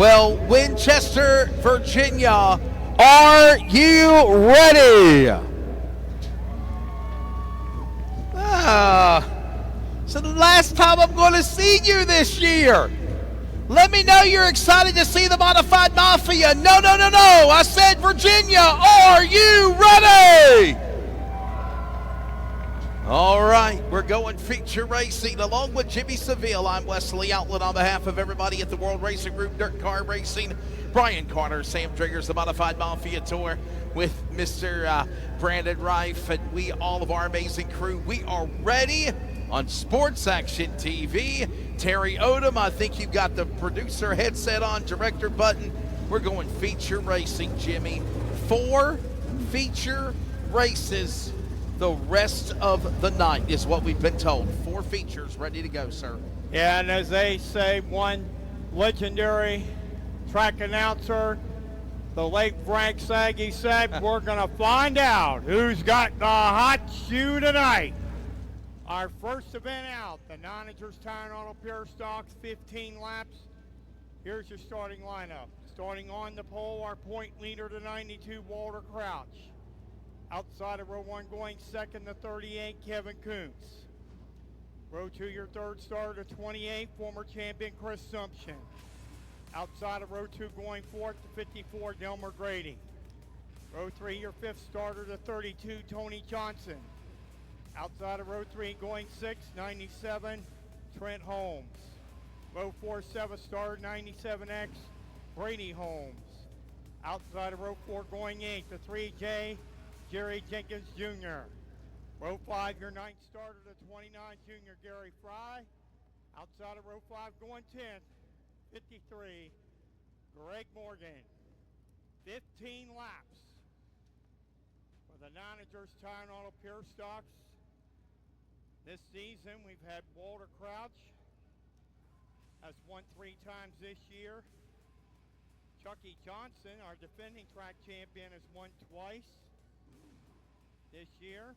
Well, Winchester, Virginia, are you ready? So the last time I'm going to see you this year. Let me know you're excited to see the Modified Mafia. No. I said, Virginia, are you ready? All right, we're going feature racing along with Jimmy Seville. I'm Wesley Outlet on behalf of everybody at the World Racing Group, Dirt Car Racing. Brian Carter, Sam Triggers, the Modified Mafia Tour with Mr. Brandon Reif, and all of our amazing crew. We are ready on Sports Action TV. Terry Odom, I think you've got the producer headset on, director button. We're going feature racing, Jimmy. 4 feature races the rest of the night is what we've been told. 4 features ready to go, sir. Yeah, and as they say, one legendary track announcer, the late Frank Saggy, said, we're going to find out who's got the hot shoe tonight. Our first event out, the Nonagers Tire and Auto Pure Stocks, 15 laps. Here's your starting lineup. Starting on the pole, our point leader to 92, Walter Crouch. Outside of row 1, going second to 38, Kevin Kuntz. Row 2, your third starter to 28, former champion Chris Sumption. Outside of row 2, going fourth to 54, Delmer Grady. Row 3, your fifth starter to 32, Tony Johnson. Outside of row 3, going sixth, 97, Trent Holmes. Row 4, seventh starter, 97X, Brady Holmes. Outside of row 4, going eighth to 3J, Jerry Jenkins Jr. Row 5, your ninth starter to 29, Junior Gary Fry. Outside of row 5, going 10th, 53, Greg Morgan. 15 laps for the Nonagers Tire and Auto Pure Stocks. This season, we've had Walter Crouch has won 3 times this year. Chucky Johnson, our defending track champion, has won twice this year.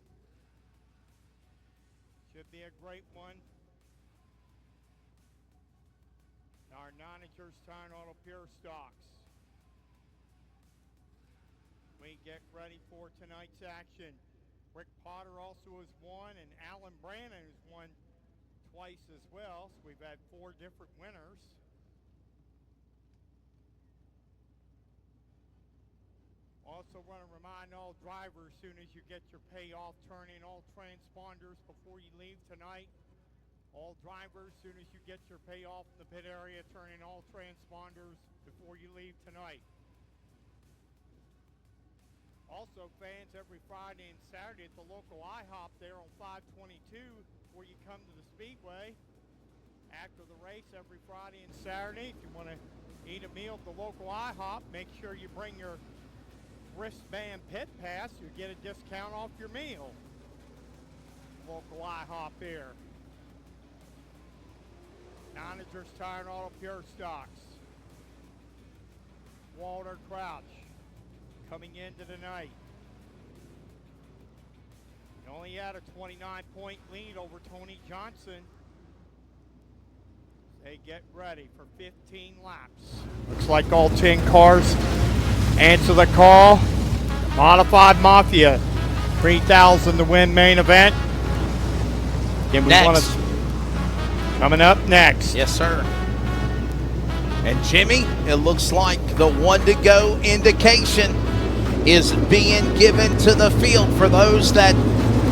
Should be a great one. Our Nonagers Tire and Auto Pure Stocks. We get ready for tonight's action. Rick Potter also has won, and Alan Brannon has won twice as well. So we've had 4 different winners. Also want to remind all drivers, as soon as you get your payoff, turn in all transponders before you leave tonight. All drivers, as soon as you get your payoff in the pit area, turn in all transponders before you leave tonight. Also, fans, every Friday and Saturday at the local IHOP there on 522 before you come to the Speedway. After the race every Friday and Saturday, if you want to eat a meal at the local IHOP, make sure you bring your wristband pit pass. You get a discount off your meal. Local IHOP here. Nonagers Tire and Auto Pure Stocks. Walter Crouch coming into the night. He only had a 29-point lead over Tony Johnson. They get ready for 15 laps. Looks like all 10 cars answer the call. Modified Mafia, 3,000 to win main event. Then we want to coming up next. Yes, sir. And Jimmy, it looks like the 1 to go indication is being given to the field for those that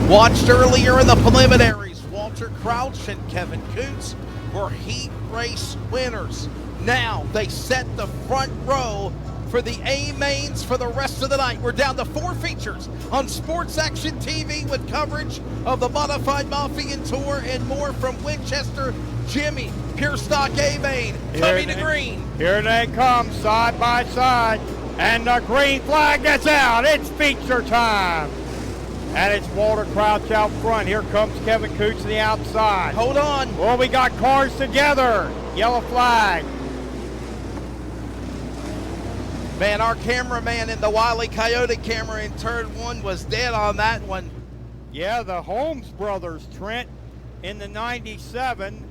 watched earlier in the preliminaries. Walter Crouch and Kevin Kuntz were heat race winners. Now they set the front row for the A-mains for the rest of the night. We're down to 4 features on Sports Action TV with coverage of the Modified Mafia Tour and more from Winchester. Jimmy, Pure Stock A-main, coming to green. Here they come, side by side, and the green flag gets out. It's feature time. And it's Walter Crouch out front. Here comes Kevin Kuntz to the outside. Hold on. Well, we got cars together. Yellow flag. Man, our cameraman in the Wile E. Coyote camera in turn 1 was dead on that one. Yeah, the Holmes brothers, Trent in the 97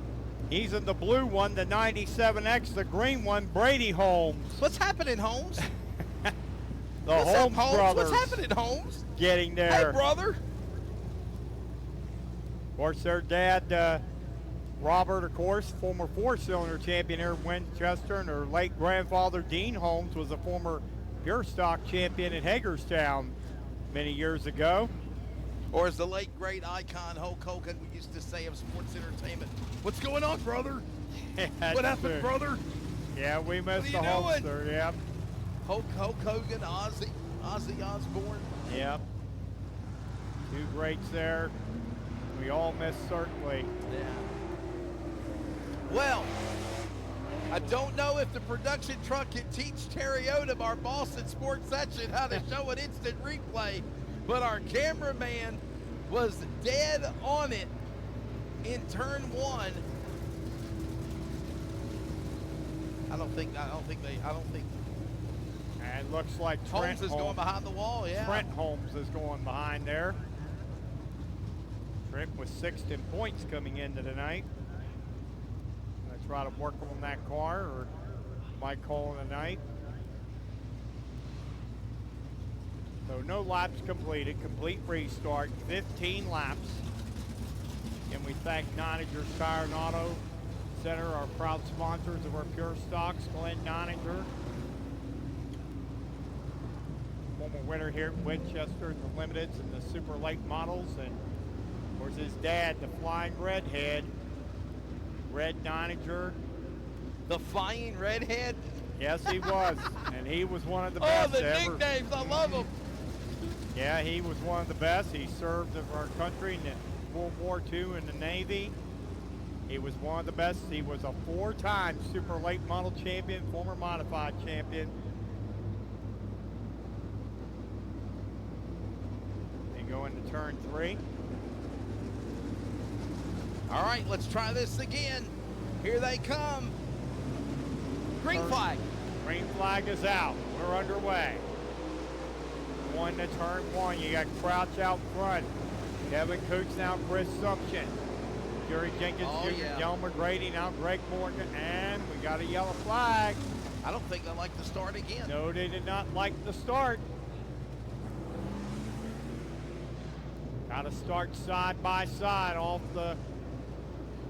He's in the blue one, the 97X, the green one, Brady Holmes. What's happening, Holmes? The What's Holmes up, Holmes? brothers. What's happening, Holmes? Getting there. Hey, brother. Of course, their dad, Robert, of course, former four-cylinder champion here at Winchester, and their late grandfather, Dean Holmes, was a former pure stock champion in Hagerstown many years ago. Or as the late great icon Hulk Hogan we used to say of sports entertainment, what's going on, brother? What happened, brother? Yeah, we missed the What are you Hulkster, yep. Hulk Hogan, Ozzy Osbourne. Yep. Two greats there. We all miss, certainly. Yeah. Well, I don't know if the production truck can teach Terry Odom, our boss at Sports Section, how to show an instant replay, but our cameraman was dead on it in turn one. I don't think. And it looks like Holmes is going behind the wall. Yeah. Trent Holmes is going behind there. Trent with 16 points coming into tonight. Gonna try to work on that car, or might call it a night. So no laps completed, complete restart, 15 laps. And we thank Noniger's Tire and Auto Center, our proud sponsors of our Pure Stocks, Glenn Noninger, former winner here at Winchester in the Limiteds and the Super Late Models, and of course his dad, the Flying Redhead, Red Noninger. The Flying Redhead? Yes, he was. And he was one of the best the ever. nicknames, I love them. Yeah, he was one of the best. He served our country in World War II in the Navy. He was one of the best. He was a four-time Super Late Model champion, former modified champion. And go into turn three. All right, let's try this again. Here they come. Green flag. Green flag is out. We're underway. One to turn one. You got Crouch out front. Kevin Coots now, Chris Sumption. Jerry Jenkins, Delmer Grady, now Greg Morgan, and we got a yellow flag. I don't think they like to start again. No, they did not like the start. Got to start side by side off the...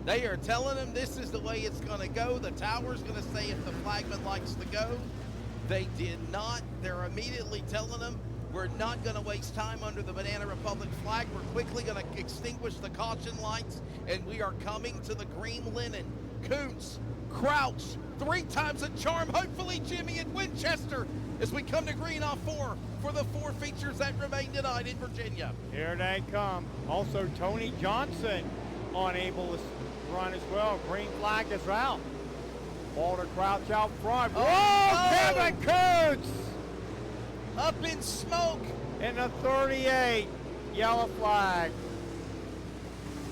They are telling them this is the way it's going to go. The tower's going to say if the flagman likes to go. They did not. They're immediately telling them, we're not going to waste time under the Banana Republic flag. We're quickly going to extinguish the caution lights, and we are coming to the green linen. Koontz, Crouch, 3 times a charm. Hopefully Jimmy at Winchester as we come to green off 4 for the 4 features that remain tonight in Virginia. Here they come. Also, Tony Johnson unable to run as well. Green flag is out. Walter Crouch out front. Kevin Coots! Up in smoke. In the 38, yellow flag.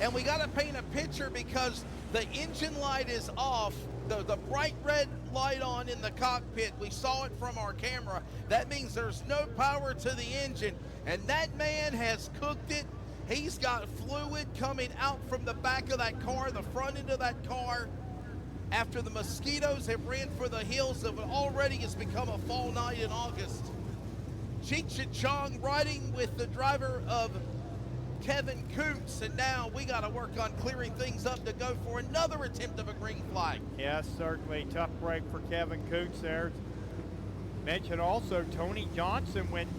And we got to paint a picture because the engine light is off. The bright red light on in the cockpit. We saw it from our camera. That means there's no power to the engine. And that man has cooked it. He's got fluid coming out from the back of that car, the front end of that car. After the mosquitoes have ran for the hills of what already has become a fall night in August. Cheech Chong riding with the driver of Kevin Coots, and now we got to work on clearing things up to go for another attempt of a green flag. Yes, certainly. Tough break for Kevin Coots there. Mentioned also Tony Johnson went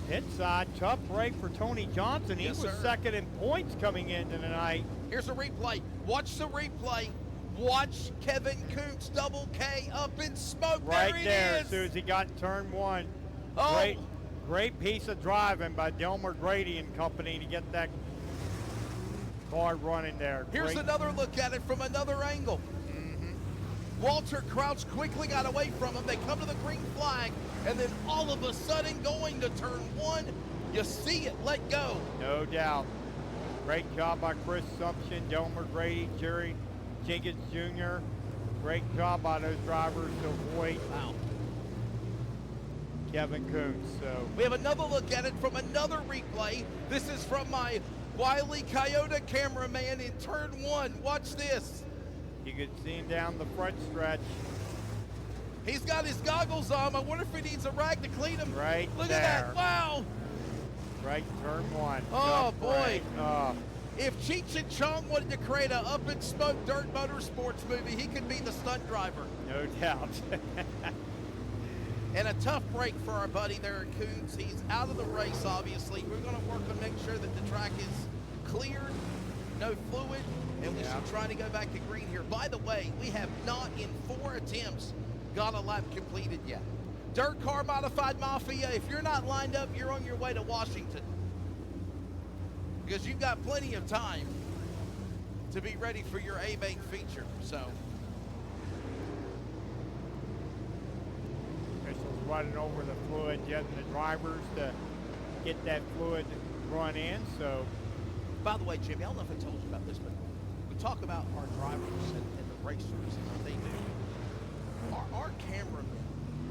pit side. Tough break for Tony Johnson. He was second in points coming into the night. Here's a replay. Watch the replay. Watch Kevin Coots, double K, up in smoke. Right there, as soon as he got in turn one. Oh. Great piece of driving by Delmer Grady and company to get that car running there. Here's another look at it from another angle. Walter Crouch quickly got away from him. They come to the green flag, and then all of a sudden going to turn one, you see it let go. No doubt. Great job by Chris Sumption, Delmer Grady, Jerry Jenkins Jr. Great job by those drivers to avoid Kevin Coots. So we have another look at it from another replay. This is from my Wile E. Coyote cameraman in turn one. Watch this. You can see him down the front stretch. He's got his goggles on. I wonder if he needs a rag to clean them. Right Look there. at that. Wow. Right turn one. Oh, Jump boy. right. Oh, If Cheech and Chong wanted to create a Up in Smoke dirt motorsports movie, he could be the stunt driver. no doubt. And a tough break for our buddy there at Coons. He's out of the race, obviously. We're going to work on make sure that the track is cleared, no fluid, and we should try to go back to green here. By the way, we have not in 4 attempts got a lap completed yet. Dirt Car Modified Mafia, if you're not lined up, you're on your way to Washington. Because you've got plenty of time to be ready for your A-Bank feature. So, Officials running over the fluid, getting the drivers to get that fluid run in. So, by the way, Jimmy, I don't know if I told you about this, but we talk about our drivers and the racers and what they do. Our cameramen,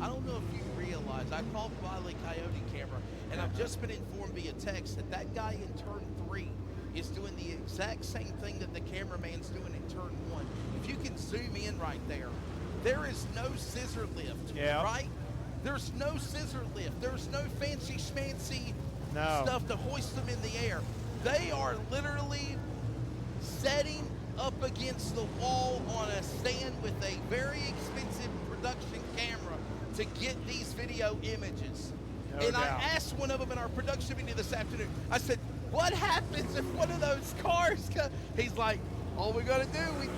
I don't know if you realize, I called Wile E. Coyote camera, and I've just been informed via text that that guy in turn 3 is doing the exact same thing that the cameraman's doing in turn 1. If you can zoom in right there, there is no scissor lift, right? There's no scissor lift. There's no fancy schmancy stuff to hoist them in the air. They are literally setting up against the wall on a stand with a very expensive production camera to get these video images. I asked one of them in our production meeting this afternoon, I said, what happens if one of those cars comes? He's like, all we're gonna do,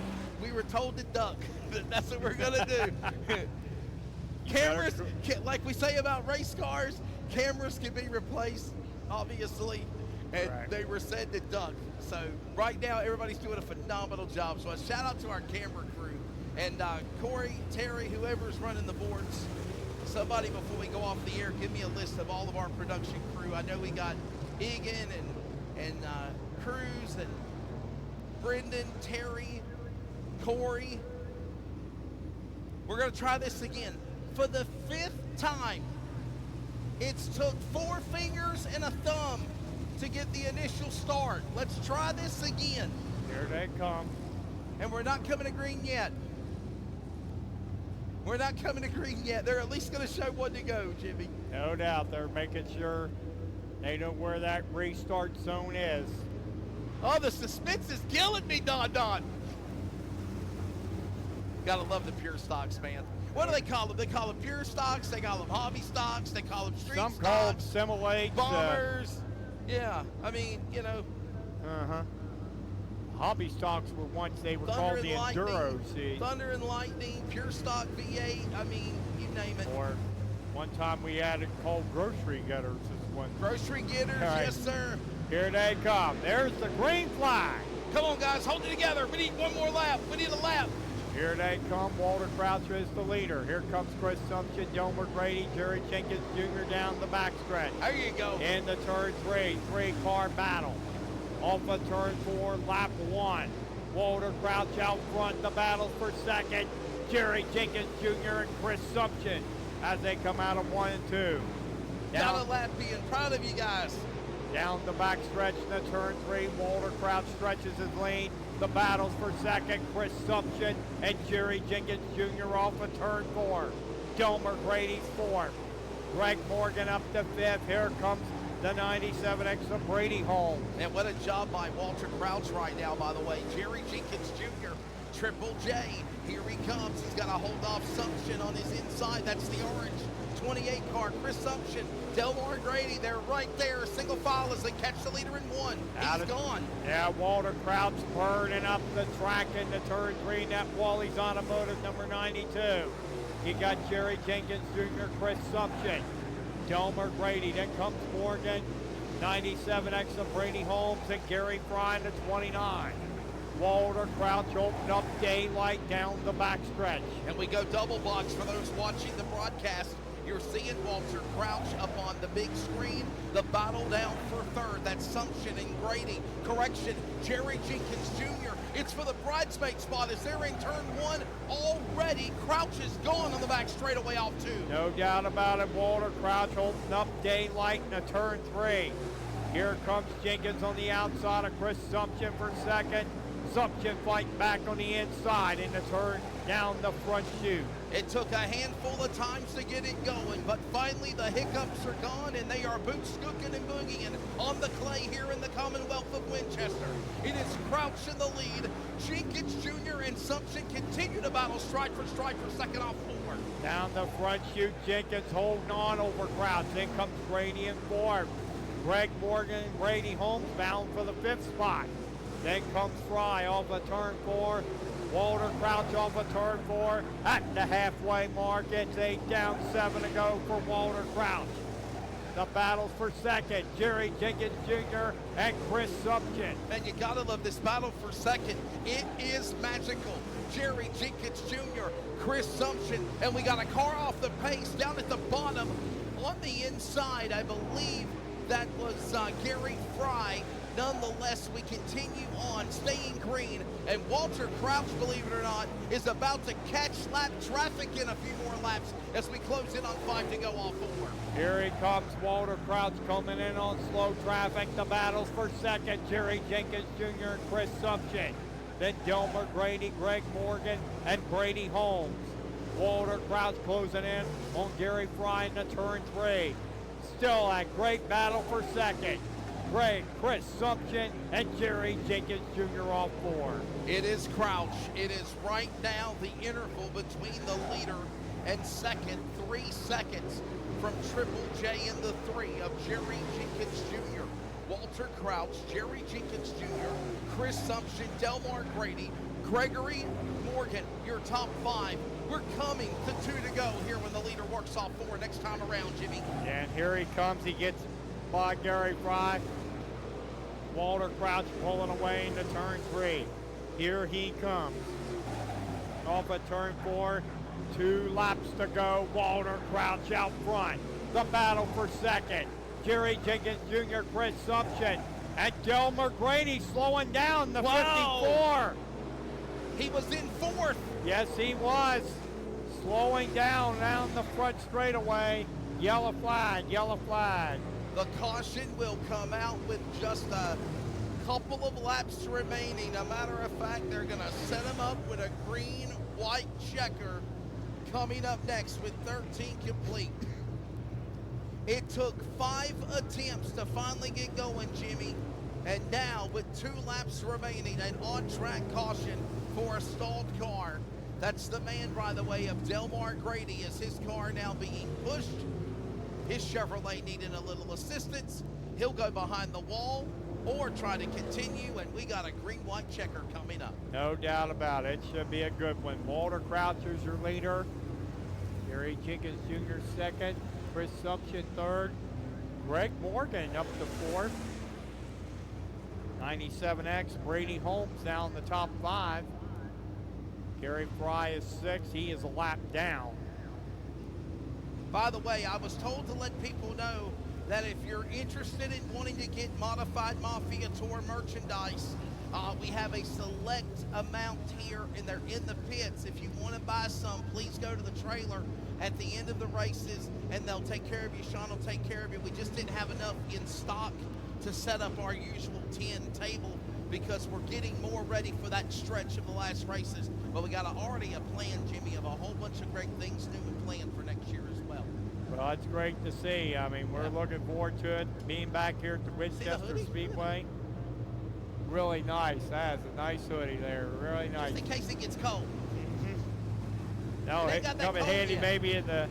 we were told to duck. That's what we're gonna do. Cameras, like we say about race cars, cameras can be replaced, obviously, and they were said to duck. So right now, everybody's doing a phenomenal job. So a shout out to our camera crew. And Corey, Terry, whoever's running the boards, somebody before we go off the air, give me a list of all of our production crew. I know we got Egan and Cruz and Brendan, Terry, Corey. We're going to try this again. For the 5th time, it's took 4 fingers and a thumb to get the initial start. Let's try this again. Here they come. And we're not coming to green yet. We're not coming to green yet. They're at least going to show one to go, Jimmy. No doubt. They're making sure they know where that restart zone is. Oh, the suspense is killing me, Don. Gotta love the pure stocks, man. What do they call them? They call them pure stocks. They call them hobby stocks. They call them street stocks. Some call them simulates. Bombers. Yeah, I mean, you know. Hobby stocks were once, they were Thunder called the Lightning, Enduro. See? Thunder and Lightning, pure stock V8. I mean, you name it. Or one time we had it called grocery getters. Is one. Grocery getters, yes, sir. Here they come. There's the green flag. Come on, guys, hold it together. We need one more lap. We need a lap. Here they come. Walter Crouch is the leader. Here comes Chris Sumption, Delmer Grady, Jerry Jenkins Jr. down the backstretch. There you go. In the turn 3, 3-car battle. Off of turn 4, lap 1. Walter Crouch out front. The battle for second. Jerry Jenkins Jr. and Chris Sumption as they come out of 1 and 2. Got a lap being proud of you guys. Down the backstretch in the turn 3, Walter Crouch stretches his lane. The battles for second, Chris Sumption and Jerry Jenkins Jr. off of turn 4. Delmer Grady's 4th. Greg Morgan up to 5th. Here comes the 97X of Brady Holmes. And what a job by Walter Crouch right now, by the way. Jerry Jenkins Jr., Triple J, here he comes. He's got to hold off Sumption on his inside. That's the orange 28 car. Chris Sumption, Delmar Grady, they're right there. Single file as they catch the leader in 1. He's gone. Yeah, Walter Crouch burning up the track in the turn 3. Net Wally's Automotive number 92. You got Jerry Jenkins Jr., Chris Sumption, Delmer Grady. Then comes Morgan, 97X of Brady Holmes, and Gary Fry in the 29. Walter Crouch opened up daylight down the backstretch. And we go double box for those watching the broadcast. You're seeing Walter Crouch up on the big screen. The battle down for 3rd. That's Sumption and Grady. Correction, Jerry Jenkins Jr. It's for the bridesmaid spot as they're in turn 1 already. Crouch is gone on the back straightaway off 2. No doubt about it. Walter Crouch opened up daylight in the turn 3. Here comes Jenkins on the outside of Chris Sumption for second. Sumption fighting back on the inside in the turn down the front chute. It took a handful of times to get it going, but finally the hiccups are gone and they are boot scooking and boogieing on the clay here in the Commonwealth of Winchester. It is Crouch in the lead. Jenkins Jr. and Sumption continue to battle stride for second off four. Down the front chute, Jenkins holding on over Crouch. Then comes Grady in fourth. Greg Morgan and Brady Holmes bound for the fifth spot. Then comes Fry off of turn four. Walter Crouch off of turn four. At the halfway mark, it's 8 down, 7 to go for Walter Crouch. The battles for second, Jerry Jenkins Jr. and Chris Sumption. Man, you gotta love this battle for second. It is magical. Jerry Jenkins Jr., Chris Sumption, and we got a car off the pace down at the bottom on the inside. I believe that was Gary Fry. Nonetheless, we continue on, staying green, and Walter Crouch, believe it or not, is about to catch lap traffic in a few more laps as we close in on 5 to go off 4. Here he comes, Walter Crouch coming in on slow traffic. The battles for second, Jerry Jenkins Jr. and Chris Sumption. Then Delmer Grady, Greg Morgan, and Brady Holmes. Walter Crouch closing in on Gary Fry in the turn 3. Still a great battle for second. Greg, Chris Sumption, and Jerry Jenkins Jr. off 4. It is Crouch. It is right now the interval between the leader and second, 3 seconds from Triple J in the 3 of Jerry Jenkins Jr. Walter Crouch, Jerry Jenkins Jr., Chris Sumption, Delmar Grady, Gregory Morgan, your top 5. We're coming to 2 to go here when the leader works off 4 next time around, Jimmy. And here he comes. He gets by Gary Fry. Walter Crouch pulling away into turn 3. Here he comes. Off at turn 4. 2 laps to go. Walter Crouch out front. The battle for second. Jerry Jenkins Jr., Chris Sumption, and Delmer Grady slowing down the 54. He was in 4th. Yes, he was. Slowing down the front straightaway. Yellow flag, yellow flag. The caution will come out with just a couple of laps remaining. A matter of fact, they're going to set him up with a green-white checker coming up next with 13 complete. It took 5 attempts to finally get going, Jimmy. And now, with 2 laps remaining, an on-track caution for a stalled car. That's the man, by the way, of Delmar Grady. Is his car now being pushed? His Chevrolet needing a little assistance. He'll go behind the wall or try to continue, and we got a green-white checker coming up. No doubt about it. Should be a good one. Walter Crouch is your leader. Jerry Jenkins Jr. second. Chris Sumption third. Greg Morgan up to 4th. 97X, Brady Holmes down the top 5. Gary Fry is 6th. He is a lap down. By the way, I was told to let people know that if you're interested in wanting to get modified Mafia Tour merchandise, we have a select amount here, and they're in the pits. If you want to buy some, please go to the trailer at the end of the races, and they'll take care of you. Sean will take care of you. We just didn't have enough in stock to set up our usual 10 table because we're getting more ready for that stretch of the last races. But we got already a plan, Jimmy, of a whole bunch of great things new and planned for next year as well. Well, it's great to see. I mean, we're looking forward to it. Being back here at the Winchester Speedway. Really nice. That's a nice hoodie there. Really nice. Just in case it gets cold. No, it come in handy maybe in the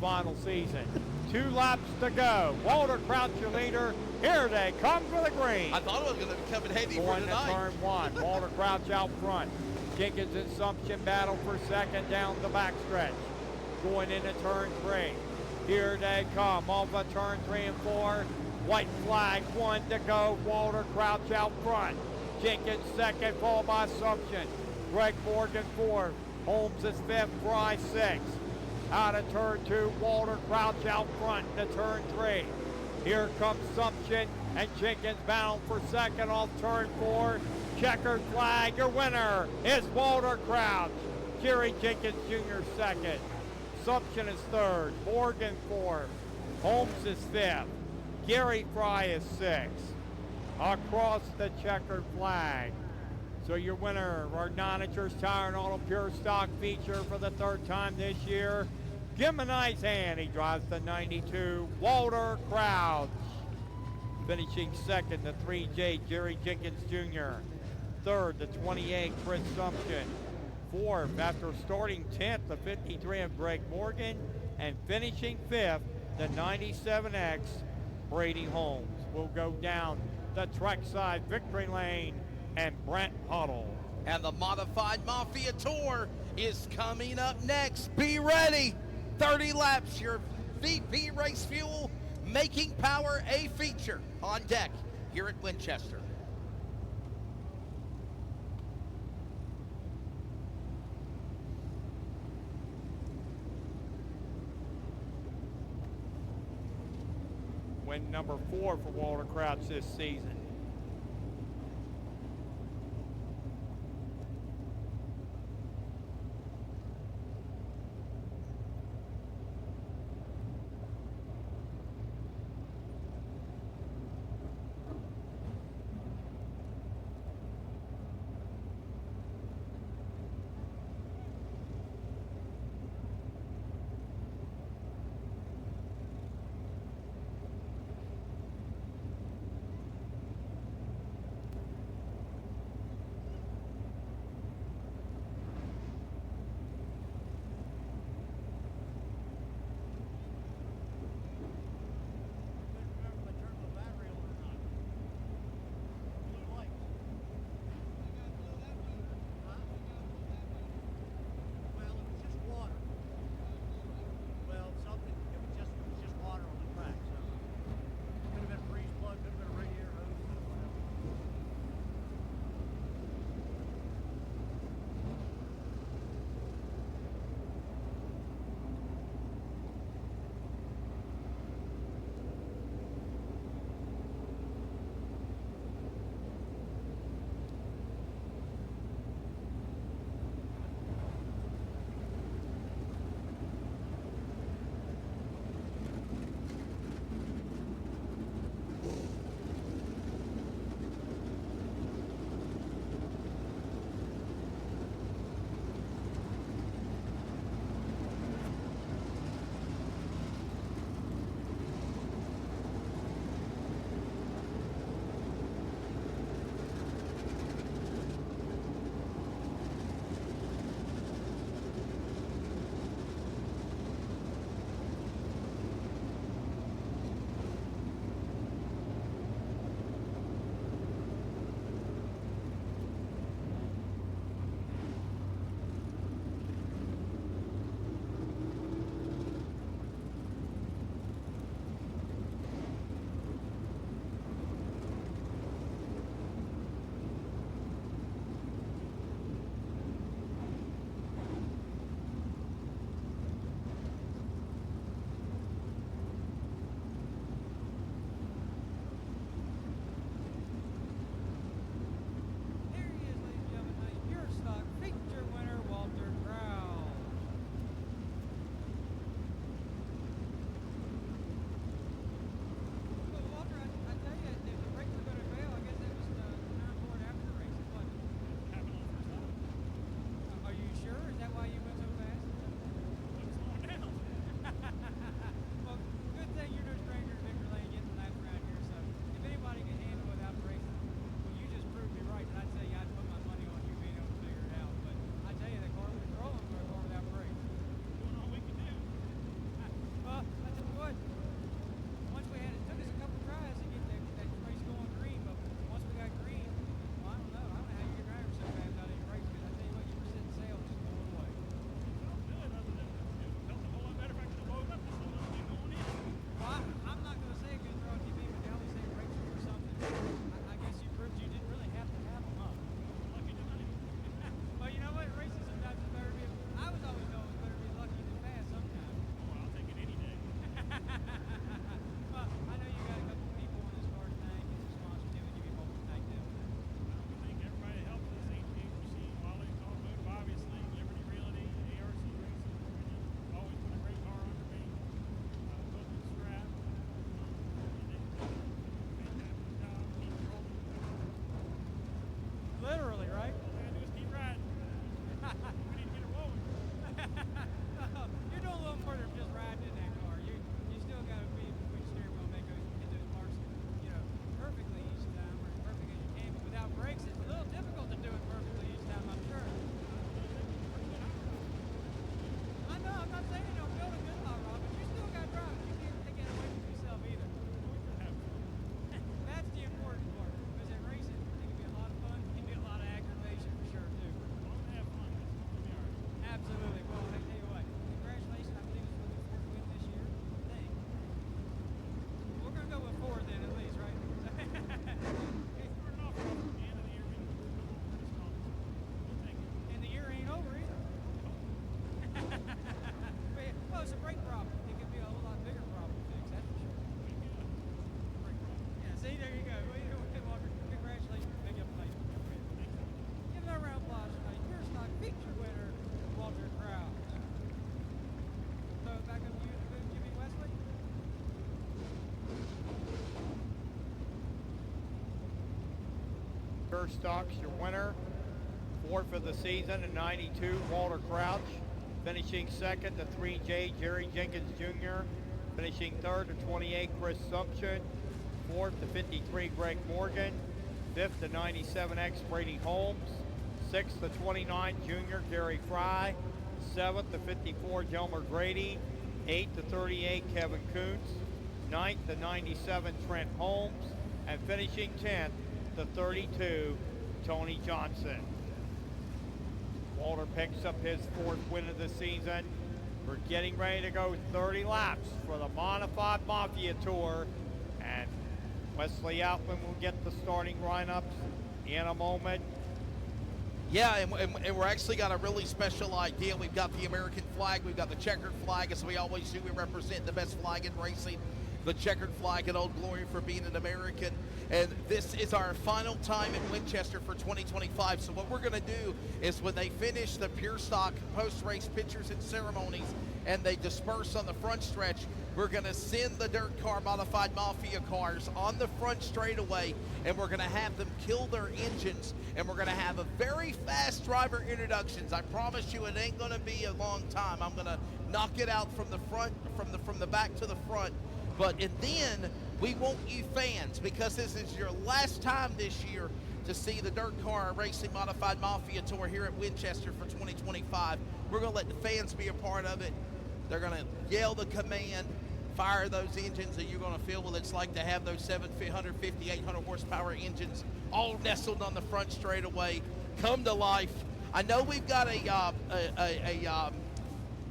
final season. 2 laps to go. Walter Crouch, your leader. Here they come for the green. I thought it was going to come in handy for Going tonight. to turn 1. Walter Crouch out front. Jenkins and Sumption battle for second down the backstretch. Going into turn 3. Here they come off of turn 3 and 4. White flag, 1 to go. Walter Crouch out front. Jenkins second, followed by Sumption. Greg Morgan 4th. Holmes is 5th, Fry 6th. Out of turn 2, Walter Crouch out front to turn 3. Here comes Sumption and Jenkins bound for second off turn 4. Checkered flag, your winner is Walter Crouch. Jerry Jenkins Jr. second. Sumption is 3rd, Morgan 4th. Holmes is 5th. Gary Fry is 6th. Across the checkered flag. So your winner, our non-insurance tire and auto pure stock feature for the third time this year. Give him a nice hand. He drives the 92, Walter Crouch. Finishing second, the 3J, Jerry Jenkins Jr. Third, the 28, Chris Sumption. Fourth, after starting 10th, the 53 of Greg Morgan. And finishing fifth, the 97X, Brady Holmes. Will go down the trackside victory lane and Brent Huddle. And the Modified Mafia Tour is coming up next. Be ready. 30 laps, your VP Race Fuel, making power a feature on deck here at Winchester. Win number 4 for Walter Crouch this season. Absolutely. Well, I tell you what, congratulations. I believe it's the fourth win this year. I think. We're going to go with four then, at least, right? And the year ain't over either. Well, it's a great problem. It could be a whole lot bigger problem to fix, that's for sure. Yeah, see, there you go. Walker, congratulations. Big up late. Give another round of applause tonight. Your stock feature winner, Walter Krause. So back up to you in the booth, Jimmy Wesley. First stock's your winner. Fourth of the season in 92, Walter Crouch. Finishing second, the 3J, Jerry Jenkins Jr. Finishing third, the 28, Chris Sumption. Fourth, the 53, Greg Morgan. Fifth, the 97X, Brady Holmes. Sixth, the 29, Junior, Gary Fry. Seventh, the 54, Jelmer Grady. Eighth, the 38, Kevin Kuntz. Ninth, the 97, Trent Holmes. And finishing 10th, the 32, Tony Johnson. Walter picks up his fourth win of the season. We're getting ready to go 30 laps for the Modified Mafia Tour. And Wesley Outman will get the starting lineups in a moment. Yeah, and we're actually got a really special idea. We've got the American flag, we've got the checkered flag, as we always do. We represent the best flag in racing, the checkered flag at Old Glory for being an American. And this is our final time in Winchester for 2025. So what we're going to do is when they finish the pure stock post-race pictures and ceremonies and they disperse on the front stretch, we're going to send the dirt car modified Mafia cars on the front straightaway, and we're going to have them kill their engines, and we're going to have a very fast driver introductions. I promise you it ain't going to be a long time. I'm going to knock it out from the front, from the back to the front. And then we want you fans, because this is your last time this year to see the Dirt Car Racing Modified Mafia Tour here at Winchester for 2025. We're going to let the fans be a part of it. They're going to yell the command, fire those engines, and you're going to feel what it's like to have those 750, 800 horsepower engines all nestled on the front straightaway come to life. I know we've got a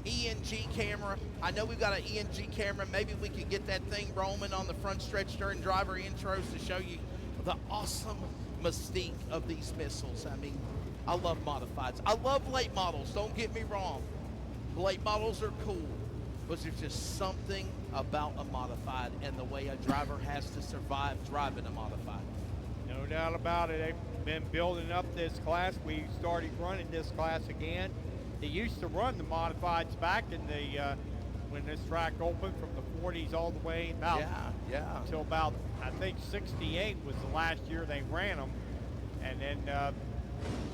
ENG camera. I know we've got an ENG camera. Maybe we can get that thing roaming on the front stretch during driver intros to show you the awesome mystique of these missiles. I mean, I love modifieds. I love late models, don't get me wrong. Late models are cool, but there's just something about a modified and the way a driver has to survive driving a modified. No doubt about it. They've been building up this class. We started running this class again. They used to run the modifieds back in the when this track opened, from the 40s all the way until about, I think 68 was the last year they ran them, and then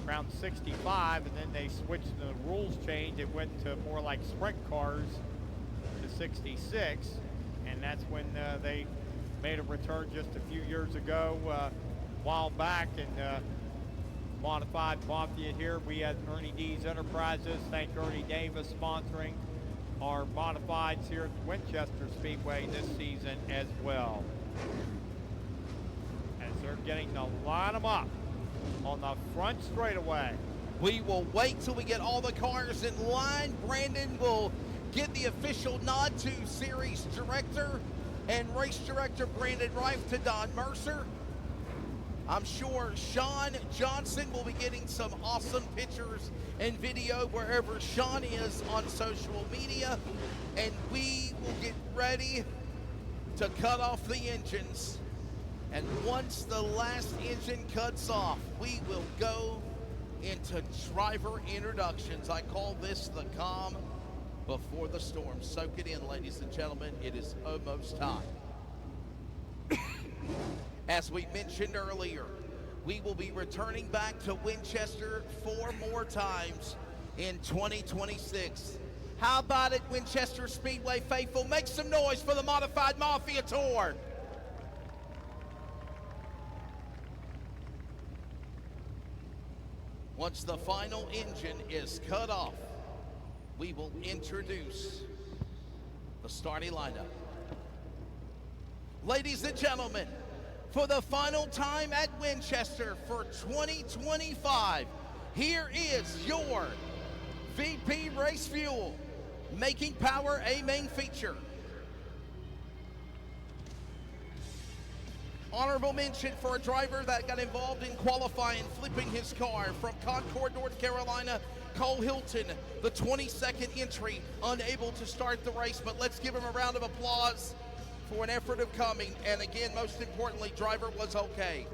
around 65, and then they switched, the rules changed. It went to more like sprint cars to 66, and that's when they made a return just a few years ago, a while back, and Modified Mafia here. We had Ernie D's Enterprises. Thank Ernie Davis sponsoring our modifieds here at Winchester Speedway this season as well. As they're getting to line them up on the front straightaway. We will wait till we get all the cars in line. Brandon will get the official nod to series director and race director Brandon Reif to Don Mercer. I'm sure Sean Johnson will be getting some awesome pictures and video wherever Sean is on social media. And we will get ready to cut off the engines. And once the last engine cuts off, we will go into driver introductions. I call this the calm before the storm. Soak it in, ladies and gentlemen. It is almost time. As we mentioned earlier, we will be returning back to Winchester 4 more times in 2026. How about it, Winchester Speedway faithful? Make some noise for the Modified Mafia Tour. Once the final engine is cut off, we will introduce the starting lineup. Ladies and gentlemen, for the final time at Winchester for 2025, here is your VP Race Fuel, making power a main feature. Honorable mention for a driver that got involved in qualifying, flipping his car from Concord, North Carolina, Cole Hilton, the 22nd entry, unable to start the race, but let's give him a round of applause for an effort of coming, and again, most importantly, driver was okay.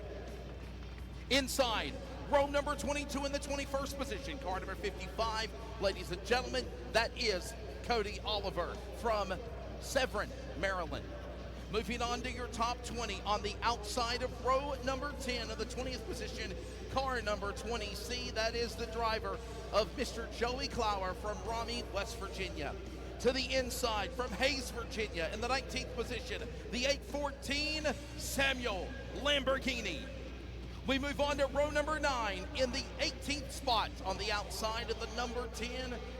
Inside, row number 22 in the 21st position, car number 55, ladies and gentlemen, that is Cody Oliver from Severn, Maryland. Moving on to your top 20 on the outside of row number 10 of the 20th position, car number 20C, that is the driver of Mr. Joey Clower from Raleigh, West Virginia. To the inside from Hayes, Virginia, in the 19th position, the 814 Samuel Lamborghini. We move on to row number 9 in the 18th spot on the outside of the number 10.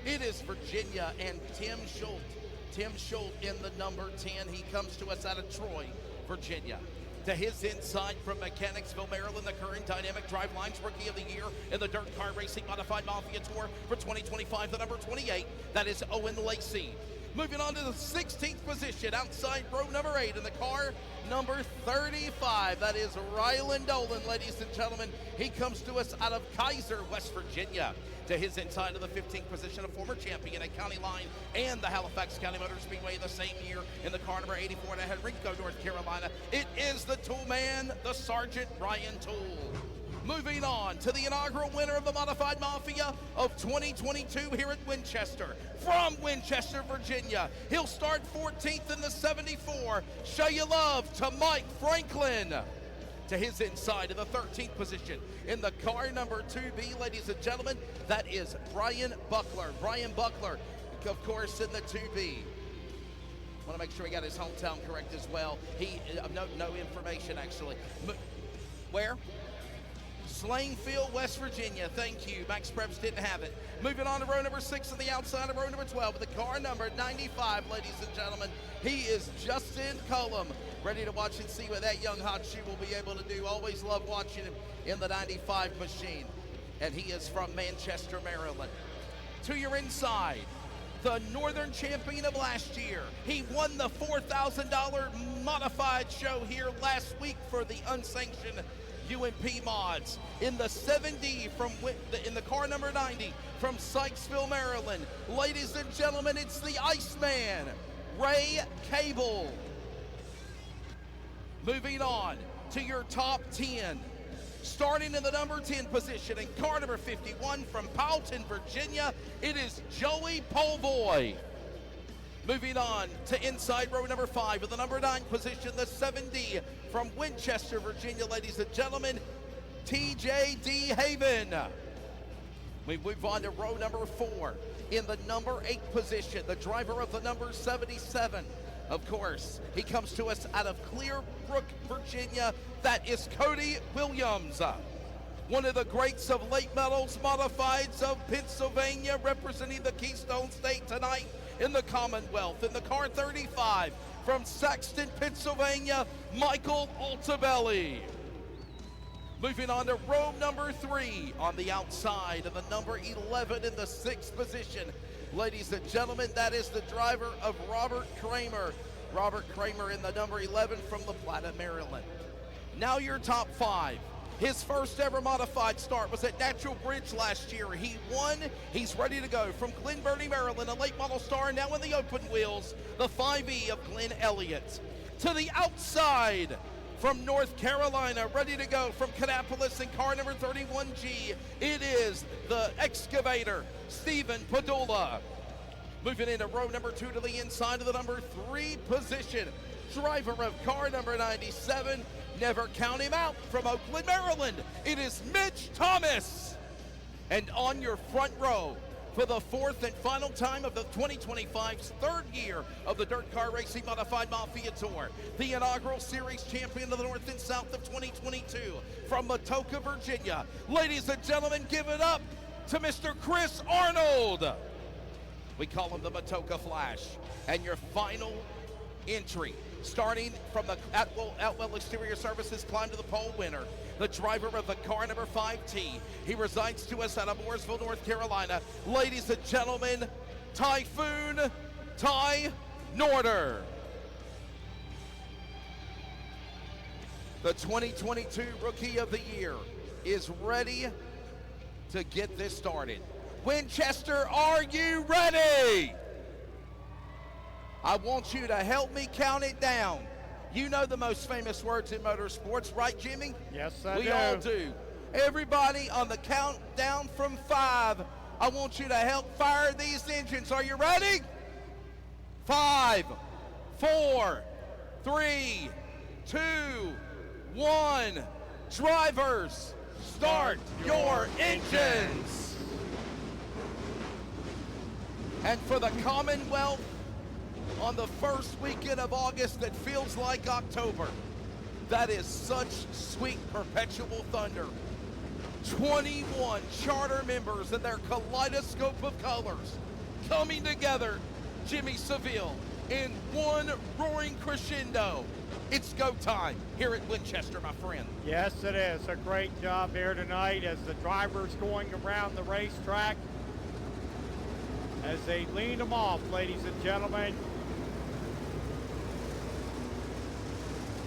It is Virginia and Tim Schultz. Tim Schultz in the number 10. He comes to us out of Troy, Virginia. To his inside from Mechanicsville, Maryland, the current Dynamic Drivelines Rookie of the Year in the Dirt Car Racing Modified Mafia Tour for 2025, the number 28. That is Owen Lacey. Moving on to the 16th position, outside row number 8 in the car number 35. That is Ryland Dolan, ladies and gentlemen. He comes to us out of Kaiser, West Virginia. To his inside of the 15th position, a former champion at County Line and the Halifax County Motor Speedway the same year in the car number 84 at Henrico, North Carolina. It is the tool man, the Sergeant Ryan Toole. Moving on to the inaugural winner of the Modified Mafia of 2022 here at Winchester. From Winchester, Virginia, he'll start 14th in the 74. Show you love to Mike Franklin. To his inside of the 13th position in the car number 2B, ladies and gentlemen, that is Brian Buckler. Brian Buckler, of course, in the 2B. I want to make sure he got his hometown correct as well. He no information actually. Where? Slainfield, West Virginia. Thank you. Max Preps didn't have it. Moving on to row number 6 on the outside of row number 12 with the car number 95, ladies and gentlemen. He is Justin Cullum. Ready to watch and see what that young hot shoe will be able to do. Always love watching him in the 95 machine. And he is from Manchester, Maryland. To your inside, the Northern champion of last year. He won the $4,000 modified show here last week for the unsanctioned UMP mods. In the 7D in the car number 90 from Sykesville, Maryland. Ladies and gentlemen, it's the Iceman, Ray Cable. Moving on to your top 10. Starting in the number 10 position in car number 51 from Powelton, Virginia, it is Joey Polvoy. Moving on to inside row number 5 with the number 9 position, the 7D from Winchester, Virginia, ladies and gentlemen, TJD Haven. We move on to row number 4 in the number 8 position, the driver of the number 77. Of course, he comes to us out of Clearbrook, Virginia. That is Cody Williams. One of the greats of late models modifieds of Pennsylvania, representing the Keystone State tonight in the Commonwealth. In the car 35 from Saxton, Pennsylvania, Michael Altabelli. Moving on to row number 3 on the outside of the number 11 in the 6th position. Ladies and gentlemen, that is the driver of Robert Kramer. Robert Kramer in the number 11 from La Plata, Maryland. Now your top 5. His first ever modified start was at Natural Bridge last year. He won. He's ready to go from Glen Burnie, Maryland, a late model star now in the open wheels, the 5E of Glenn Elliott. To the outside from North Carolina, ready to go from Kannapolis in car number 31G, it is the excavator, Stephen Padula. Moving into row number 2 to the inside of the number 3 position, driver of car number 97, never count him out, from Oakland, Maryland, it is Mitch Thomas. And on your front row, for the 4th and final time of the 2025's 3rd year of the Dirt Car Racing Modified Mafia Tour, the inaugural series champion of the North and South of 2022 from Matoka, Virginia. Ladies and gentlemen, give it up to Mr. Chris Arnold. We call him the Matoka Flash. And your final entry, starting from the Atwell Exterior Services Climb to the Pole winner, the driver of the car number 5T. He resides to us out of Mooresville, North Carolina. Ladies and gentlemen, Typhoon Ty Norder. The 2022 Rookie of the Year is ready to get this started. Winchester, are you ready? I want you to help me count it down. You know the most famous words in motorsports, right, Jimmy? Yes, I do. We all do. Everybody on the countdown from 5, I want you to help fire these engines. Are you ready? 5, 4, 3, 2, 1. Drivers, start your engines. And for the Commonwealth, on the first weekend of August that feels like October, that is such sweet perpetual thunder. 21 charter members and their kaleidoscope of colors coming together, Jimmy Seville, in one roaring crescendo. It's go time here at Winchester, my friend. Yes, it is. A great job here tonight as the drivers going around the racetrack. As they lead them off, ladies and gentlemen.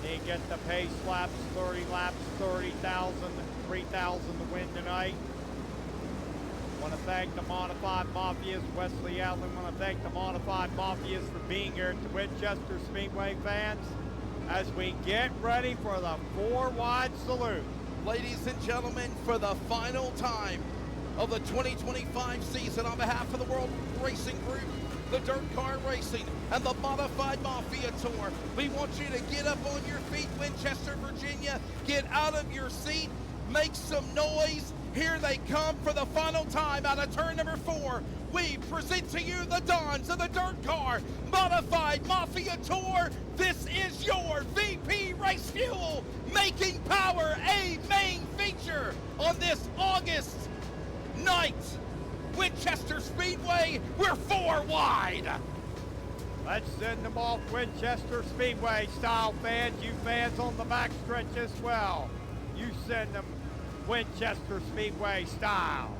They get the pace laps, 30 laps, 30,000, 3,000 to win tonight. Want to thank the Modified Mafias, Wesley Allen. Want to thank the Modified Mafias for being here at the Winchester Speedway fans as we get ready for the 4-wide salute. Ladies and gentlemen, for the final time of the 2025 season, on behalf of the World Racing Group, the Dirt Car Racing, and the Modified Mafia Tour, we want you to get up on your feet, Winchester, Virginia. Get out of your seat, make some noise. Here they come for the final time out of turn number 4. We present to you the dons of the Dirt Car Modified Mafia Tour. This is your VP Race Fuel Making Power, a main feature on this August night. Winchester Speedway, we're 4 wide. Let's send them off Winchester Speedway style, fans. You fans on the backstretch as well. You send them Winchester Speedway style.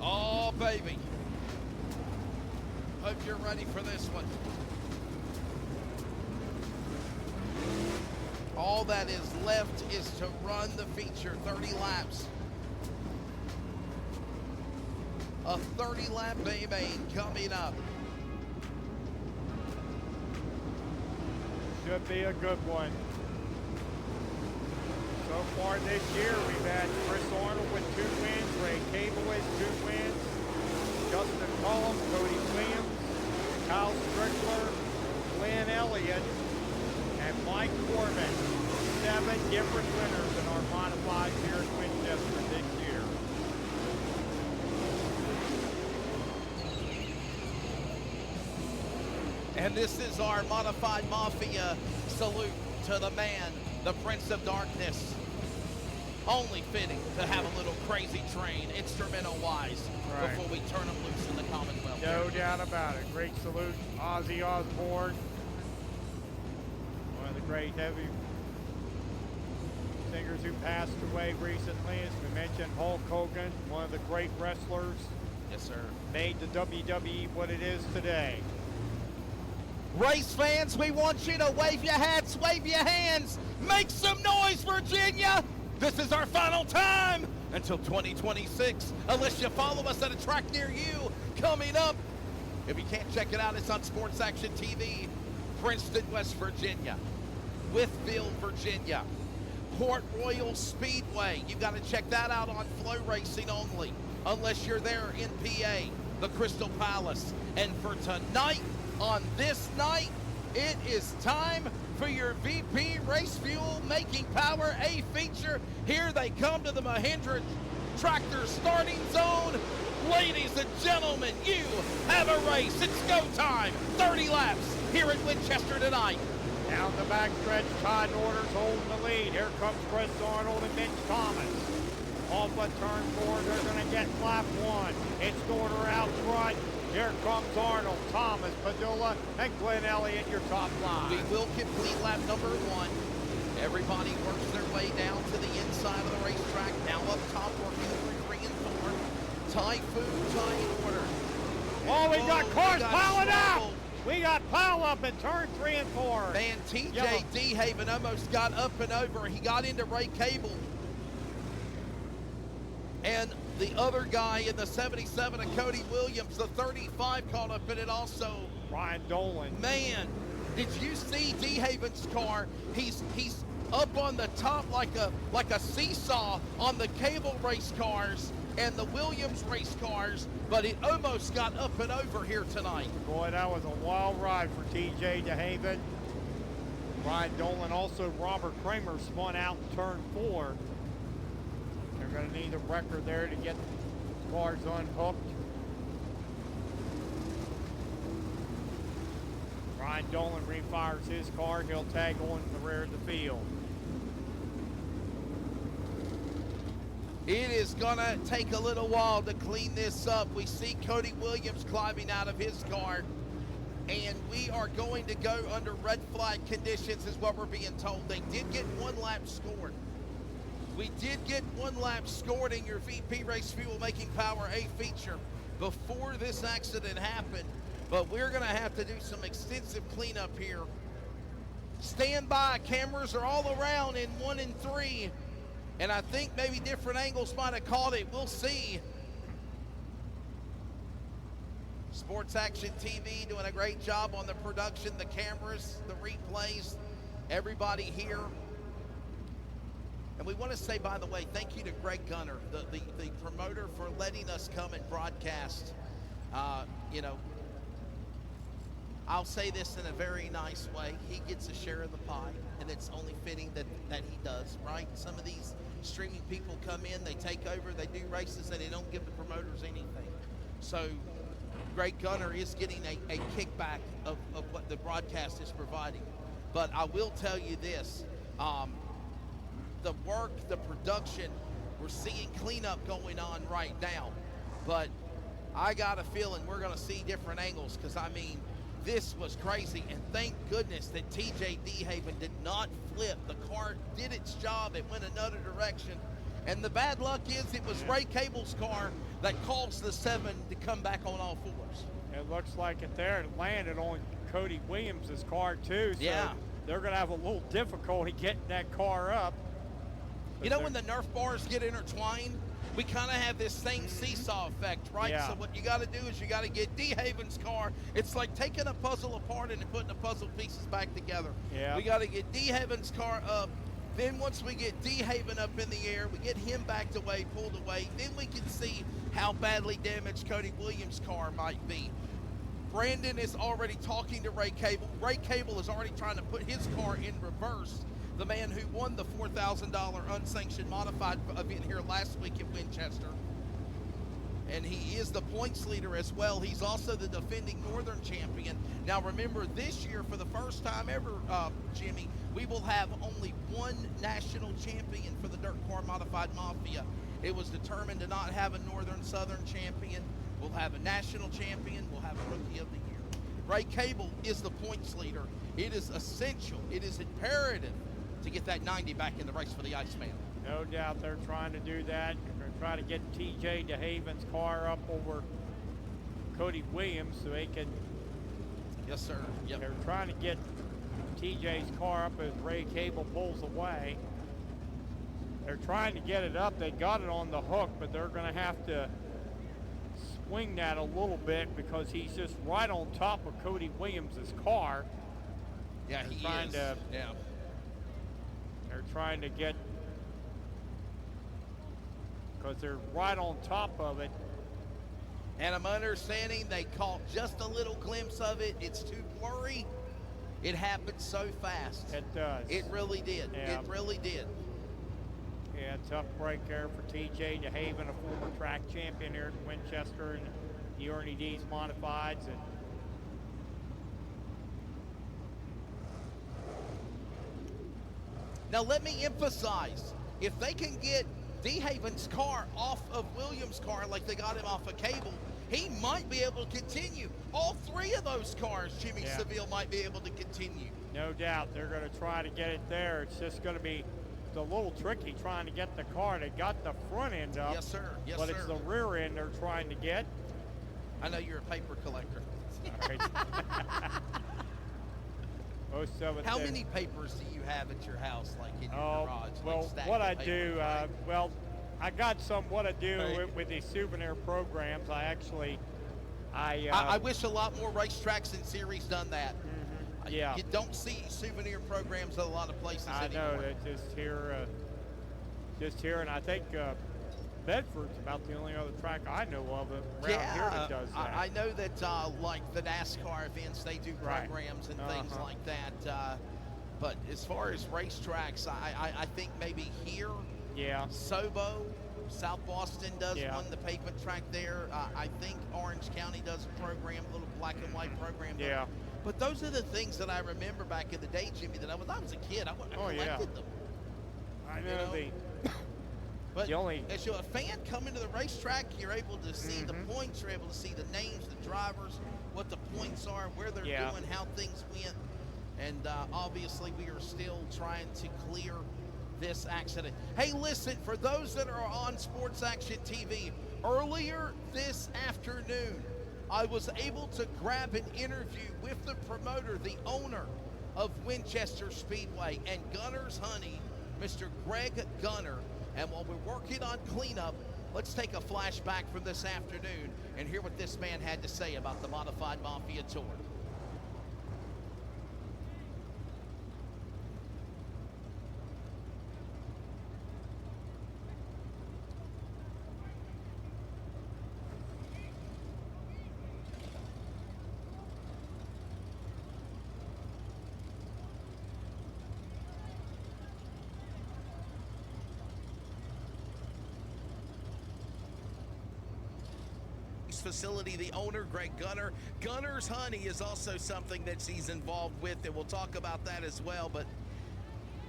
Oh, baby. Hope you're ready for this one. All that is left is to run the feature, 30 laps. A 30-lap Bay-Main coming up. Should be a good one. So far this year, we've had Chris Arnold with 2 wins, Ray Cable with 2 wins, Justin Cullum, Cody Williams, Kyle Strickler, Glenn Elliott, and Mike Corbin. 7 different winners in our modifieds here at Winchester this year. And this is our Modified Mafia salute to the man, the Prince of Darkness. Only fitting to have a little crazy train, instrumental-wise, Right. before we turn them loose in the Commonwealth. No doubt about it. Great salute, Ozzy Osbourne. One of the great heavy singers who passed away recently. As we mentioned, Hulk Hogan, one of the great wrestlers. Yes, sir. Made the WWE what it is today. Race fans, we want you to wave your hats, wave your hands, make some noise, Virginia! This is our final time until 2026, unless you follow us at a track near you coming up. If you can't check it out, it's on Sports Action TV. Princeton, West Virginia, Wytheville, Virginia, Port Royal Speedway. You got to check that out on Flow Racing only, unless you're there in PA, the Crystal Palace. And for tonight, on this night, it is time for your VP Race Fuel Making Power A feature. Here they come to the Mahindra Tractor starting zone. Ladies and gentlemen, you have a race. It's go time. 30 laps here at Winchester tonight. Down the backstretch, Todd Norder's holding the lead. Here comes Chris Arnold and Mitch Thomas. Off of turn 4, they're going to get lap 1. It's Dorter out front. Here comes Arnold, Thomas, Padula, and Glenn Elliott, your top line. We will complete lap number 1. Everybody works their way down to the inside of the racetrack. Now up top, working through 3 and 4. Typhoon tying order. Oh, we got cars we piling struggle. up. We got pile up in turn 3 and 4. Man, TJ Yellow. DeHaven almost got up and over. He got into Ray Cable. And the other guy in the 77 of Cody Williams, the 35 caught up in it also. Ryan Dolan. Man, did you see DeHaven's car? He's up on the top like a seesaw on the Cable race cars and the Williams race cars, but it almost got up and over here tonight. Boy, that was a wild ride for TJ DeHaven. Ryan Dolan, also Robert Kramer spun out in turn 4. They're going to need a wrecker there to get cars unhooked. Ryan Dolan refires his car. He'll tag on in the rear of the field. It is going to take a little while to clean this up. We see Cody Williams climbing out of his car, and we are going to go under red flag conditions is what we're being told. They did get 1 lap scored. We did get 1 lap scored in your VP Race Fuel Making Power A feature before this accident happened, but we're going to have to do some extensive cleanup here. Stand by, cameras are all around in 1 and 3. And I think maybe different angles might have caught it. We'll see. Sports Action TV doing a great job on the production, the cameras, the replays, everybody here. And we want to say, by the way, thank you to Greg Gunner, the promoter, for letting us come and broadcast. You know, I'll say this in a very nice way. He gets a share of the pie, and it's only fitting that he does, right? Some of these streaming people come in, they take over, they do races, and they don't give the promoters anything. So Greg Gunner is getting a kickback of what the broadcast is providing. But I will tell you this, the work, the production, we're seeing cleanup going on right now. But I got a feeling we're going to see different angles, because, I mean, this was crazy, and thank goodness that TJ DeHaven did not flip. The car did its job. It went another direction. And the bad luck is it was Ray Cable's car that caused the 7 to come back on all fours. It looks like it there. It landed on Cody Williams' car, too. So yeah. They're going to have a little difficulty getting that car up. You know, when the Nerf bars get intertwined, we kind of have this same seesaw effect, right? Yeah. So what you got to do is you got to get DeHaven's car. It's like taking a puzzle apart and putting the puzzle pieces back together. Yeah. We got to get DeHaven's car up. Then once we get DeHaven up in the air, we get him backed away, pulled away, then we can see how badly damaged Cody Williams' car might be. Brandon is already talking to Ray Cable. Ray Cable is already trying to put his car in reverse. The man who won the $4,000 unsanctioned modified event here last week at Winchester. And he is the points leader as well. He's also the defending Northern champion. Now remember, this year, for the first time ever, Jimmy, we will have only 1 national champion for the Dirt Car Modified Mafia. It was determined to not have a Northern Southern champion. We'll have a national champion. We'll have a Rookie of the Year. Ray Cable is the points leader. It is essential. It is imperative to get that 90 back in the race for the Iceman. No doubt they're trying to do that. They're going to try to get TJ DeHaven's car up over Cody Williams so they can. Yes, sir. Yep. They're trying to get TJ's car up as Ray Cable pulls away. They're trying to get it up. They got it on the hook, but they're going to have to swing that a little bit because he's just right on top of Cody Williams's car. Yeah, they're he trying is. To, yeah. They're trying to get, because they're right on top of it. And I'm understanding they caught just a little glimpse of it. It's too blurry. It happened so fast. It does. It really did. Yeah. It really did. Yeah, tough break there for TJ DeHaven, a former track champion here at Winchester and the Ernie D's Modifieds. And now let me emphasize, if they can get DeHaven's car off of Williams' car like they got him off a cable, he might be able to continue. All 3 of those cars, Jimmy Seville might be able to continue. No doubt. They're going to try to get it there. It's just going to be a little tricky trying to get the car. They got the front end up. Yes, sir. Yes, but sir. It's the rear end they're trying to get. I know you're a paper collector. All right. Most of it. How many papers do you have at your house, like in your garage? Well, like stacked what I papers, do, right? well, I got what I do with these souvenir programs. I wish a lot more racetracks and series done that. Yeah. You don't see souvenir programs at a lot of places I anymore. know that just here, and I think Bedford's about the only other track I know of around here that does that. I know that like the NASCAR events, they do programs and things like that. But as far as racetracks, I think maybe here, Sobo, South Boston does one, the pavement track there. I think Orange County does a program, a little black and white program. Yeah. But those are the things that I remember back in the day, Jimmy, that I was a kid. I collected them. I know. But as you're a fan coming to the racetrack, you're able to see the points, you're able to see the names, the drivers, what the points are, where they're doing, how things went. And obviously we are still trying to clear this accident. Hey, listen, for those that are on Sports Action TV, earlier this afternoon, I was able to grab an interview with the promoter, the owner of Winchester Speedway and Gunner's Honey, Mr. Greg Gunner. And while we're working on cleanup, let's take a flashback from this afternoon and hear what this man had to say about the Modified Mafia Tour. Facility, the owner, Greg Gunner. Gunner's Honey is also something that he's involved with, and we'll talk about that as well. But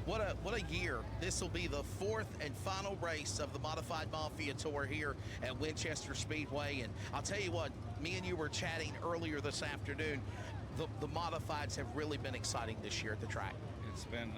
what a year. This will be the 4th and final race of the Modified Mafia Tour here at Winchester Speedway. And I'll tell you what, me and you were chatting earlier this afternoon. The Modifieds have really been exciting this year at the track. It's been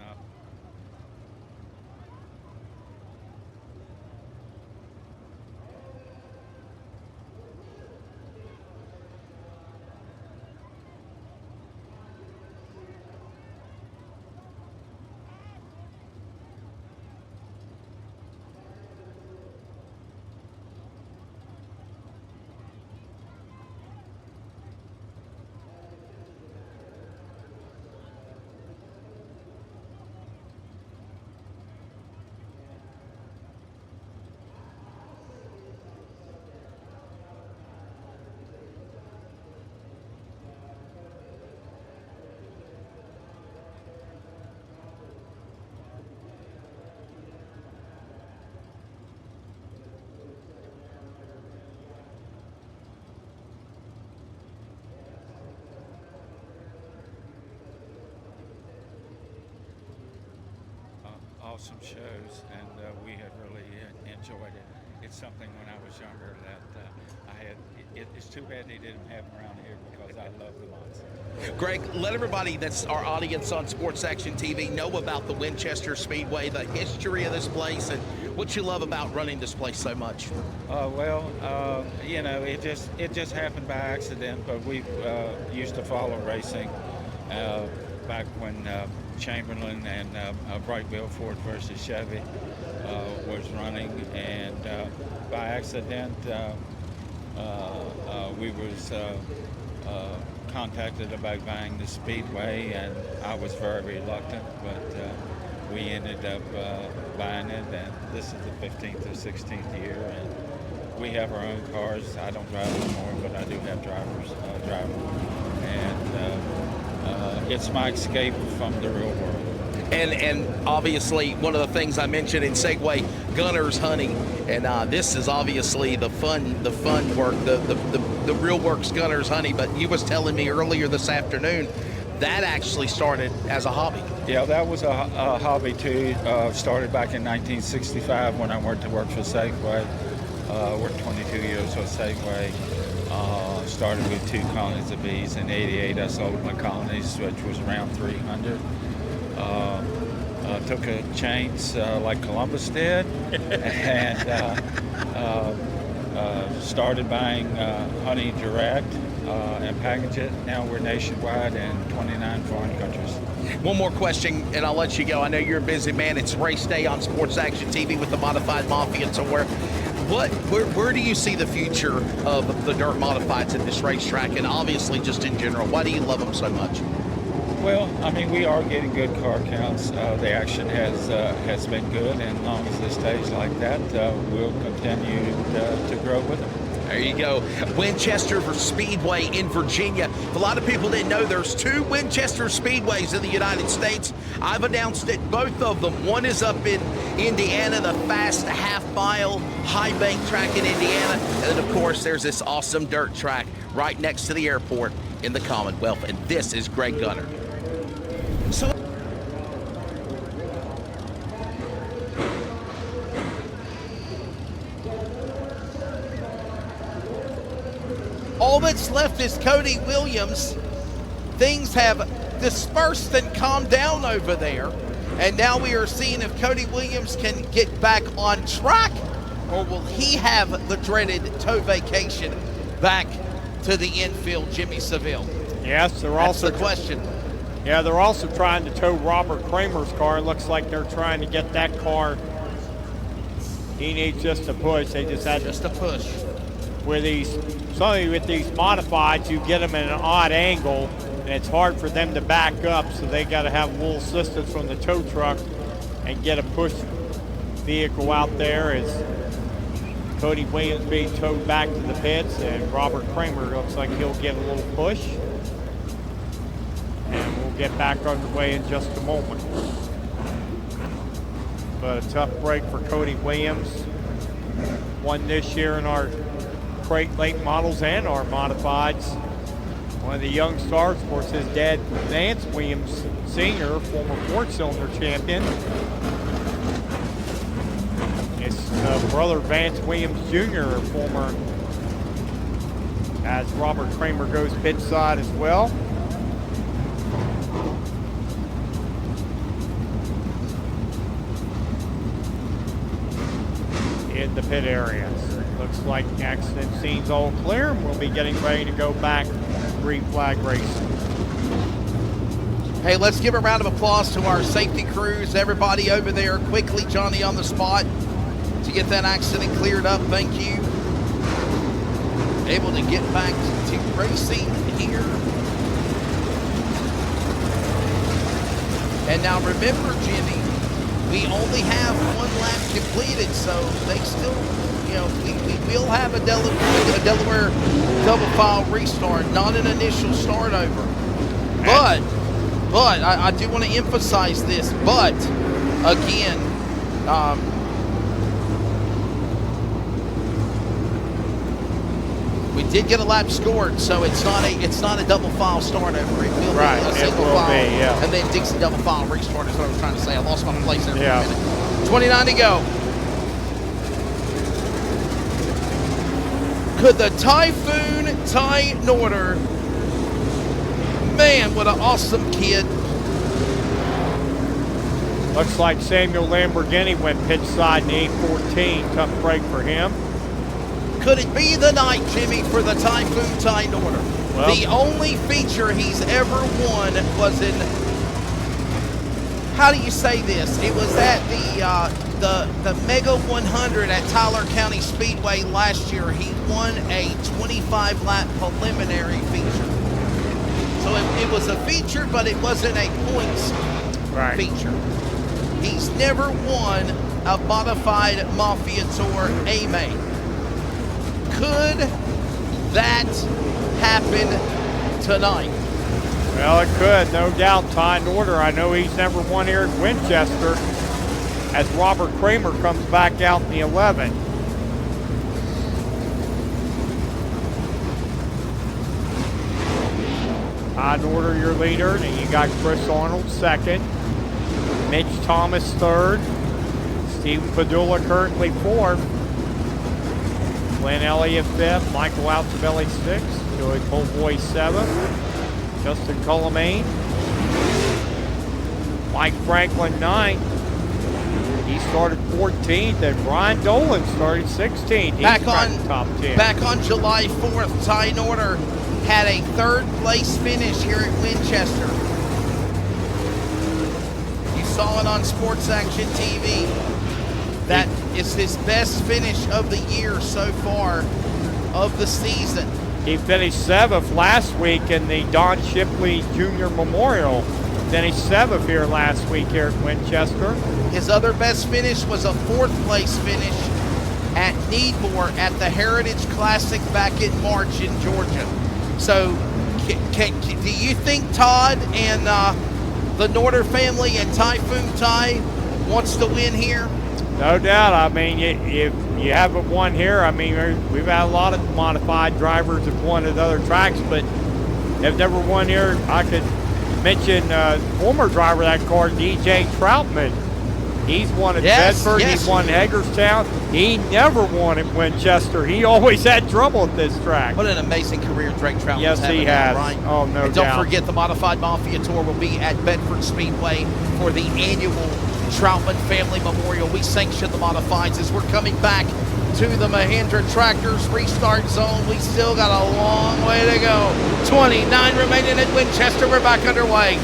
awesome shows, and we have really enjoyed it. It's something when I was younger that I had. It's too bad they didn't have them around here because I love the mods. Greg, let everybody that's our audience on Sports Action TV know about the Winchester Speedway, the history of this place, and what you love about running this place so much. You know, it just happened by accident, but we used to follow racing back when Chamberlain and Brightville Ford versus Chevy was running, and by accident we was contacted about buying the Speedway, and I was very reluctant, but we ended up buying it, and this is the 15th or 16th year, and we have our own cars. I don't drive anymore, but I do have drivers, and it's my escape from the real world. And obviously, one of the things I mentioned in Segue, Gunner's Honey, and this is obviously the fun work, the real work's Gunner's Honey. But you was telling me earlier this afternoon that actually started as a hobby. Yeah, that was a hobby too. Started back in 1965 when I went to work for Safeway. Worked 22 years for Safeway. Started with 2 colonies of bees. In '88, I sold my colonies, which was around 300. Took a chance like Columbus did, and started buying honey direct and package it. Now we're nationwide in 29 foreign countries. One more question, and I'll let you go. I know you're a busy man. It's race day on Sports Action TV with the Modified Mafia Tour. Where do you see the future of the dirt modifieds at this racetrack, and obviously just in general? Why do you love them so much? Well, I mean, we are getting good car counts. The action has been good, and as long as it stays like that, we'll continue to grow with them. There you go. Winchester for Speedway in Virginia. A lot of people didn't know there's 2 Winchester Speedways in the United States. I've announced it, both of them. One is up in Indiana, the fast half-mile high bank track in Indiana. And then, of course, there's this awesome dirt track right next to the airport in the Commonwealth. And this is Greg Gunner. So all that's left is Cody Williams. Things have dispersed and calmed down over there. And now we are seeing if Cody Williams can get back on track, or will he have the dreaded tow vacation back to the infield, Jimmy Seville? Yes, they're That's also the question. Yeah, they're also trying to tow Robert Kramer's car. It looks like they're trying to get that car. He needs just a push. They just had Just a push. with these modifieds, you get them in an odd angle, and it's hard for them to back up, so they got to have a little assistance from the tow truck and get a push vehicle out there as Cody Williams being towed back to the pits, and Robert Kramer looks like he'll get a little push. And we'll get back underway in just a moment. But a tough break for Cody Williams. Won this year in our crate late models and our modifieds. One of the young stars, of course, his dad, Vance Williams Sr., former 4-cylinder champion. His brother, Vance Williams Jr., former, as Robert Kramer goes pit side as well. In the pit area. Looks like accident scene's all clear, and we'll be getting ready to go back green flag racing. Hey, let's give a round of applause to our safety crews, everybody over there. Quickly, Johnny on the spot to get that accident cleared up. Thank you. Able to get back to racing here. And now remember, Jimmy, we only have 1 lap completed, so they still, you know, we will have a Delaware double file restart, not an initial start over. But I do want to emphasize this. But again, we did get a lap scored, so it's not a double file start over. It will be a single file, yeah. and then Dixie double file restart is what I was trying to say. I lost my place there for Yeah. a minute. 29 to go. Could the Typhoon Ty Norder, man, what an awesome kid. Looks like Samuel Lamborghini went pit side in the 814. Tough break for him. Could it be the night, Jimmy, for the Typhoon Ty Norder? Well, The only feature he's ever won was in, how do you say this? It was at the Mega 100 at Tyler County Speedway last year. He won a 25-lap preliminary feature. So it was a feature, but it wasn't a points feature. He's never won a modified Mafia Tour A-Main. Could that happen tonight? Well, it could, no doubt. Ty Norder, I know he's never won here at Winchester, as Robert Kramer comes back out in the 11. Todd Order, your leader. Then you got Chris Arnold second. Mitch Thomas third. Stephen Padula currently fourth. Glenn Elliott fifth. Michael Altobelli sixth. Joey Colboy seventh. Justin Cullomane. Mike Franklin ninth. He started 14th, and Brian Dolan started 16th. He's Back on top 10. Back on July 4th, Ty Norder had a third place finish here at Winchester. You saw it on Sports Action TV. That is his best finish of the year so far of the season. He finished 7th last week in the Don Shipley Jr. Memorial. Finished 7th here last week here at Winchester. His other best finish was a 4th place finish at Needmore at the Heritage Classic back in March in Georgia. So do you think Todd and the Norder family and Typhoon Ty wants to win here? No doubt. I mean, if you haven't won here, I mean, we've had a lot of modified drivers that won at other tracks, but have never won here. I could mention former driver of that car, DJ Troutman. He's won at Bedford. He's won Hagerstown. He never won at Winchester. He always had trouble at this track. What an amazing career Drake Troutman's yes, having he now, has. right? Oh, no and doubt. don't forget the Modified Mafia Tour will be at Bedford Speedway for the annual Troutman Family Memorial. We sanction the Modifieds as we're coming back to the Mahindra Tractors Restart Zone. We still got a long way to go. 29 remaining at Winchester. We're back underway.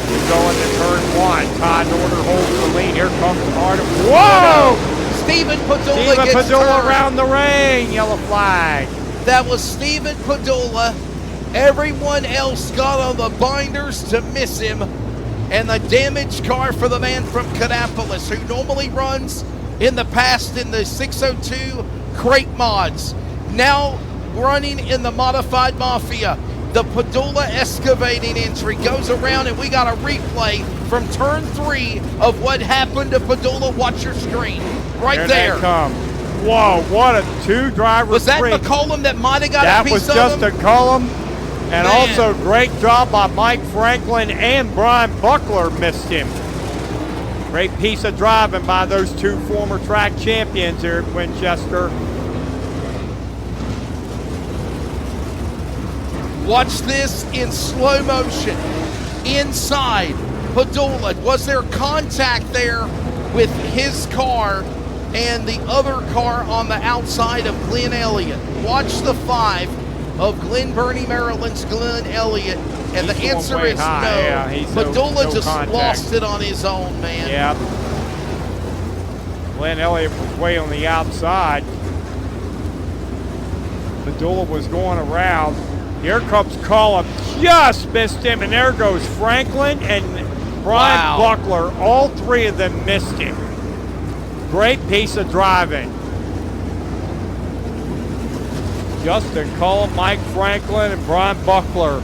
We're going to turn one. Todd Order holds the lead. Here comes Artem. Whoa! Stephen Padula gets turned. Around the ring. Yellow flag. That was Stephen Padula. Everyone else got on the binders to miss him. And the damaged car for the man from Kannapolis, who normally runs in the past in the 602 crate mods, now running in the Modified Mafia. The Padula excavating entry goes around, and we got a replay from turn 3 of what happened to Padula. Watch your screen. Right there. There they come. Whoa, what a two-driver Was that sprint. McCollum that might have got a piece of him? That was just a Cullum. And Man. also great job by Mike Franklin, and Brian Buckler missed him. Great piece of driving by those two former track champions here at Winchester. Watch this in slow motion. Inside, Padula. Was there contact there with his car and the other car on the outside of Glenn Elliott? Watch the 5 of Glen Burnie, Maryland's Glenn Elliott. And the answer is high. no. Yeah, Padula no just contact. lost it on his own, man. Yeah. Glenn Elliott was way on the outside. Padula was going around. Here comes Cullum, just missed him, and there goes Franklin and Brian Buckler. All three of them missed him. Great piece of driving. Justin Cullum, Mike Franklin, and Brian Buckler,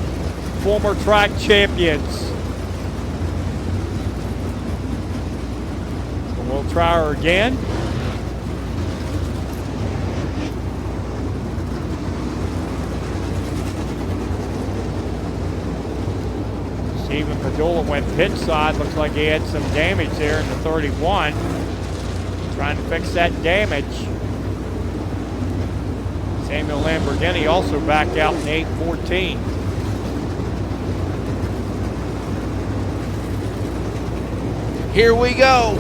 former track champions. So we'll try her again. Stephen Padula went pit side. Looks like he had some damage there in the 31. Trying to fix that damage. Samuel Lamborghini also back out in 8:14. Here we go.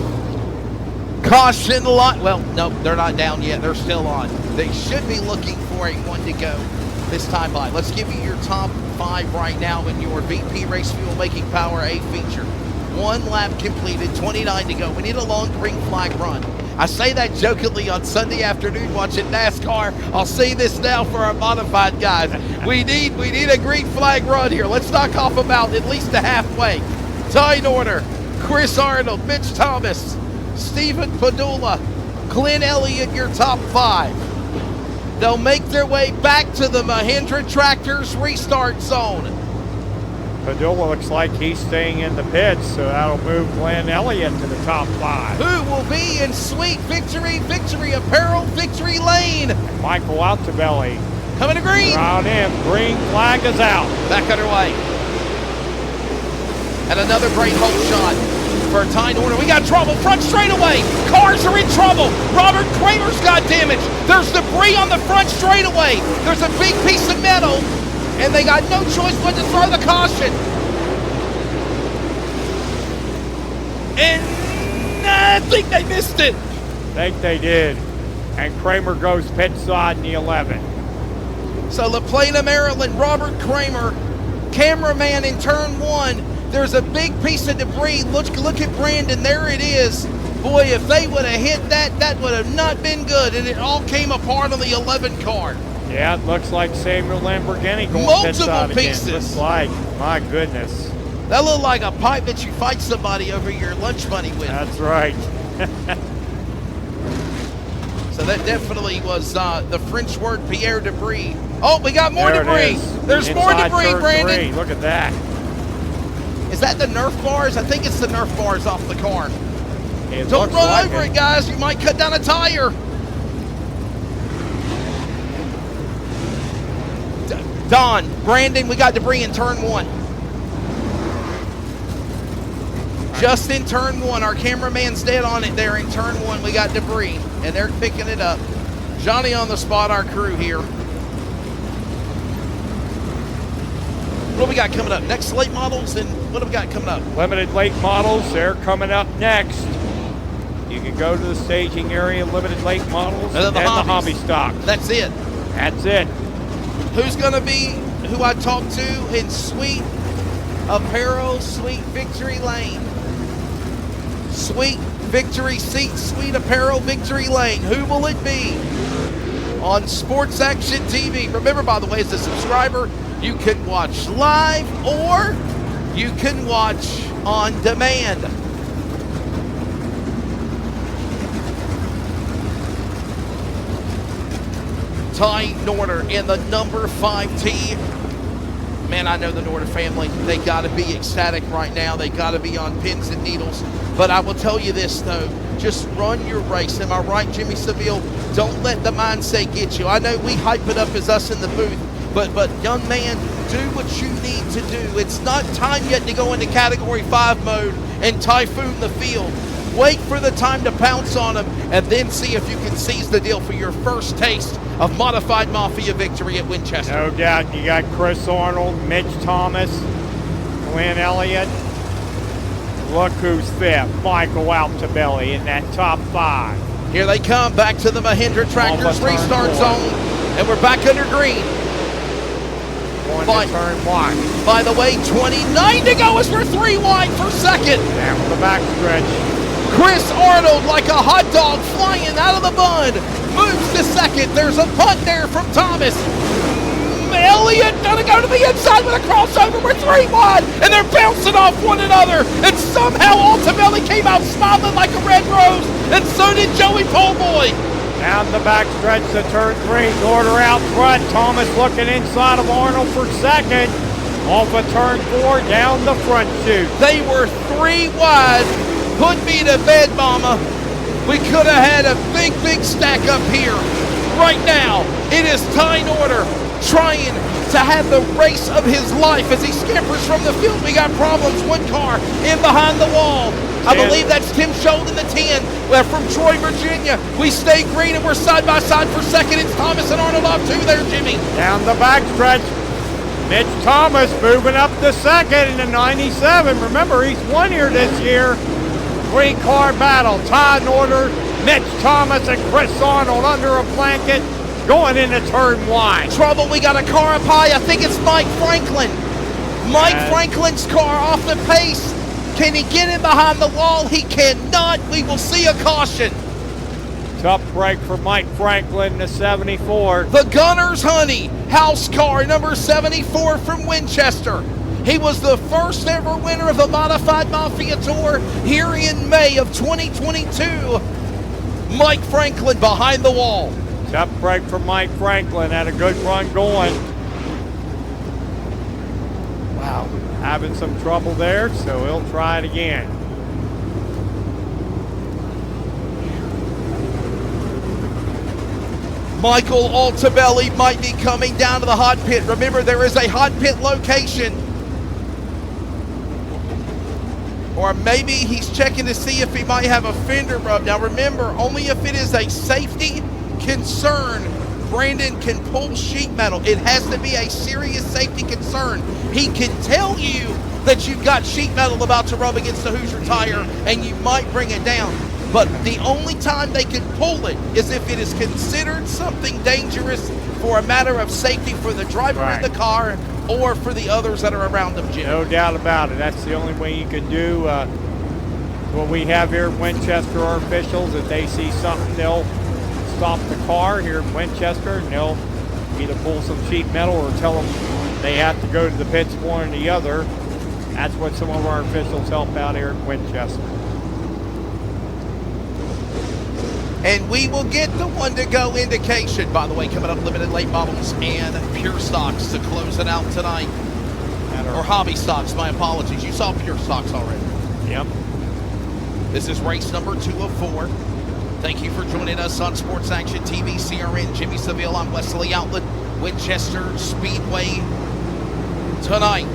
Caution light. Well, no, they're not down yet. They're still on. They should be looking for a 1 to go this time by. Let's give you your top 5 right now in your VP Race Fuel Making Power A feature. 1 lap completed, 29 to go. We need a long green flag run. I say that jokingly on Sunday afternoon watching NASCAR. I'll say this now for our modified guys. We need a green flag run here. Let's knock off about at least a halfway. Ty Norder, Chris Arnold, Mitch Thomas, Stephen Padula, Glenn Elliott, your top 5. They'll make their way back to the Mahindra Tractors Restart Zone. Padula looks like he's staying in the pits, so that'll move Glenn Elliott to the top 5. Who will be in sweet victory, victory apparel, victory lane? And Michael Altobelli Coming to green. around him. Green flag is out. Back underway. And another great hole shot for Tyne Order. We got trouble, front straightaway. Cars are in trouble. Robert Kramer's got damage. There's debris on the front straightaway. There's a big piece of metal, and they got no choice but to throw the caution. And I think they missed it. I think they did. And Kramer goes pit side in the 11. So La Plata, Maryland, Robert Kramer, cameraman in turn 1. There's a big piece of debris. Look at Brandon. There it is. Boy, if they would have hit that, that would have not been good. And it all came apart on the 11 car. Yeah, it looks like Samuel Lamborghini going pit side Multiple again. pieces. Looks like, my goodness. That looked like a pipe that you fight somebody over your lunch money with. That's right. So that definitely was the French word Pierre debris. Oh, we got more There it debris. is. There's Inside more debris, turn Brandon. 3. Look at that. Is that the Nerf bars? I think it's the Nerf bars off the car. It Don't looks run like over it, guys. You might cut down a tire. Don, Brandon, we got debris in turn 1. Just in turn 1. Our cameraman's dead on it there in turn 1. We got debris, and they're picking it up. Johnny on the spot, our crew here. What do we got coming up? Next late models, and what do we got coming up? Limited late models, they're coming up next. You can go to the staging area, limited late models, And then the hobby hobbies. stock. That's it. That's it. Who's going to be who I talked to in Sweet Apparel, Sweet Victory Lane? Sweet Victory Seat, Sweet Apparel, Victory Lane. Who will it be? On Sports Action TV. Remember, by the way, as a subscriber, you can watch live or you can watch on demand. Ty Norder in the number 5T. Man, I know the Norder family. They got to be ecstatic right now. They got to be on pins and needles. But I will tell you this, though. Just run your race. Am I right, Jimmy Seville? Don't let the mindset get you. I know we hype it up as us in the booth. But young man, do what you need to do. It's not time yet to go into Category 5 mode and typhoon the field. Wait for the time to pounce on them and then see if you can seize the deal for your first taste of modified Mafia victory at Winchester. No doubt. You got Chris Arnold, Mitch Thomas, Glenn Elliott. Look who's fifth. Michael Altobelli in that top 5. Here they come back to the Mahindra Tractors Almost turn restart 4. zone, and we're back under green. Going Fine. to turn 1. By the way, 29 to go as we're 3 wide for second. Down the back stretch. Chris Arnold, like a hot dog flying out of the bun, moves to second. There's a punt there from Thomas. Elliott gonna go to the inside with a crossover. We're 3 wide, and they're bouncing off one another. And somehow Altobelli came out smiling like a red rose, and so did Joey Poleboy. Down the back stretch to turn 3. Norder out front. Thomas looking inside of Arnold for second. Off of turn 4, down the front chute. They were 3 wide. Put me to bed, mama. We could have had a big, big stack up here. Right now, it is Ty Norder trying to have the race of his life as he scampers from the field. We got problems. 1 car in behind the wall. I believe that's Tim Scholl in the 10. We're from Troy, Virginia. We stay green and we're side by side for second. It's Thomas and Arnold off 2 there, Jimmy. Down the back stretch. Mitch Thomas moving up to second in the 97. Remember, he's won here this year. 3-car battle. Ty Norder, Mitch Thomas, and Chris Arnold under a blanket going into turn 1. Trouble, we got a car up high. I think it's Mike Franklin. Mike Franklin's car off the pace. Can he get in behind the wall? He cannot. We will see a caution. Tough break for Mike Franklin, the 74. The Gunner's Honey, house car number 74 from Winchester. He was the first ever winner of the Modified Mafia Tour here in May of 2022. Mike Franklin behind the wall. Tough break for Mike Franklin. Had a good run going. Wow. Having some trouble there, so he'll try it again. Michael Altobelli might be coming down to the hot pit. Remember, there is a hot pit location. Or maybe he's checking to see if he might have a fender rub. Now remember, only if it is a safety concern, Brandon can pull sheet metal. It has to be a serious safety concern. He can tell you that you've got sheet metal about to rub against the Hoosier tire and you might bring it down. But the only time they can pull it is if it is considered something dangerous for a matter of safety for the driver in the car or for the others that are around them, Jim. No doubt about it. That's the only way you can do what we have here in Winchester. Our officials, if they see something, they'll stop the car here in Winchester and they'll either pull some sheet metal or tell them they have to go to the pits, one or the other. That's what some of our officials help out here in Winchester. And we will get the one to go indication. By the way, coming up, limited late models and pure stocks to close it out tonight. Or hobby stocks, my apologies. You saw pure stocks already. Yep. This is race number 2 of 4. Thank you for joining us on Sports Action TV, CRN, Jimmy Seville on Wesley Outlet, Winchester Speedway tonight.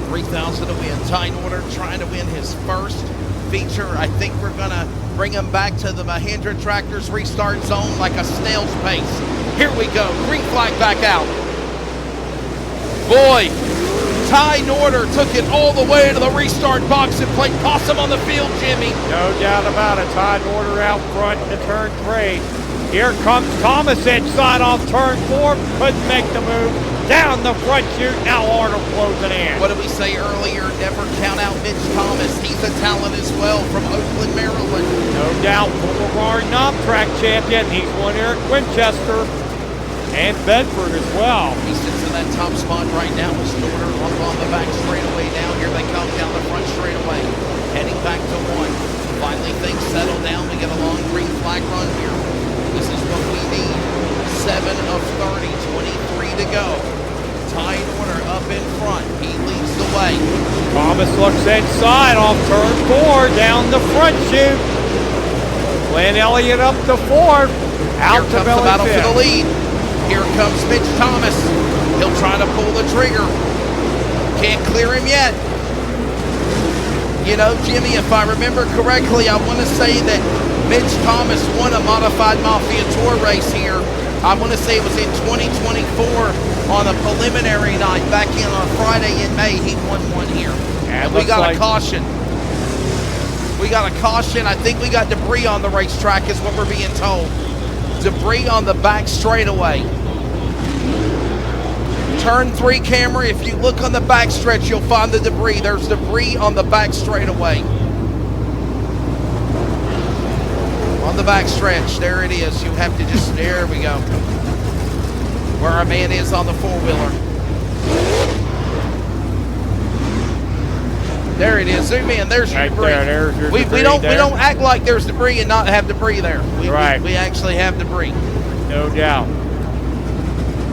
3,000 to win. Ty Norder trying to win his first feature. I think we're going to bring him back to the Mahindra Tractors restart zone like a snail's pace. Here we go. Green flag back out. Boy, Ty Norder took it all the way to the restart box and played possum on the field, Jimmy. No doubt about it. Ty Norder out front to turn 3. Here comes Thomas inside off turn 4. Couldn't make the move. Down the front chute. Now Arnold closing in. What did we say earlier? Never count out Mitch Thomas. He's a talent as well from Oakland, Maryland. No doubt. Former knob track champion. He's won here at Winchester and Bedford as well. He sits in that top spot right now with Norder on the back straightaway down. Here they come down the front straightaway. Heading back to 1. Finally things settle down. We get a long green flag run here. This is what we need. 7 of 30, 23 to go. Ty Norder up in front. He leads the way. Thomas looks inside off turn 4, down the front chute. Glenn Elliott up to 4. Out Here to comes the battle for the 5th. lead. Here comes Mitch Thomas. He'll try to pull the trigger. Can't clear him yet. You know, Jimmy, if I remember correctly, I want to say that Mitch Thomas won a modified Mafia Tour race here. I want to say it was in 2024 on a preliminary night back in on Friday in May. He won one here. And we got a caution. We got a caution. I think we got debris on the racetrack is what we're being told. Debris on the back straightaway. Turn 3 camera. If you look on the back stretch, you'll find the debris. There's debris on the back straightaway. On the back stretch, there it is. You have to just, there we go. Where our man is on the 4-wheeler. There it is. Zoom in. There's your debris. There's your we debris don't there. we don't act like there's debris and not have debris there. We actually have debris. No doubt.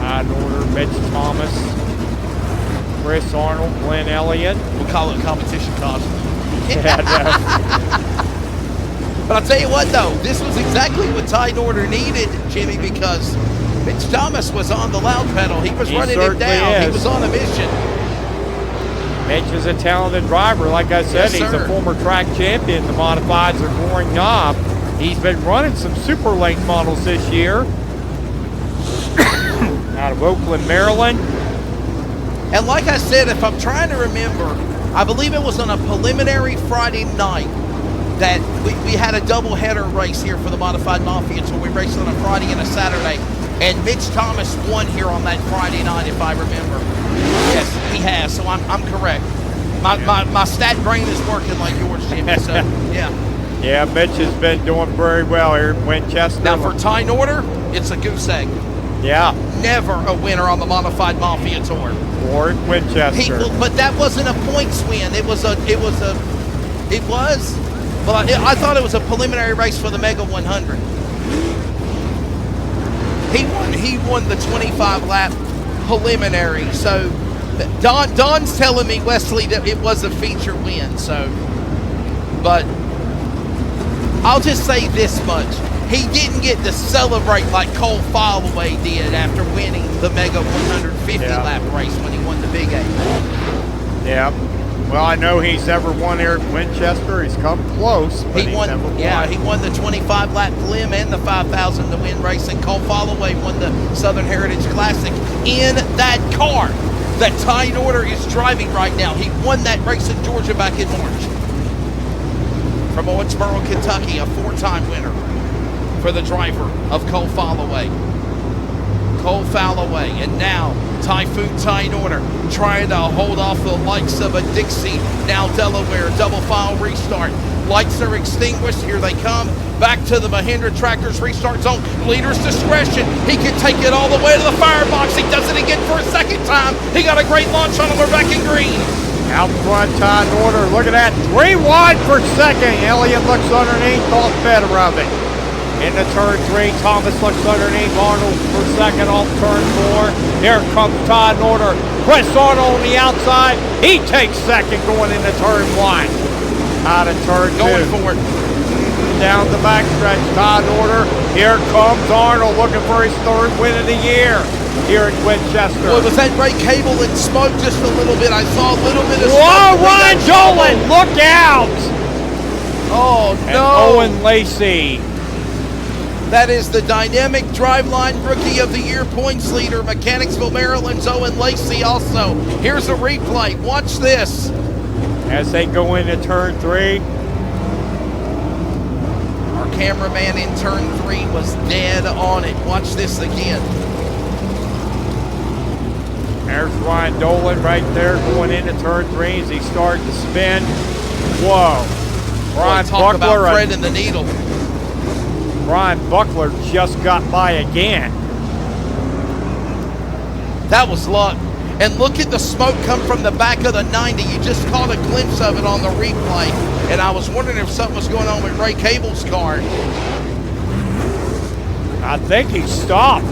Ty Norder, Mitch Thomas, Chris Arnold, Glenn Elliott. We'll call it competition caution. Yeah, But I'll tell you what, though, this was exactly what Ty Norder needed, Jimmy, because Mitch Thomas was on the loud pedal. He was running it down. He was on a mission. Mitch is a talented driver. Like I said, Yes, he's sir. a former track champion. The modifieds are pouring knob. He's been running some super late models this year. Out of Oakland, Maryland. And like I said, if I'm trying to remember, I believe it was on a preliminary Friday night that we had a doubleheader race here for the Modified Mafia Tour. We raced on a Friday and a Saturday. And Mitch Thomas won here on that Friday night, if I remember. Yes, he has, so I'm correct. My stat brain is working like yours, Jimmy, so yeah. Yeah, Mitch has been doing very well here in Winchester. Now for Ty Norder, it's a goose egg. Yeah. Never a winner on the Modified Mafia Tour. Or in Winchester. But that wasn't a points win. Well, I thought it was a preliminary race for the Mega 100. He won the 25 lap preliminary. So Don's telling me, Wesley, that it was a feature win. So, but I'll just say this much. He didn't get to celebrate like Cole Followay did after winning the Mega 150 lap race when he won the Big 8. Yeah. Well, I know he's ever won here at Winchester. He's come close, but He he's won, never won. yeah, he won the 25 lap limb and the 5,000 to win racing. Cole Followay won the Southern Heritage Classic in that car that Ty Norder is driving right now. He won that race in Georgia back in March. From Owensboro, Kentucky, a 4-time winner for the driver of Cole Followay. Cole Followay, and now Typhoon Ty Norder trying to hold off the likes of a Dixie, now Delaware, double file restart. Lights are extinguished, here they come. Back to the Mahindra Tractors restart zone. Leader's discretion, he can take it all the way to the firebox. He does it again for a second time. He got a great launch on him, we're back in green. Out front, Ty Norder, look at that, 3 wide for second. Elliott looks underneath, thought better of it. Into turn 3, Thomas looks underneath, Arnold for second off turn 4. Here comes Ty Norder. Chris Arnold on the outside. He takes second going into turn 1. Out of turn 2. Going for it. Down the backstretch, Ty Norder. Here comes Arnold looking for his 3rd win of the year here at Winchester. Well, was that Ray Cable and smoke just a little bit? I saw a little bit of Whoa, smoke. Ryan Dolan, look out! Oh, And no. Owen Lacey. That is the dynamic driveline rookie of the year points leader, Mechanicsville, Maryland's Owen Lacey also. Here's a replay. Watch this. As they go into turn 3. Our cameraman in turn 3 was dead on it. Watch this again. There's Ryan Dolan right there going into turn 3 as he started to spin. Whoa. Brian Talk about Buckler. threading the needle. Brian Buckler just got by again. That was luck. And look at the smoke come from the back of the 90. You just caught a glimpse of it on the replay. And I was wondering if something was going on with Ray Cable's car. I think he stopped.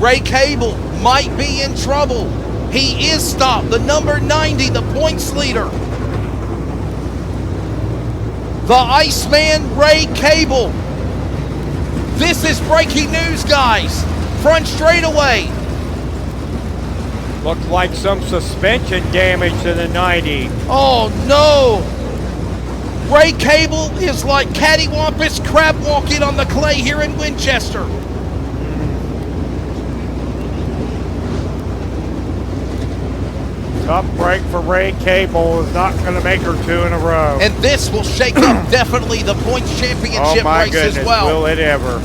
Ray Cable might be in trouble. He is stopped. The number 90, the points leader. The Iceman, Ray Cable. This is breaking news, guys. Front straightaway. Looked like some suspension damage to the 90. Oh, no. Ray Cable is like cattywampus crab walking on the clay here in Winchester. Tough break for Ray Cable. Is not going to make her 2 in a row. And this will shake up definitely the points championship Oh my race goodness, as well. will it ever.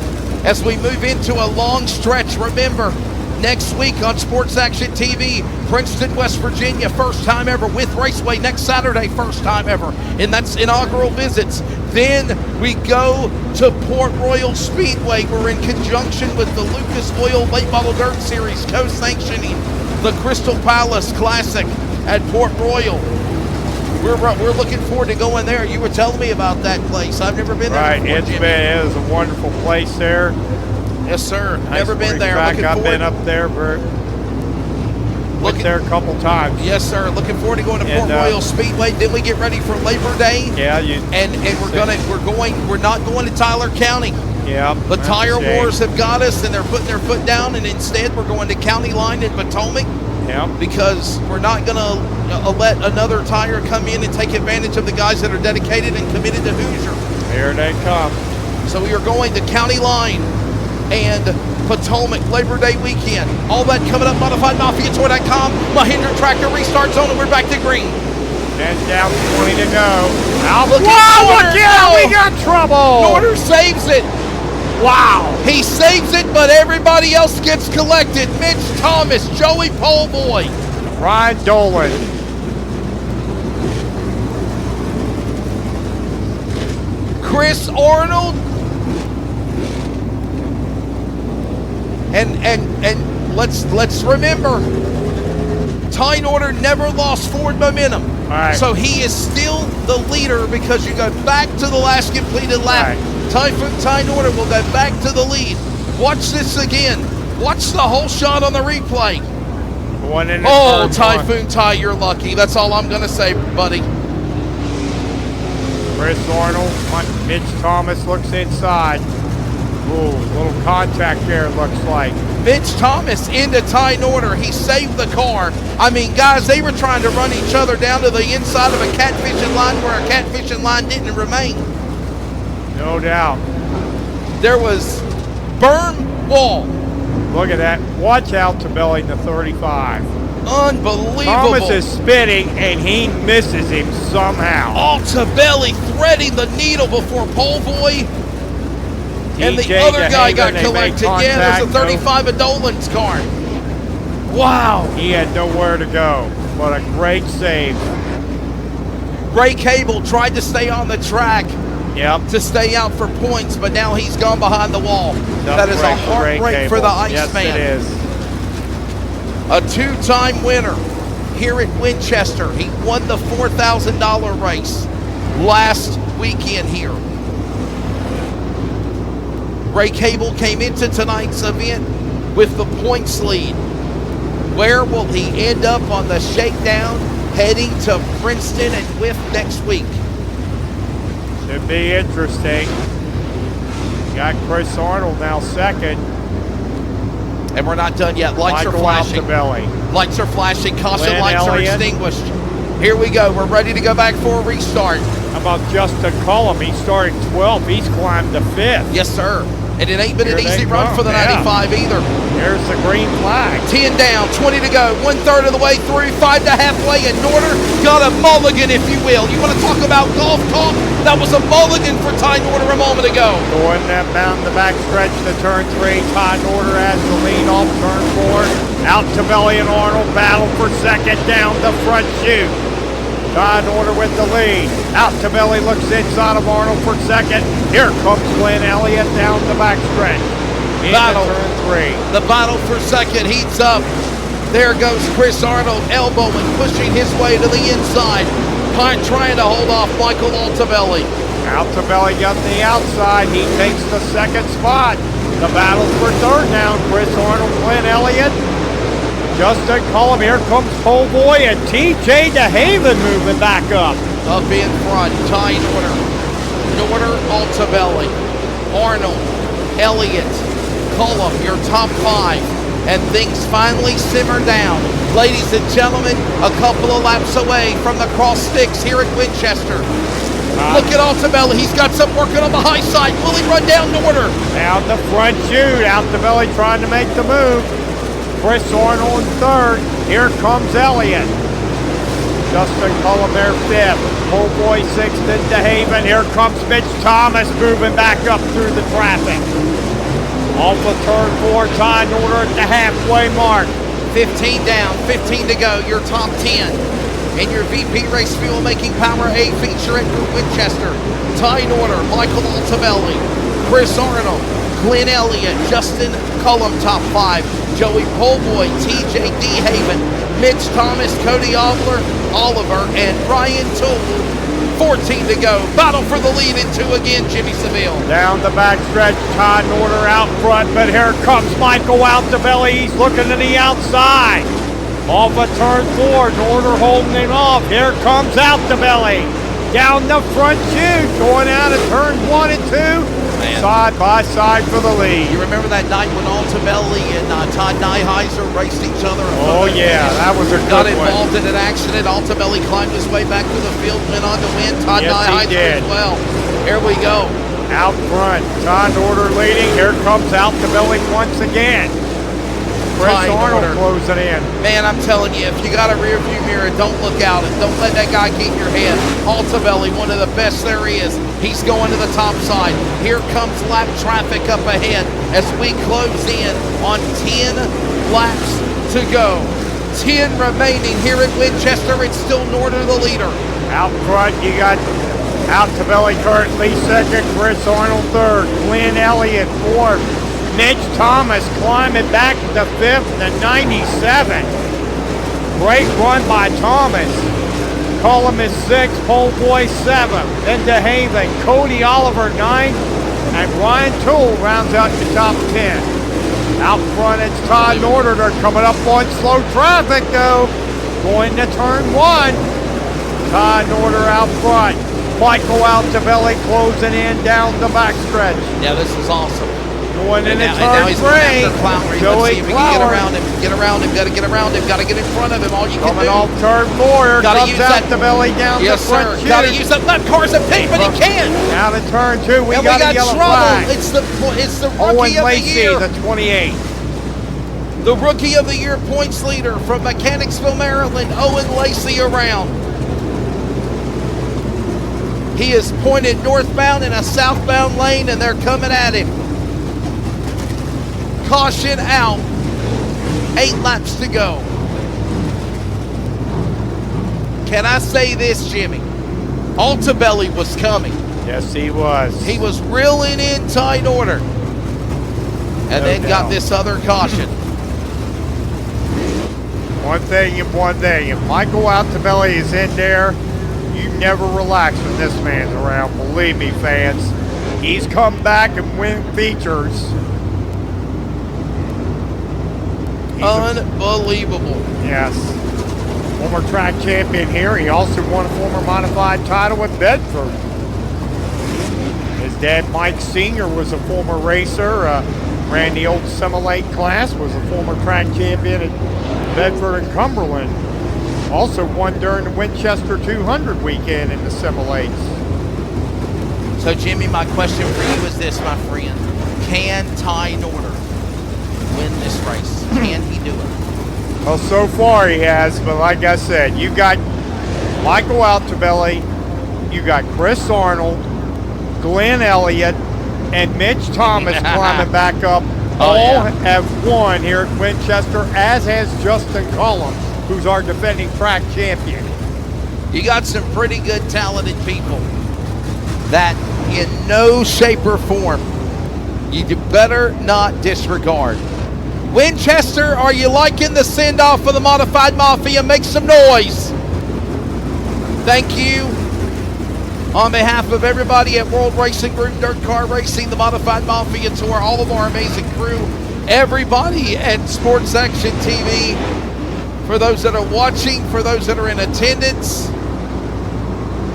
As we move into a long stretch, remember, next week on Sports Action TV, Princeton, West Virginia, first time ever with Raceway. Next Saturday, first time ever. And that's inaugural visits. Then we go to Port Royal Speedway. We're in conjunction with the Lucas Oil Late Model Dirt Series, co-sanctioning the Crystal Palace Classic at Port Royal. We're looking forward to going there. You were telling me about that place. I've never been there Right, before, it Jimmy. is a wonderful place there. Yes, sir. Nice Never been there. track. Looking I've forward. been up there, Bert. Went there a couple times. Yes, sir. Looking forward to going to Port And, Royal Speedway. Then we get ready for Labor Day. Yeah, We're not going to Tyler County. Yeah. The that's tire a shame. wars have got us, and they're putting their foot down. And instead, we're going to County Line in Potomac Yeah. because we're not going to let another tire come in and take advantage of the guys that are dedicated and committed to Hoosier. Here they come. So we are going to County Line and Potomac Labor Day weekend. All that coming up. ModifiedMafia.com. Mahindra Tractor restart zone, and we're back to green. And down 20 to go. Out. Look at Wow, Norder. look out! No. We got trouble. Norder saves it. Wow. He saves it, but everybody else gets collected. Mitch Thomas, Joey Poleboy. Ryan Dolan. Chris Arnold. And let's remember, Ty Norder never lost forward momentum. Right. So he is still the leader because you go back to the last completed lap. Right. Ty Norder will go back to the lead. Watch this again. Watch the whole shot on the replay. One in the Oh, third one. Typhoon Ty, you're lucky. That's all I'm going to say, buddy. Chris Arnold. Mitch Thomas looks inside. Ooh, little contact there, looks like. Mitch Thomas into Ty Norder. He saved the car. I mean, guys, they were trying to run each other down to the inside of a catfishing line where a catfishing line didn't remain. No doubt. There was burn wall. Look at that. Watch out to belly the 35. Unbelievable. Thomas is spitting, and he misses him somehow. Altabelli threading the needle before Pole Boy. And the TJ other guy DeHaven, got they collected. made Yeah, there's a contact. 35 of Dolan's car. Wow. He had nowhere to go. What a great save. Ray Cable tried to stay on the track Yep. to stay out for points, but now he's gone behind the wall. That is a Tough break heartbreak for the Iceman. Yes, it is. A two-time winner here at Winchester. He won the $4,000 race last weekend here. Ray Cable came into tonight's event with the points lead. Where will he end up on the shakedown heading to Princeton and Whiff next week? Should be interesting. Got Chris Arnold now second. And we're not done yet. Lights Michael are flashing. Altabelli. Lights are flashing. Caution Glenn lights Elliott. are extinguished. Here we go. We're ready to go back for a restart. How about Justin Cullum? He started 12th. He's climbed to 5th. Yes, sir. And it ain't been an Here they easy run come, for the yeah. 95 either. Here's the green flag. 10 down, 20 to go, 1/3 of the way through, 5 to halfway, and Norder got a mulligan, if you will. You want to talk about golf talk? That was a mulligan for Ty Norder a moment ago. Going that down the back stretch to turn 3. Todd Norder has the lead off turn 4. Out to Belly and Arnold. Battle for second down the front chute. Todd Norder with the lead. Out to Belly, looks inside of Arnold for second. Here comes Glenn Elliott down the back stretch. Into Battle. turn 3. The battle for second heats up. There goes Chris Arnold elbowing, pushing his way to the inside. Trying to hold off Michael Altabelli. Altabelli got the outside. He takes the second spot. The battle for third now. Chris Arnold, Glenn Elliott. Justin Cullum. Here comes Pole Boy and TJ DeHaven moving back up. Up in front, Ty Norder. Norder, Altabelli, Arnold, Elliott, Cullum, your top 5. And things finally simmer down. Ladies and gentlemen, a couple of laps away from the cross sticks here at Winchester. Look at Altabelli. He's got some working on the high side. Will he run down Norder? Down the front chute. Altabelli trying to make the move. Chris Arnold in third. Here comes Elliott. Justin Cullum there 5th. Pole Boy 6th in DeHaven. Here comes Mitch Thomas moving back up through the traffic. Off of turn 4, Ty Norder at the halfway mark. 15 down, 15 to go, your top 10. In your VP Race Fuel Making Power A feature at Winchester. Ty Norder, Michael Altabelli, Chris Arnold, Glenn Elliott, Justin Cullum, top 5. Joey Pole Boy, TJ DeHaven, Mitch Thomas, Cody Oliver, and Ryan Toole. 14 to go. Battle for the lead into again, Jimmy Seville. Down the back stretch, Todd Norder out front, but here comes Michael Altabelli. He's looking to the outside. Off of turn 4, Norder holding him off. Here comes Altabelli. Down the front chute, going out of turn 1 and 2. Man. Side by side for the lead. You remember that night when Altabelli and Todd Nyheiser raced each other? Oh yeah, that was a Got good one. involved in an accident. Altabelli climbed his way back to the field, went on to win. Todd Yes, he Nyheiser did. as well. Here we go. Out front, Todd Norder leading. Here comes Altabelli once again. Chris Ty Arnold Norder. closing in. Man, I'm telling you, if you got a rear view mirror, don't look out and don't let that guy keep your head. Altabelli, one of the best there is. He's going to the top side. Here comes lap traffic up ahead as we close in on 10 laps to go. 10 remaining here at Winchester. It's still Norder the leader. Out front, you got Altabelli currently second, Chris Arnold third, Glenn Elliott fourth, Mitch Thomas climbing back to 5th to 97. Great run by Thomas. Cullum is 6th, Pole Boy 7th, then DeHaven, Cody Oliver 9th, and Ryan Toole rounds out the top 10. Out front, it's Todd Norder. They're coming up on slow traffic though. Going to turn 1. Todd Norder out front. Michael Altabelli closing in down the backstretch. Yeah, this is awesome. Going And into now turn he's going after 3. Clowery. Let's Joey see if we can get Clowery. around him. Get around him. Got to get around him. Got to get in front of him. All you can Coming do. off turn 4. Here Gotta comes use out that- the belly down Yes, the front sir. chute. Got to use that left car's a pin, but he can't. Out of turn 2. We And got we got a yellow trouble. flag. It's the Owen rookie of the Lacey, year. the 28. The rookie of the year points leader from Mechanicsville, Maryland, Owen Lacey around. He is pointed northbound in a southbound lane, and they're coming at him. Caution out. 8 laps to go. Can I say this, Jimmy? Altabelli was coming. Yes, he was. He was reeling in tight order. And then got doubt. this other caution. One thing and one thing. If Michael Altabelli is in there, you never relax when this man's around. Believe me, fans. He's come back and win features. Unbelievable. Yes. Former track champion here. He also won a former modified title with Bedford. His dad, Mike Sr., was a former racer. Ran the old semi-late class. Was a former track champion at Bedford and Cumberland. Also won during the Winchester 200 weekend in the semi-lates. So, Jimmy, my question for you is this, my friend. Can Ty Norder win this race? Can he do it? Well, so far he has, but like I said, you got Michael Altabelli, you got Chris Arnold, Glenn Elliott, and Mitch Thomas climbing back up. All have won here at Winchester, as has Justin Cullum, who's our defending track champion. You got some pretty good, talented people that in no shape or form you better not disregard. Winchester, are you liking the send-off of the Modified Mafia? Make some noise. Thank you. On behalf of everybody at World Racing Group, Dirt Car Racing, the Modified Mafia Tour, all of our amazing crew, everybody at Sports Action TV, for those that are watching, for those that are in attendance,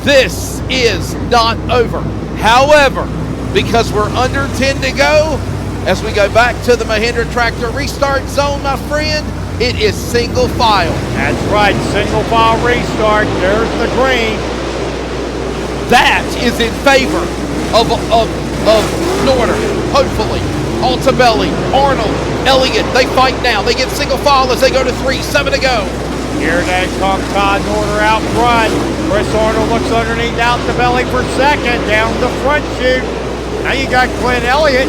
this is not over. However, because we're under 10 to go, as we go back to the Mahindra Tractor restart zone, my friend, it is single file. That's right, single file restart. There's the green. That is in favor of Norder, hopefully. Altabelli, Arnold, Elliott, they fight now. They get single file as they go to 3, 7 to go. Here they come, Todd Norder out front. Chris Arnold looks underneath Altabelli for second, down the front chute. Now you got Glenn Elliott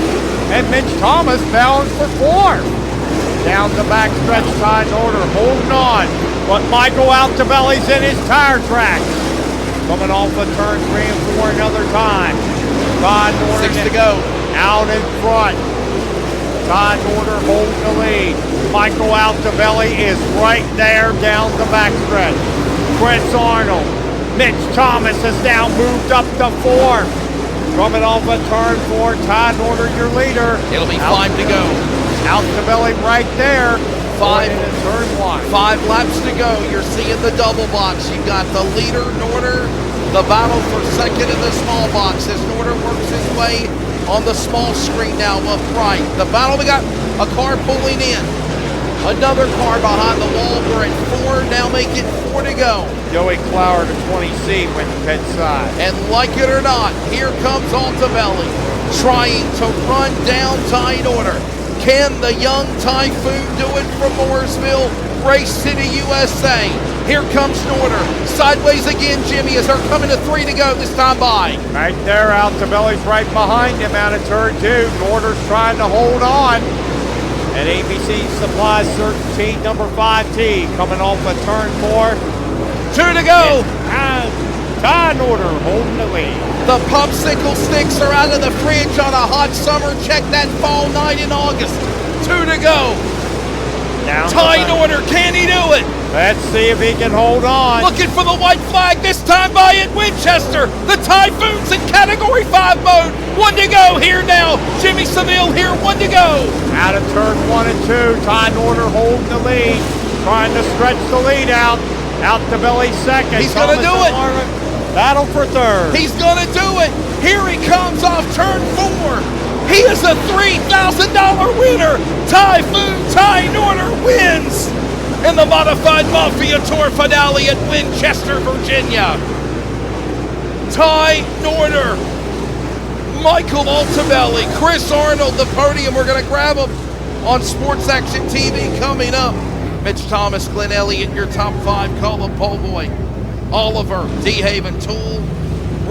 and Mitch Thomas balanced for 4th. Down the back stretch, Todd Norder holding on, but Michael Altabelli's in his tire tracks. Coming off of turn 3 and 4 another time. Todd Norder 6 to go. Out in front. Todd Norder holding the lead. Michael Altabelli is right there down the backstretch. Chris Arnold. Mitch Thomas has now moved up to 4th. Coming off of turn 4, Todd Norder, your leader. It'll be 5 to go. Altabelli right there. 5 into turn 1. 5 laps to go. You're seeing the double box. You've got the leader, Norder, the battle for second in the small box as Norder works his way on the small screen now up right. The battle, we got a car pulling in. Another car behind the wall. We're at 4, now make it 4 to go. Joey Clower to 20C went pit side. And like it or not, here comes Altabelli trying to run down Ty Norder. Can the young Typhoon do it from Mooresville, Race City, USA? Here comes Norder. Sideways again, Jimmy, as they're coming to 3 to go this time by. Right there, Altabelli's right behind him out of turn 2. Norder's trying to hold on. And ABC Supply Certainty number 5T coming off of turn 4. 2 to go. Ty Norder holding the lead. The popsicle sticks are out of the fridge on a hot summer. Check that fall night in August. 2 to go. Ty Norder, can he do it? Let's see if he can hold on. Looking for the white flag this time by at Winchester. The Typhoons in Category 5 mode. 1 to go here now. Jimmy Seville here, 1 to go. Out of turn 1 and 2, Ty Norder holding the lead. Trying to stretch the lead out. Altabelli second. He's going to do it. Battle for 3rd. He's going to do it. Here he comes off turn 4. He is a $3,000 winner. Typhoon Ty Norder wins in the Modified Mafia Tour finale at Winchester, Virginia. Ty Norder, Michael Altobelli, Chris Arnold, the podium. We're going to grab them on Sports Action TV coming up. Mitch Thomas, Glenn Elliott, your top 5. Colin Polboy, Oliver, DeHaven, Tool.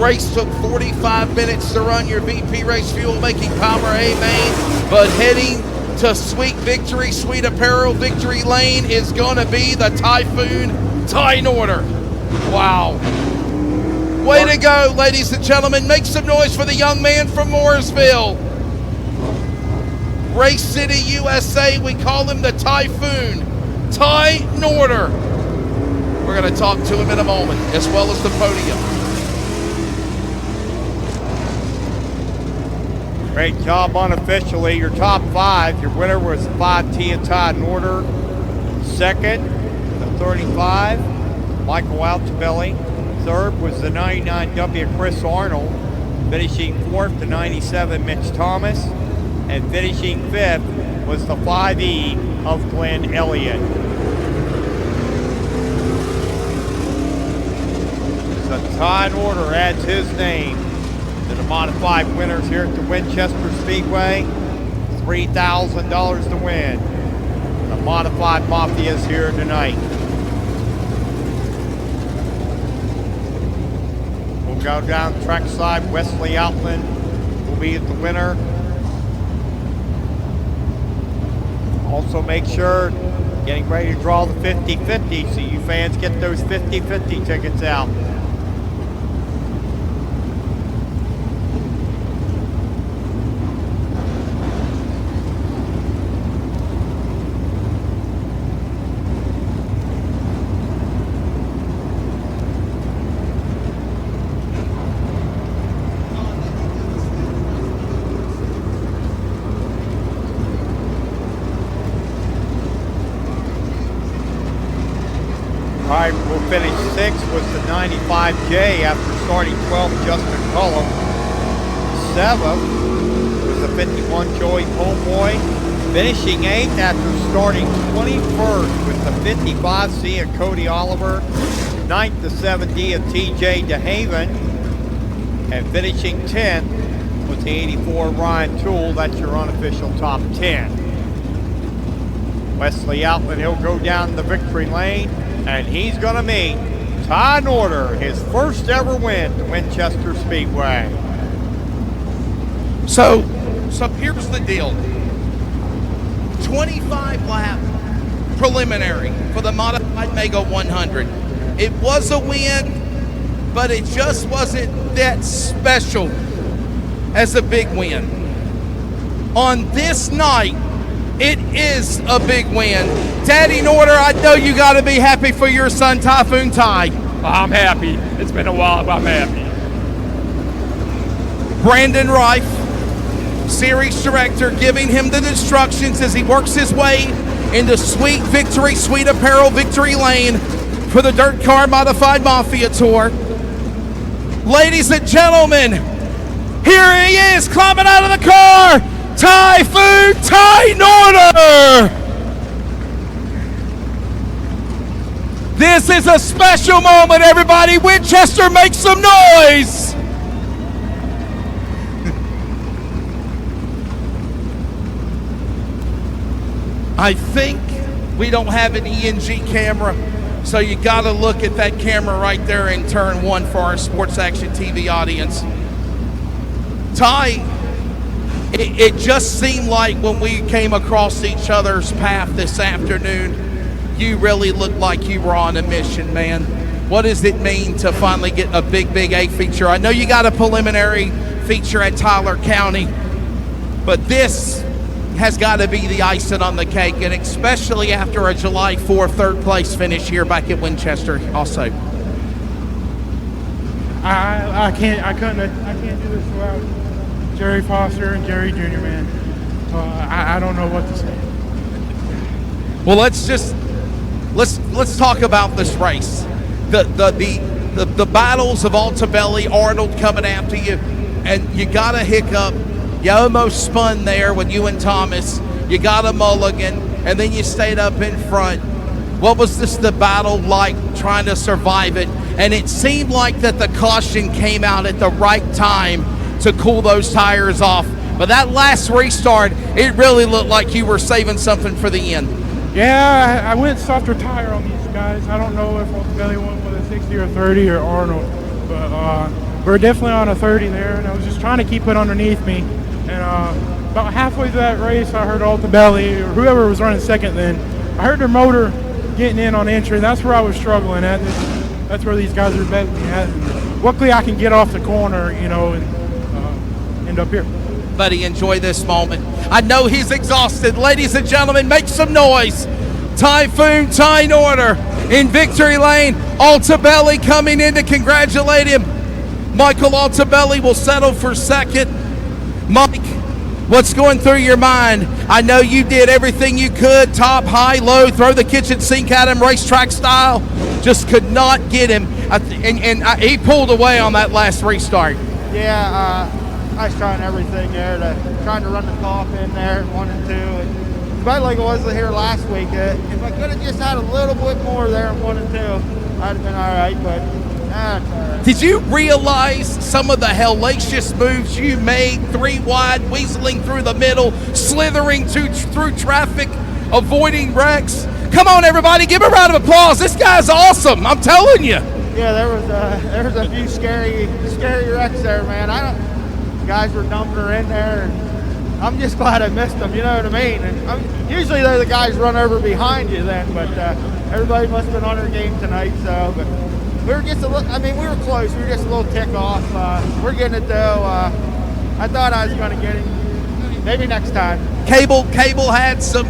Race took 45 minutes to run. Your VP Race Fuel making power A main, but heading to Sweet Victory, Sweet Apparel Victory Lane is going to be the Typhoon Ty Norder. Wow. Way to go, ladies and gentlemen. Make some noise for the young man from Mooresville. Race City, USA. We call him the Typhoon Ty Norder. We're going to talk to him in a moment, as well as the podium. Great job unofficially. Your top 5. Your winner was 5T of Ty Norder. Second, the 35, Michael Altobelli. Third was the 99W Chris Arnold. Finishing 4th, the 97 Mitch Thomas. And finishing 5th was the 5E of Glenn Elliott. So Ty Norder adds his name to the modified winners here at the Winchester Speedway. $3,000 to win. The modified Mafia's here tonight. We'll go down the trackside. Wesley Outland will be the winner. Also make sure, getting ready to draw the 50-50, so you fans get those 50-50 tickets out. All right, we'll finish 6th was the 95J after starting 12th, Justin Cullum. 7th was the 51 Joey Polboy. Finishing 8th after starting 21st with the 55C of Cody Oliver. 9th, the 7D of TJ DeHaven. And finishing 10th was the 84 Ryan Toole. That's your unofficial top 10. Wesley Outland, he'll go down the victory lane. And he's going to meet Ty Norder, his first ever win to Winchester Speedway. So here's the deal. 25 lap preliminary for the modified Mega 100. It was a win, but it just wasn't that special as a big win. On this night, it is a big win. Daddy Norder, I know you got to be happy for your son, Typhoon Ty. I'm happy. It's been a while, but I'm happy. Brandon Reif, series director, giving him the instructions as he works his way into Sweet Victory, Sweet Apparel Victory Lane for the Dirt Car Modified Mafia Tour. Ladies and gentlemen, here he is climbing out of the car, Typhoon Ty Norder! This is a special moment, everybody. Winchester, make some noise! I think we don't have an ENG camera, so you got to look at that camera right there in turn 1 for our Sports Action TV audience. Ty, it just seemed like when we came across each other's path this afternoon, you really looked like you were on a mission, man. What does it mean to finally get a big A feature? I know you got a preliminary feature at Tyler County, but this has got to be the icing on the cake, and especially after a July 4th third place finish here back at Winchester also. I can't do this without Jerry Foster and Jerry Jr., man. I don't know what to say. Well, let's talk about this race. The battles of Altobelli, Arnold coming after you, and you got a hiccup You almost spun there with you and Thomas. You got a mulligan, and then you stayed up in front. What was the battle like trying to survive it? And it seemed like that the caution came out at the right time to cool those tires off. But that last restart, it really looked like you were saving something for the end. Yeah, I went softer tire on these guys. I don't know if Altobelli went with a 60 or 30 or Arnold, but we're definitely on a 30 there, and I was just trying to keep it underneath me. And about halfway through that race, I heard Altobelli, or whoever was running second then, I heard their motor getting in on entry. That's where I was struggling at. That's where these guys are betting me at. And luckily, I can get off the corner, you know, and end up here. Buddy, enjoy this moment. I know he's exhausted. Ladies and gentlemen, make some noise. Typhoon tying order in victory lane. Altobelli coming in to congratulate him. Michael Altobelli will settle for second. Mike, what's going through your mind? I know you did everything you could, top, high, low, throw the kitchen sink at him, racetrack style. Just could not get him. He pulled away on that last restart. Yeah, I was trying everything there, trying to run the top in there, 1 and 2. And about like it was here last week. If I could have just had a little bit more there in 1 and 2, I'd have been all right, but that's all right. Did you realize some of the hellacious moves you made? 3 wide, weaseling through the middle, slithering through traffic, avoiding wrecks. Come on, everybody, give a round of applause. This guy's awesome, I'm telling you. Yeah, there was a few scary wrecks there, man. Guys were dumping her in there, and I'm just glad I missed them, you know what I mean? And usually they're the guys run over behind you then, but everybody must have been on their game tonight, so. But we were just we were close. We were just a little tick off. We're getting it, though. I thought I was going to get him. Maybe next time. Cable had some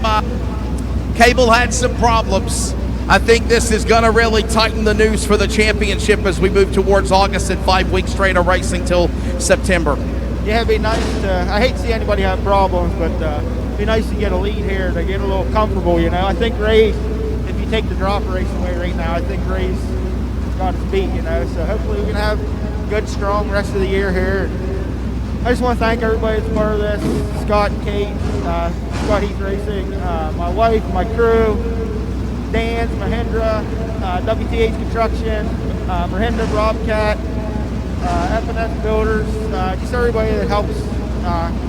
problems. I think this is going to really tighten the noose for the championship as we move towards August and 5 weeks straight of racing till September. Yeah, it'd be nice I hate to see anybody have problems, but it'd be nice to get a lead here, to get a little comfortable, you know. I think Ray's, if you take the drop race away right now, I think Ray's got his beat, you know. So hopefully we can have a good, strong rest of the year here. I just want to thank everybody that's part of this, Scott and Kate, Scott Heath Racing, my wife, my crew, Dan's, Mahindra, WTH Construction, Mahindra Bobcat, F&S Builders, just everybody that helps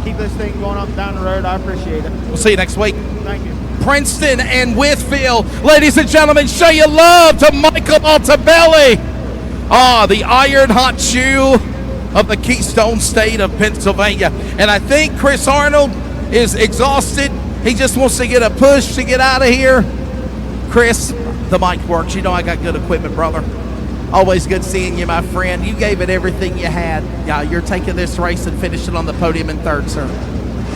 keep this thing going up and down the road. I appreciate it. We'll see you next week. Thank you. Princeton and Whitfield. Ladies and gentlemen, show your love to Michael Altobelli. The iron hot shoe of the Keystone State of Pennsylvania. And I think Chris Arnold is exhausted. He just wants to get a push to get out of here. Chris, the mic works. You know I got good equipment, brother. Always good seeing you, my friend. You gave it everything you had. Yeah, you're taking this race and finishing on the podium in third, sir.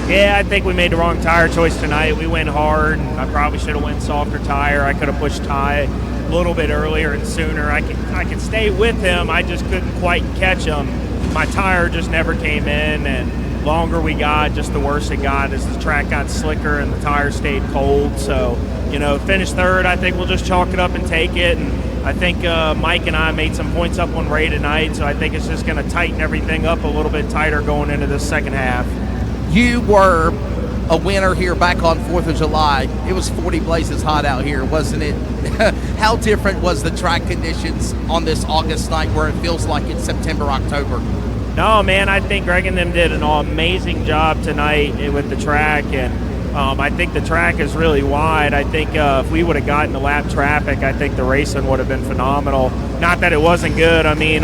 Yeah, I think we made the wrong tire choice tonight. We went hard. I probably should have went softer tire. I could have pushed Ty a little bit earlier and sooner. I could stay with him. I just couldn't quite catch him. My tire just never came in, and longer we got, just the worse it got as the track got slicker and the tire stayed cold. So, you know, finish third. I think we'll just chalk it up and take it. And I think Mike and I made some points up on Ray tonight, so I think it's just going to tighten everything up a little bit tighter going into the second half. You were a winner here back on 4th of July. It was 40 blazes hot out here, wasn't it? How different was the track conditions on this August night where it feels like it's September, October? No, man, I think Greg and them did an amazing job tonight with the track, and I think the track is really wide. I think if we would have gotten the lap traffic, I think the racing would have been phenomenal. Not that it wasn't good. I mean,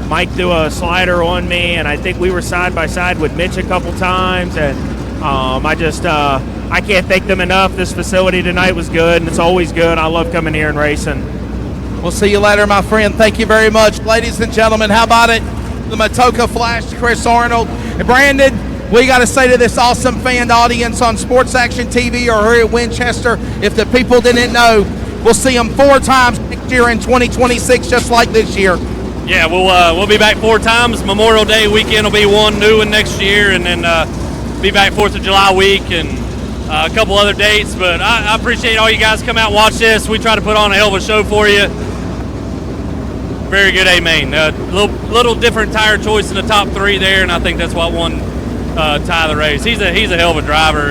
Mike threw a slider on me, and I think we were side by side with Mitch a couple times, and I can't thank them enough. This facility tonight was good, and it's always good. I love coming here and racing. We'll see you later, my friend. Thank you very much. Ladies and gentlemen, how about it? The Matoka Flash, Chris Arnold. And Brandon, we got to say to this awesome fan audience on Sports Action TV or here at Winchester, if the people didn't know, we'll see them 4 times next year in 2026, just like this year. Yeah, we'll be back 4 times. Memorial Day weekend will be one new one next year, and then be back 4th of July week and a couple other dates. But I appreciate all you guys come out and watch this. We try to put on a hell of a show for you. Very good A-Main. Little different tire choice in the top 3 there, and I think that's what won tie the race. He's a hell of a driver.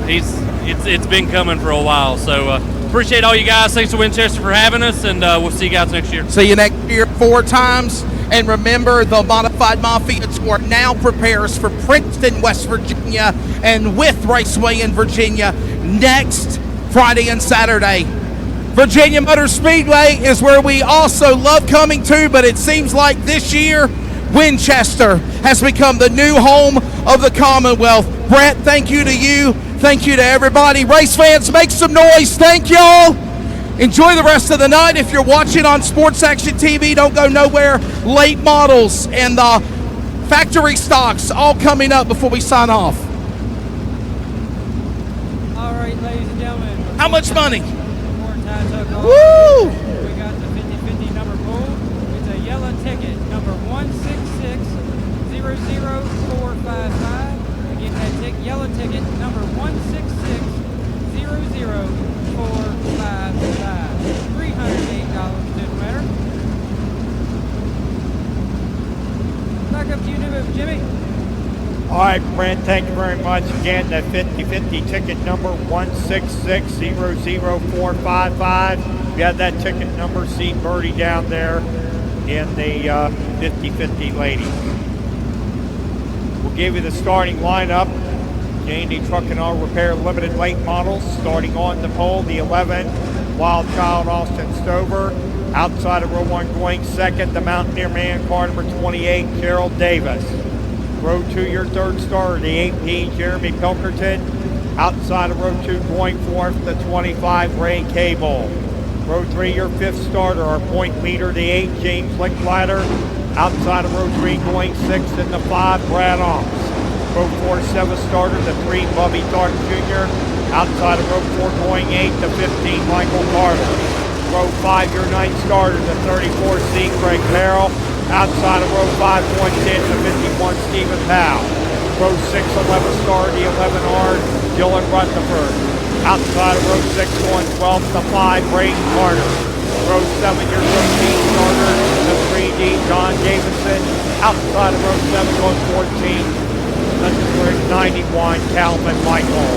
It's been coming for a while. So appreciate all you guys. Thanks to Winchester for having us, and we'll see you guys next year. See you next year 4 times. And remember, the Modified Mafia Tour now prepares for Princeton, West Virginia, and with Raceway in Virginia next Friday and Saturday. Virginia Motor Speedway is where we also love coming to, but it seems like this year, Winchester has become the new home of the Commonwealth. Brett, thank you to you. Thank you to everybody. Race fans, make some noise. Thank y'all. Enjoy the rest of the night. If you're watching on Sports Action TV, don't go nowhere. Late models and the factory stocks all coming up before we sign off. All right, ladies and gentlemen. How much money? Woo! We got the 50-50 number pull. It's a yellow ticket, number 166-00455. Again, that yellow ticket, number 166-00455. $308 to the winner. Back up to you, Jimmy. All right, Brent, thank you very much. Again, that 50-50 ticket number 166-00455. You got that ticket number, see Birdie down there in the 50-50 ladies. We'll give you the starting lineup. J&D Truck and Auto Repair Limited late models. Starting on the pole, the 11, Wild Child Austin Stover. Outside of row 1 going second, the Mountaineer Man, car number 28, Gerald Davis. Row 2, your third starter, the 18, Jeremy Pilkerton. Outside of row 2 going fourth, the 25, Ray Cable. Row 3, your fifth starter, our point leader, the 8, James Licklider. Outside of row 3 going sixth, and the 5, Brad Omps. Row 4, seventh starter, the 3, Bubby Thornton Jr. Outside of row 4 going 8, the 15, Michael Carter. Row 5, your ninth starter, the 34, C, Craig Carroll. Outside of row 5 going 10, the 51, Stephen Powell. Row 6, 11th starter, the 11R, Dylan Rutherford. Outside of row 6 going 12, the 5, Braden Carter. Row 7, your 13th starter, the 3D, John Davidson. Outside of row 7 going 14, the 91, Calvin Michael.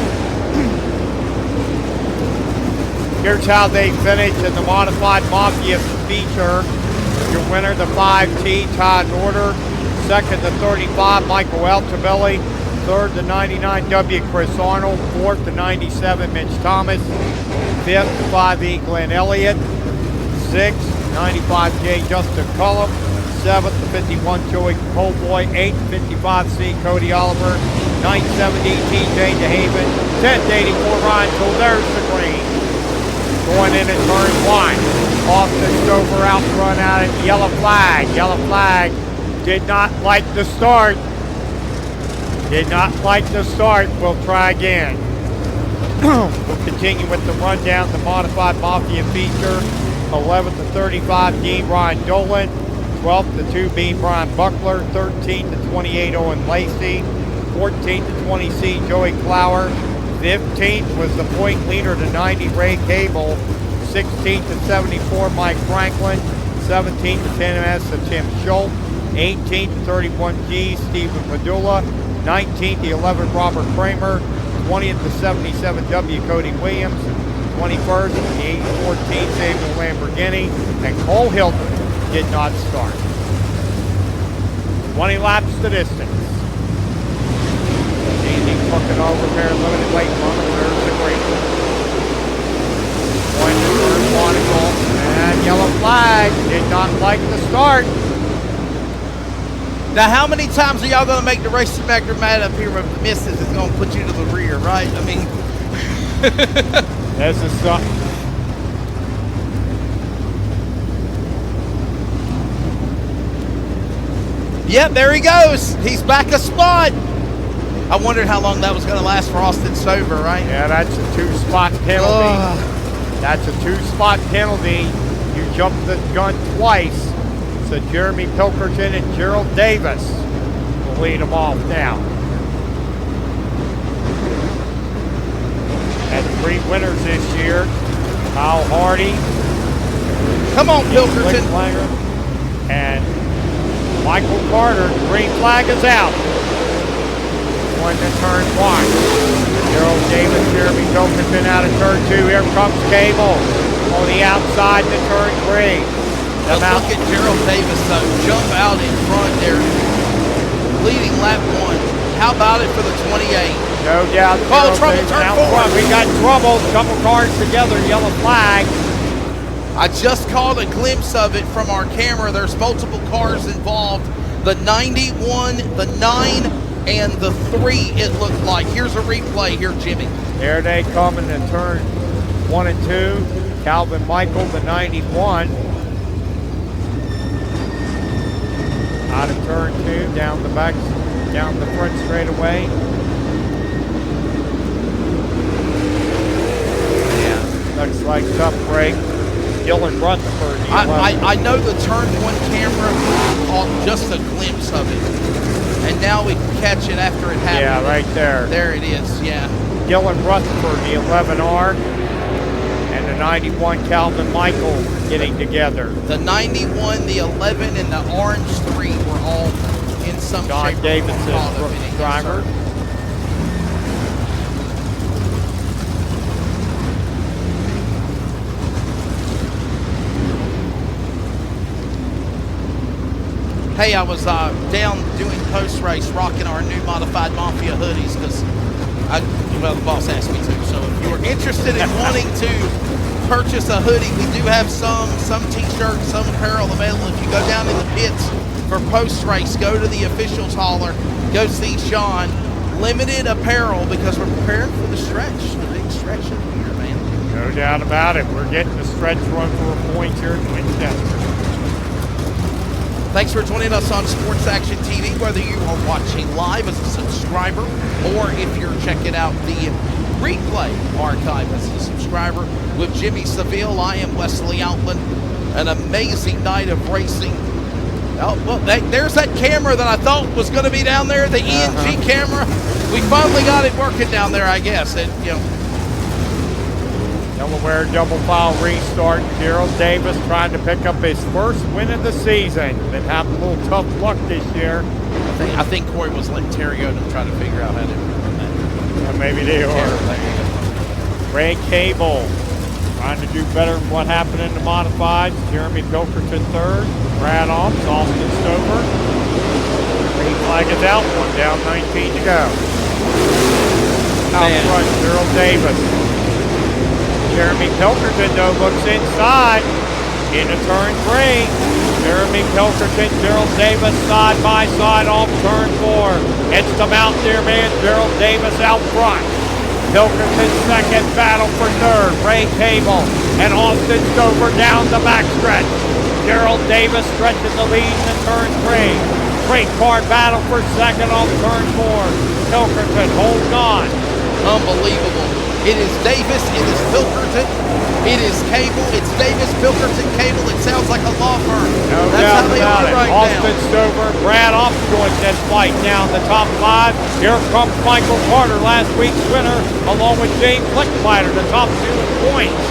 Here's how they finished in the Modified Mafia feature. Your winner, the 5T, Todd Norder. Second, the 35, Michael Altabelli. Third, the 99W, Chris Arnold. Fourth, the 97, Mitch Thomas. Fifth, the 5E, Glenn Elliott. Sixth, 95J, Justin Cullum. Seventh, the 51, Joey Coleboy. Eighth, 55C, Cody Oliver. 970, TJ DeHaven. 10th, 84, Ryan Tool. There's the green. Going in at turn 1. Off the Stover out front out at yellow flag. Yellow flag did not like the start. Did not like the start. We'll try again. We'll continue with the rundown. The Modified Mafia feature. 11th to 35, D. Ryan Dolan. 12th to 2B, Brian Buckler. 13th to 28, Owen Lacey. 14th to 20C, Joey Flower. 15th was the point leader to 90, Ray Cable. 16th to 74, Mike Franklin. 17th to 10MS to Tim Schultz. 18th to 31G, Stephen Padula. 19th to 11, Robert Kramer. 20th to 77W, Cody Williams. 21st to 814, Samuel Lamborghini. And Cole Hilton did not start. 20 laps the distance. Fucking all repair limited late model. There's the green. Going to turn 1 and yellow flag. Did not like the start. Now, how many times are y'all going to make the race inspector mad up here if the missus is going to put you to the rear, right? I mean, That's a suck. Yep, there he goes. He's back a spot. I wondered how long that was going to last for Austin Stover, right? Yeah, that's a 2-spot penalty. That's a 2-spot penalty. You jumped the gun twice. So Jeremy Pilkerton and Gerald Davis will lead them off now. Had 3 winners this year. Kyle Hardy. Come on, Pilkerton. And Michael Carter. Green flag is out. Now into turn 1. Gerald Davis, Jeremy Pilkington out of turn 2. Here comes Cable on the outside to turn 3. But look at Gerald Davis, though, jump out in front there, leading lap 1. How about it for the 28? No doubt. Oh, trouble, turn 4. We got trouble. Couple cars together, yellow flag. I just caught a glimpse of it from our camera. There's multiple cars involved. The 91, the 9, and the 3, it looked like. Here's a replay here, Jimmy. There they come in the turn 1 and 2. Calvin Michael, the 91. Out of turn 2, down the front straightaway. Yeah, looks like tough break. Dylan Rutherford. I know the turn 1 camera caught just a glimpse of it, and now we can catch it after it happened. Yeah, right there. There it is. Yeah. Dylan Rutherford, the 11R, and the 91 Calvin Michael getting together. The 91, the 11, and the orange 3 were all in some John shape Davidson, or form rookie driver. Hey, I was down doing post-race, rocking our new modified Mafia hoodies because, the boss asked me to. So if you're interested in wanting to purchase a hoodie, we do have some t-shirts, some apparel available. If you go down in the pits for post-race, go to the officials hauler, go see Sean. Limited apparel because we're preparing for the stretch, the big stretch of the year, man. No doubt about it. We're getting the stretch run for a point here in Winchester. Thanks for joining us on Sports Action TV, whether you are watching live as a subscriber or if you're checking out the replay archive as a subscriber. With Jimmy Seville, I am Wesley Outland. An amazing night of racing. Oh, well, there's that camera that I thought was going to be down there, the ENG camera. We finally got it working down there, I guess. Delaware double file restart. Gerald Davis trying to pick up his first win of the season. Been having a little tough luck this year. I think Corey was letting Terry Odom try to figure out how to do that. Maybe they are. Ray Cable trying to do better than what happened in the modified. Jeremy Pilkington third. Brad Ops, Austin Stover. Green flag is out. One down, 19 to go. Out front, Gerald Davis. Jeremy Pilkington, though, looks inside into turn 3. Jeremy Pilkington, Gerald Davis side by side off turn 4. It's the Mountaineer man, Gerald Davis out front. Pilkington second, battle for third. Ray Cable and Austin Stover down the backstretch. Gerald Davis stretching the lead in turn 3. Great car battle for second off turn 4. Pilkington holding on. Unbelievable. It is Davis, it is Pilkington, it is Cable, it's Davis, Pilkington, Cable. It sounds like a law firm. No That's doubt how they about are it. right Austin now. Stover, Brad Ops joins this fight down the top 5. Here comes Michael Carter, last week's winner, along with James Lichtleiter, the top 2 in points.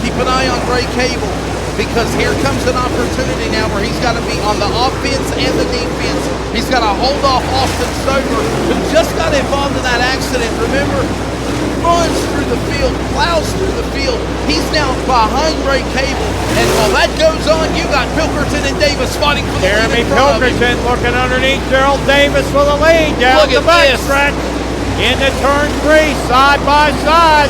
Keep an eye on Ray Cable, because here comes an opportunity now where he's got to be on the offense and the defense. He's got to hold off Austin Stover, who just got involved in that accident. Remember, runs through the field, plows through the field. He's now behind Ray Cable, and while that goes on, you got Pilkington and Davis fighting for the lead. Jeremy Pilkington looking underneath Gerald Davis for the lead down the backstretch. Into turn 3, side by side.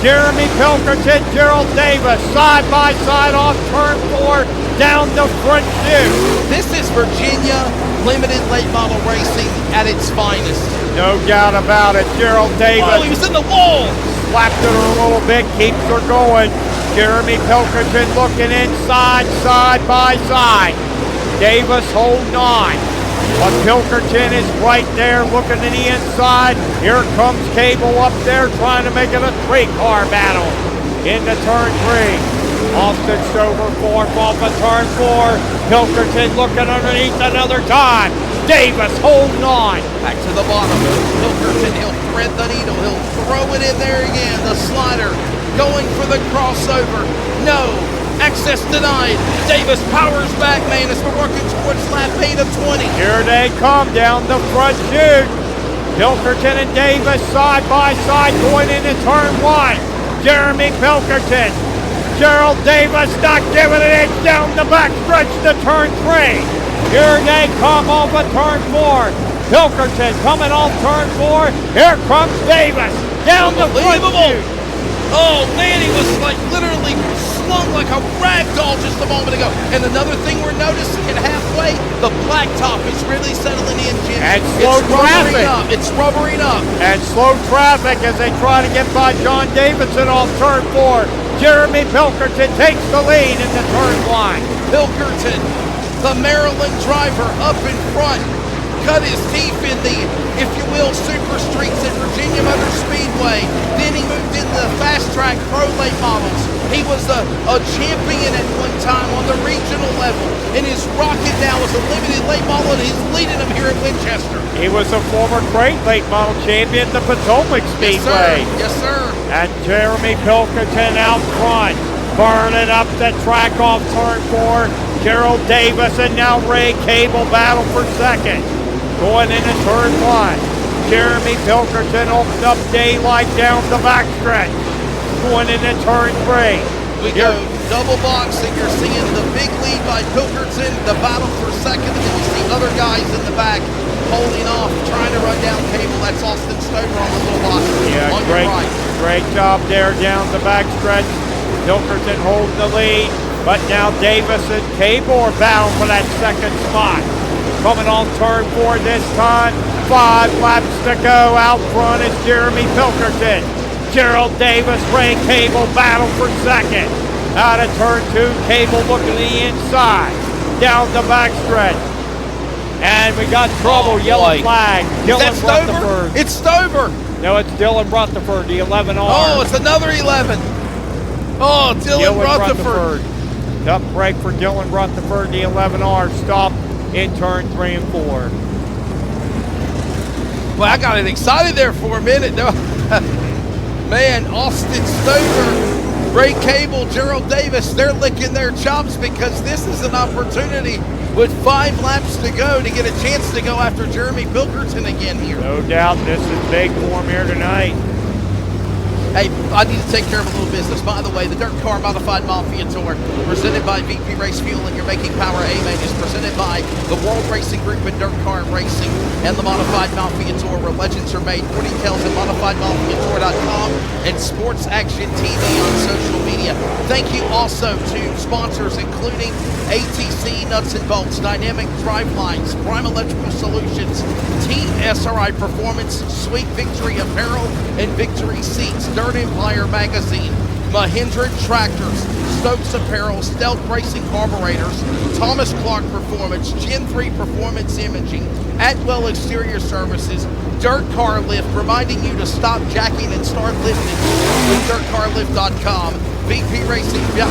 Jeremy Pilkington, Gerald Davis, side by side off turn 4, down the front 2. This is Virginia limited late model racing at its finest. No doubt about it. Gerald Davis. Oh, he was in the wall. Slapped at her a little bit, keeps her going. Jeremy Pilkington looking inside, side by side. Davis holding on. But Pilkington is right there looking to the inside. Here comes Cable up there trying to make it a 3-car battle. Into turn 3. Austin Stover fourth off of turn 4. Pilkington looking underneath another time. Davis holding on. Back to the bottom. Pilkington, he'll thread the needle. He'll throw it in there again. The slider going for the crossover. No. Access denied. Davis powers back, man, as we're working towards lap 8 of 20. Here they come down the front chute. Pilkerton and Davis side by side going into turn 1. Jeremy Pilkerton. Gerald Davis not giving it inch down the back stretch to turn 3. Here they come off of turn 4. Pilkerton coming off turn 4. Here comes Davis down the front chute. Oh man, he was like literally slung like a rag doll just a moment ago. And another thing we're noticing at halfway, the blacktop is really settling in, Jim. And slow traffic. It's rubbering up. And slow traffic as they try to get by John Davidson off turn 4. Jeremy Pilkerton takes the lead into turn 1. Pilkerton, the Maryland driver, up in front, cut his teeth in the, if you will, super streets at Virginia Motor Speedway. Then he moved into the fast track pro late models. He was a champion at one time on the regional level, and his rocket now is a limited late model, and he's leading them here at Winchester. He was a former great late model champion, the Potomac Speedway. Yes, sir. And Jeremy Pilkerton out front, burning up the track off turn 4. Gerald Davis and now Ray Cable battle for second. Going into turn 1. Jeremy Pilkerton opened up daylight down the backstretch. Going into turn 3. We go double boxing. You're seeing the big lead by Pilkerton, the battle for second, and then you see other guys in the back holding off, trying to run down Cable. That's Austin Stover on the little box. Yeah, on your right. Great job there down the backstretch. Pilkerton holding the lead, but now Davis and Cable are battling for that second spot. Coming on turn 4 this time. 5 laps to go. Out front is Jeremy Pilkerton. Gerald Davis, Ray Cable battle for second. Out of turn 2, Cable looking to the inside. Down the backstretch. And we got trouble, yellow flag. Dylan Rutherford. It's Stover. No, it's Dylan Rutherford, the 11R. Oh, it's another 11. Oh, Dylan Rutherford. Tough break for Dylan Rutherford, the 11R. Stop in turn 3 and 4. Well, I got it excited there for a minute. Man, Austin Stover, Ray Cable, Gerald Davis, they're licking their chops because this is an opportunity with 5 laps to go to get a chance to go after Jeremy Pilkerton again here. No doubt this is big for him here tonight. Hey, I need to take care of a little business. By the way, the Dirt Car Modified Mafia Tour, presented by VP Race Fuel and your Making Power A-Main, is presented by the World Racing Group and Dirt Car Racing and the Modified Mafia Tour, where legends are made. More details at modifiedmafiatour.com and Sports Action TV on social media. Thank you also to sponsors including ATC Nuts and Bolts, Dynamic Drivelines, Prime Electrical Solutions, Team SRI Performance, Sweet Victory Apparel, and Victory Seats, Dirt Empire Magazine, Mahindra Tractors, Stokes Apparel, Stealth Racing Carburetors, Thomas Clark Performance, Gen 3 Performance Imaging, Atwell Exterior Services, Dirt Car Lift, reminding you to stop jacking and start lifting with DirtCarLift.com, VP Racing Fuel,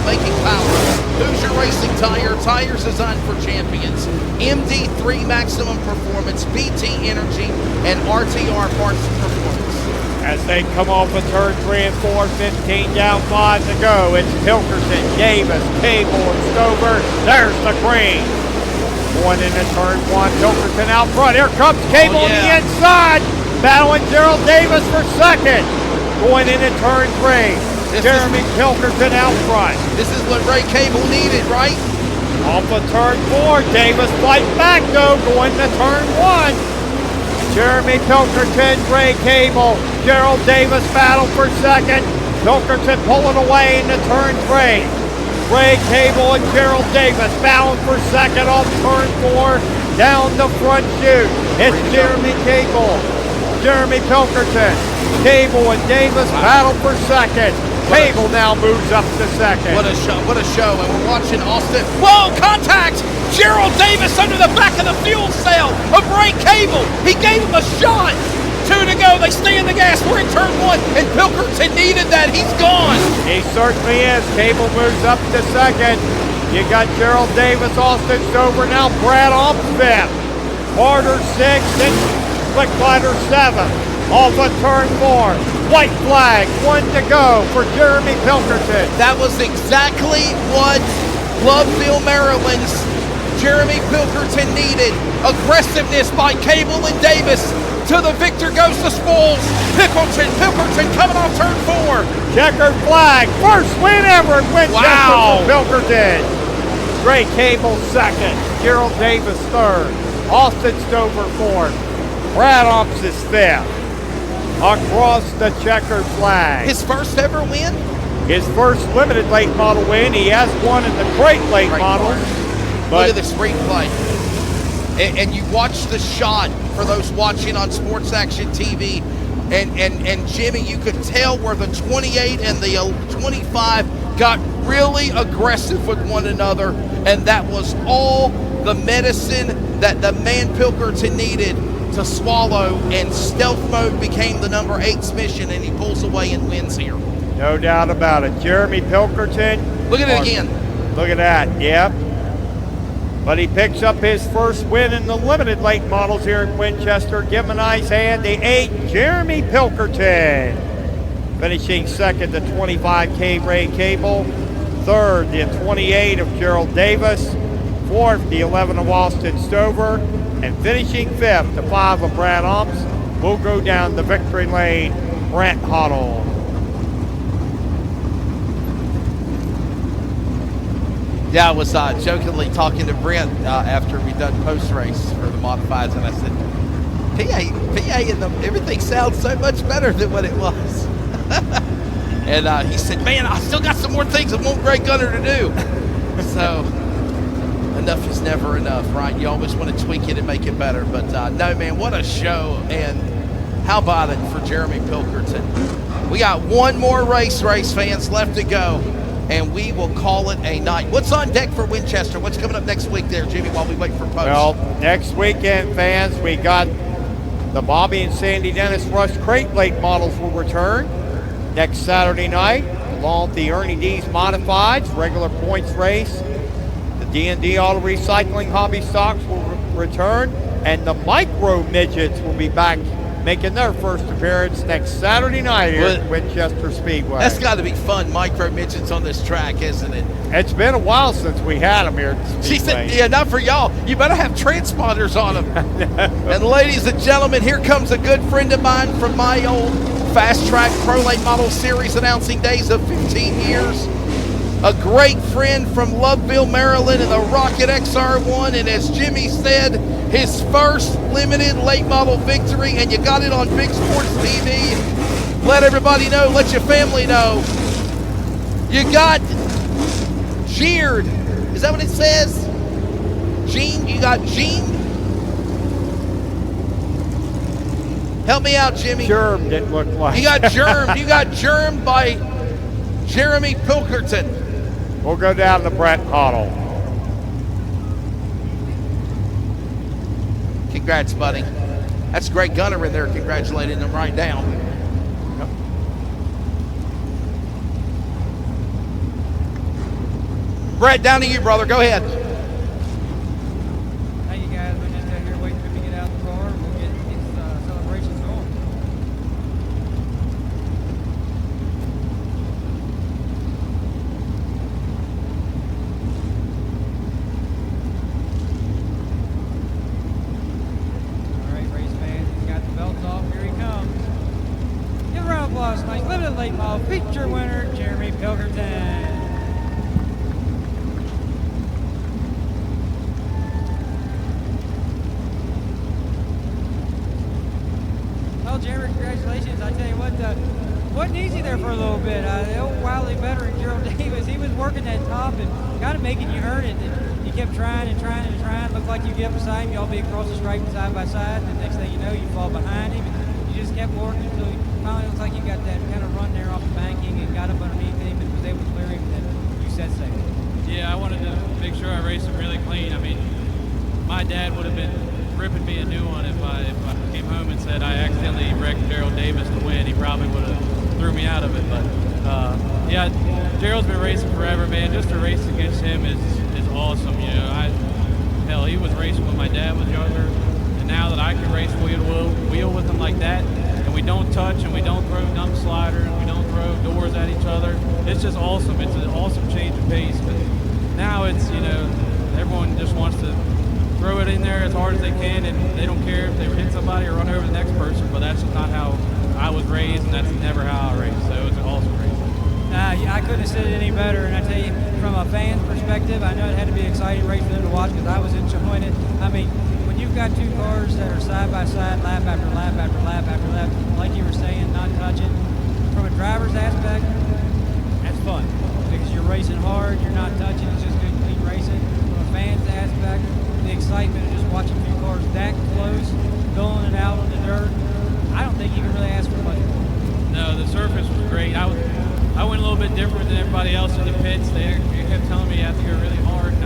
Making Power, Hoosier Racing Tire, tires designed for champions, MD3 Maximum Performance, BT Energy, and RTR Parts Performance. As they come off of turn 3 and 4, 15 down, 5 to go. It's Pilkerton, Davis, Cable, and Stover. There's the green. Going into turn 1, Pilkerton out front. Here comes Cable on the inside. Battling Gerald Davis for second. Going into turn 3. Jeremy Pilkerton out front. This is what Ray Cable needed, right? Off of turn 4, Davis fight back though, going to turn 1. Jeremy Pilkerton, Ray Cable, Gerald Davis battle for second. Pilkerton pulling away into turn 3. Ray Cable and Gerald Davis battling for second off turn 4. Down the front chute, it's Jeremy Cable, Jeremy Pilkerton, Cable and Davis battle for second. Cable now moves up to second. What a show, what a show. And we're watching Austin. Whoa, contact! Gerald Davis under the back of the fuel cell of Ray Cable. He gave him a shot. 2 to go, they stay in the gas. We're in turn 1, and Pilkerton needed that. He's gone. He certainly is. Cable moves up to second. You got Gerald Davis, Austin Stover, now Brad on 5th. Carter 6th, and Flicklighter 7th. Off of turn 4. White flag, 1 to go for Jeremy Pilkerton. That was exactly what Loveville, Maryland's Jeremy Pilkerton needed. Aggressiveness by Cable and Davis. To the victor goes the Spoils. Pilkerton coming off turn 4. Checkered flag, first win ever at Winchester Wow. for Pilkerton. Gray Cable second, Gerald Davis third, Austin Stover fourth, Brad Omps is fifth. Across the checkered flag. His first ever win? His first limited late model win. He has won in the great late models. Look But at this replay. And you watch the shot for those watching on Sports Action TV. And Jimmy, you could tell where the 28 and the 25 got really aggressive with one another. And that was all the medicine that the man Pilkerton needed to swallow, and stealth mode became the number 8's mission, and he pulls away and wins here. no doubt about it. Jeremy Pilkerton. Look at it again. Look at that, yep. But he picks up his first win in the limited late models here in Winchester. Give him a nice hand. The 8, Jeremy Pilkerton. Finishing second, the 25K Ray Cable. Third, the 28 of Gerald Davis. Fourth, the 11 of Austin Stover. And finishing fifth, the 5 of Brad Omps. Will go down the victory lane, Brent Hoddle. Yeah, I was jokingly talking to Brent after we done post-race for the modifieds, and I said, PA, and everything sounds so much better than what it was. And he said, man, I still got some more things I want Greg Gunner to do. So enough is never enough, right? You always want to tweak it and make it better. But no, man, what a show. And how about it for Jeremy Pilkerton? We got one more race fans left to go, and we will call it a night. What's on deck for Winchester? What's coming up next week there, Jimmy, while we wait for post? Well, next weekend, fans, we got the Bobby and Sandy Dennis Rush Crate Late models will return next Saturday night, along with the Ernie D's Modifieds, regular points race. The D&D Auto Recycling Hobby Stocks will return, and the Micro Midgets will be back making their first appearance next Saturday night here at Winchester Speedway. That's got to be fun, Micro Midgets on this track, isn't it? It's been a while since we had them here at the Speedway. She said, yeah, not for y'all. You better have transponders on them. And ladies and gentlemen, here comes a good friend of mine from my old Fast Track Pro Late Model Series announcing days of 15 years. A great friend from Loveville, Maryland, in the Rocket XR1. And as Jimmy said, his first limited late model victory, and you got it on Big Sports TV. Let everybody know, let your family know. You got jeered. Is that what it says? Gene, you got Gene? Help me out, Jimmy. Germed, it looked like. You got germed. You got germed by Jeremy Pilkerton. We'll go down to Brent Hoddle. Congrats, buddy. That's Greg Gunner in there congratulating him right down. Yep. Brett, down to you, brother. Go ahead. Hey, you guys, we're just out here waiting for me to get out of the car. We'll get these celebrations going. All right, race fans, he's got the belts off. Here he comes. Give a round of applause tonight. Limited late model feature winner, Jeremy Pilkerton. Well, Jeremy, congratulations. I tell you what, wasn't easy there for a little bit. The old wily veteran, Gerald Davis, he was working that top and kind of making you earn it. And you kept trying and trying and trying. Looked like you get beside him, y'all be across the stripe side by side. And the next thing you know, you fall behind him. And you just kept working until finally it looks like you got that kind of run there off the banking and got up underneath him and was able to clear him. And then you set sail. Yeah, I wanted to make sure I raced him really clean. I mean, my dad would have been ripping me a new one if I came home and said I accidentally wrecked Gerald Davis to win. He probably would have threw me out of it. But yeah, Gerald's been racing forever, man. Just to race against him is awesome. You know, he was racing when my dad was younger, and now that I can race wheel to wheel with him like that, and we don't touch, and we don't throw dump slider, and we don't throw doors at each other. It's just awesome. It's an awesome change of pace. But now it's, everyone just wants to throw it in there as hard as they can, and they don't care if they hit somebody or run over the next person. But that's just not how I was raised, and that's never how I raced. So it's an awesome race. I couldn't have said it any better, and I tell you, from a fan's perspective, I know it had to be an exciting race for them to watch because I was enjoying it. I mean, when you've got two cars that are side by side, lap after lap after lap after lap, like you were saying, not touching, from a driver's aspect, that's fun because you're racing hard, you're not touching, it's just good, clean racing. From a fan's aspect, the excitement of just watching two cars that close, going it out on the dirt, I don't think you can really ask for much more. No, the surface was great. I went a little bit different than everybody else in the pits. They kept telling me I had to go really hard, and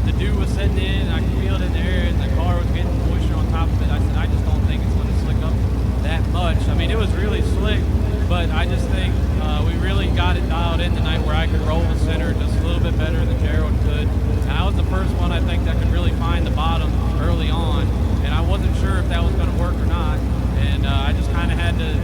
the dew was setting in, and I could feel it in there, and the car was getting moisture on top of it. I said, I just don't think it's going to slick up that much. I mean, it was really slick, but I just think we really got it dialed in tonight where I could roll the center just a little bit better than Gerald could. And I was the first one, I think, that could really find the bottom early on, and I wasn't sure if that was going to work or not, and I just kind of had to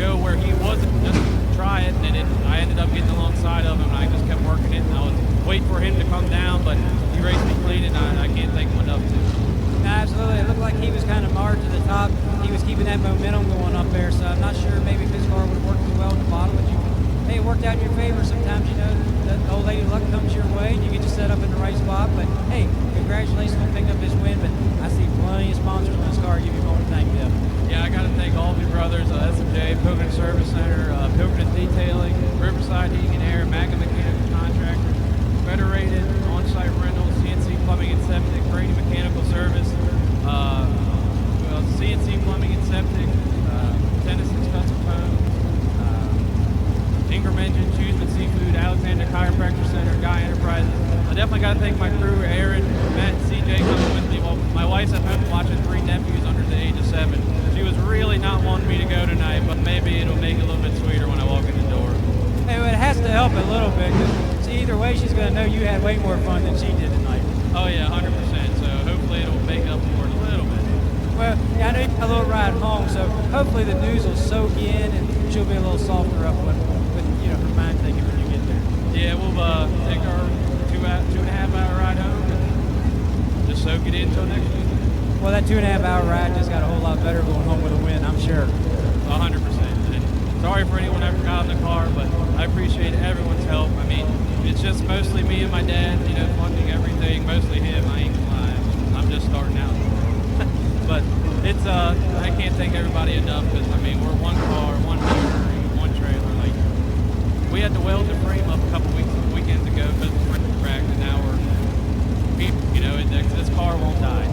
go where he wasn't, just try it, and I ended up getting alongside of him, and I just kept working it, and I was waiting for him to come down, but he raced me clean, and I can't thank him enough to. No, absolutely. It looked like he was kind of marred to the top. He was keeping that momentum going up there, so I'm not sure maybe if his car would have worked too well at the bottom, but hey, it worked out in your favor. Sometimes, the old lady luck comes your way, and you get to set up in the right spot, but hey, congratulations on picking up this win, but I see plenty of sponsors on this car. Give you more to thank them. Yeah, I got to thank Albee Brothers, SMJ, Pilgrim Service Center, Pilgrim Detailing, Riverside Heating and Air, Magna Mechanical Contractors, Federated, On-Site Rentals, CNC Plumbing and Septic, Brady Mechanical Service, CNC Plumbing and Septic, Tennessee Custom Foam, Ingram Engine, Cheeseman Seafood, Alexander Chiropractor Center, Guy Enterprises. I definitely got to thank my crew, Aaron, Matt, and CJ coming with me. Well, my wife's at home watching 3 nephews under the age of 7. She was really not wanting me to go tonight, but maybe it'll make it a little bit sweeter when I walk in the door. Hey, well, it has to help a little bit, because either way, she's going to know you had way more fun than she did tonight. Oh, yeah, 100%. So hopefully it'll make up for it a little bit. Well, yeah, I know you got a little ride home, so hopefully the news will soak in and she'll be a little softer up with her mind thinking when you get there. Yeah, we'll take our 2.5 hour ride home and just soak it in until next week. Well, that 2.5 hour ride just got a whole lot better going home with a win, I'm sure. 100%. And sorry for anyone that forgot in the car, but I appreciate everyone's help. I mean, it's just mostly me and my dad, funding everything, mostly him. I ain't gonna lie. I'm just starting out. But it's, I can't thank everybody enough because, we're one car, one motor, one trailer. Like, we had to weld the frame up a couple weekends ago because it was cracked, and now this car won't die.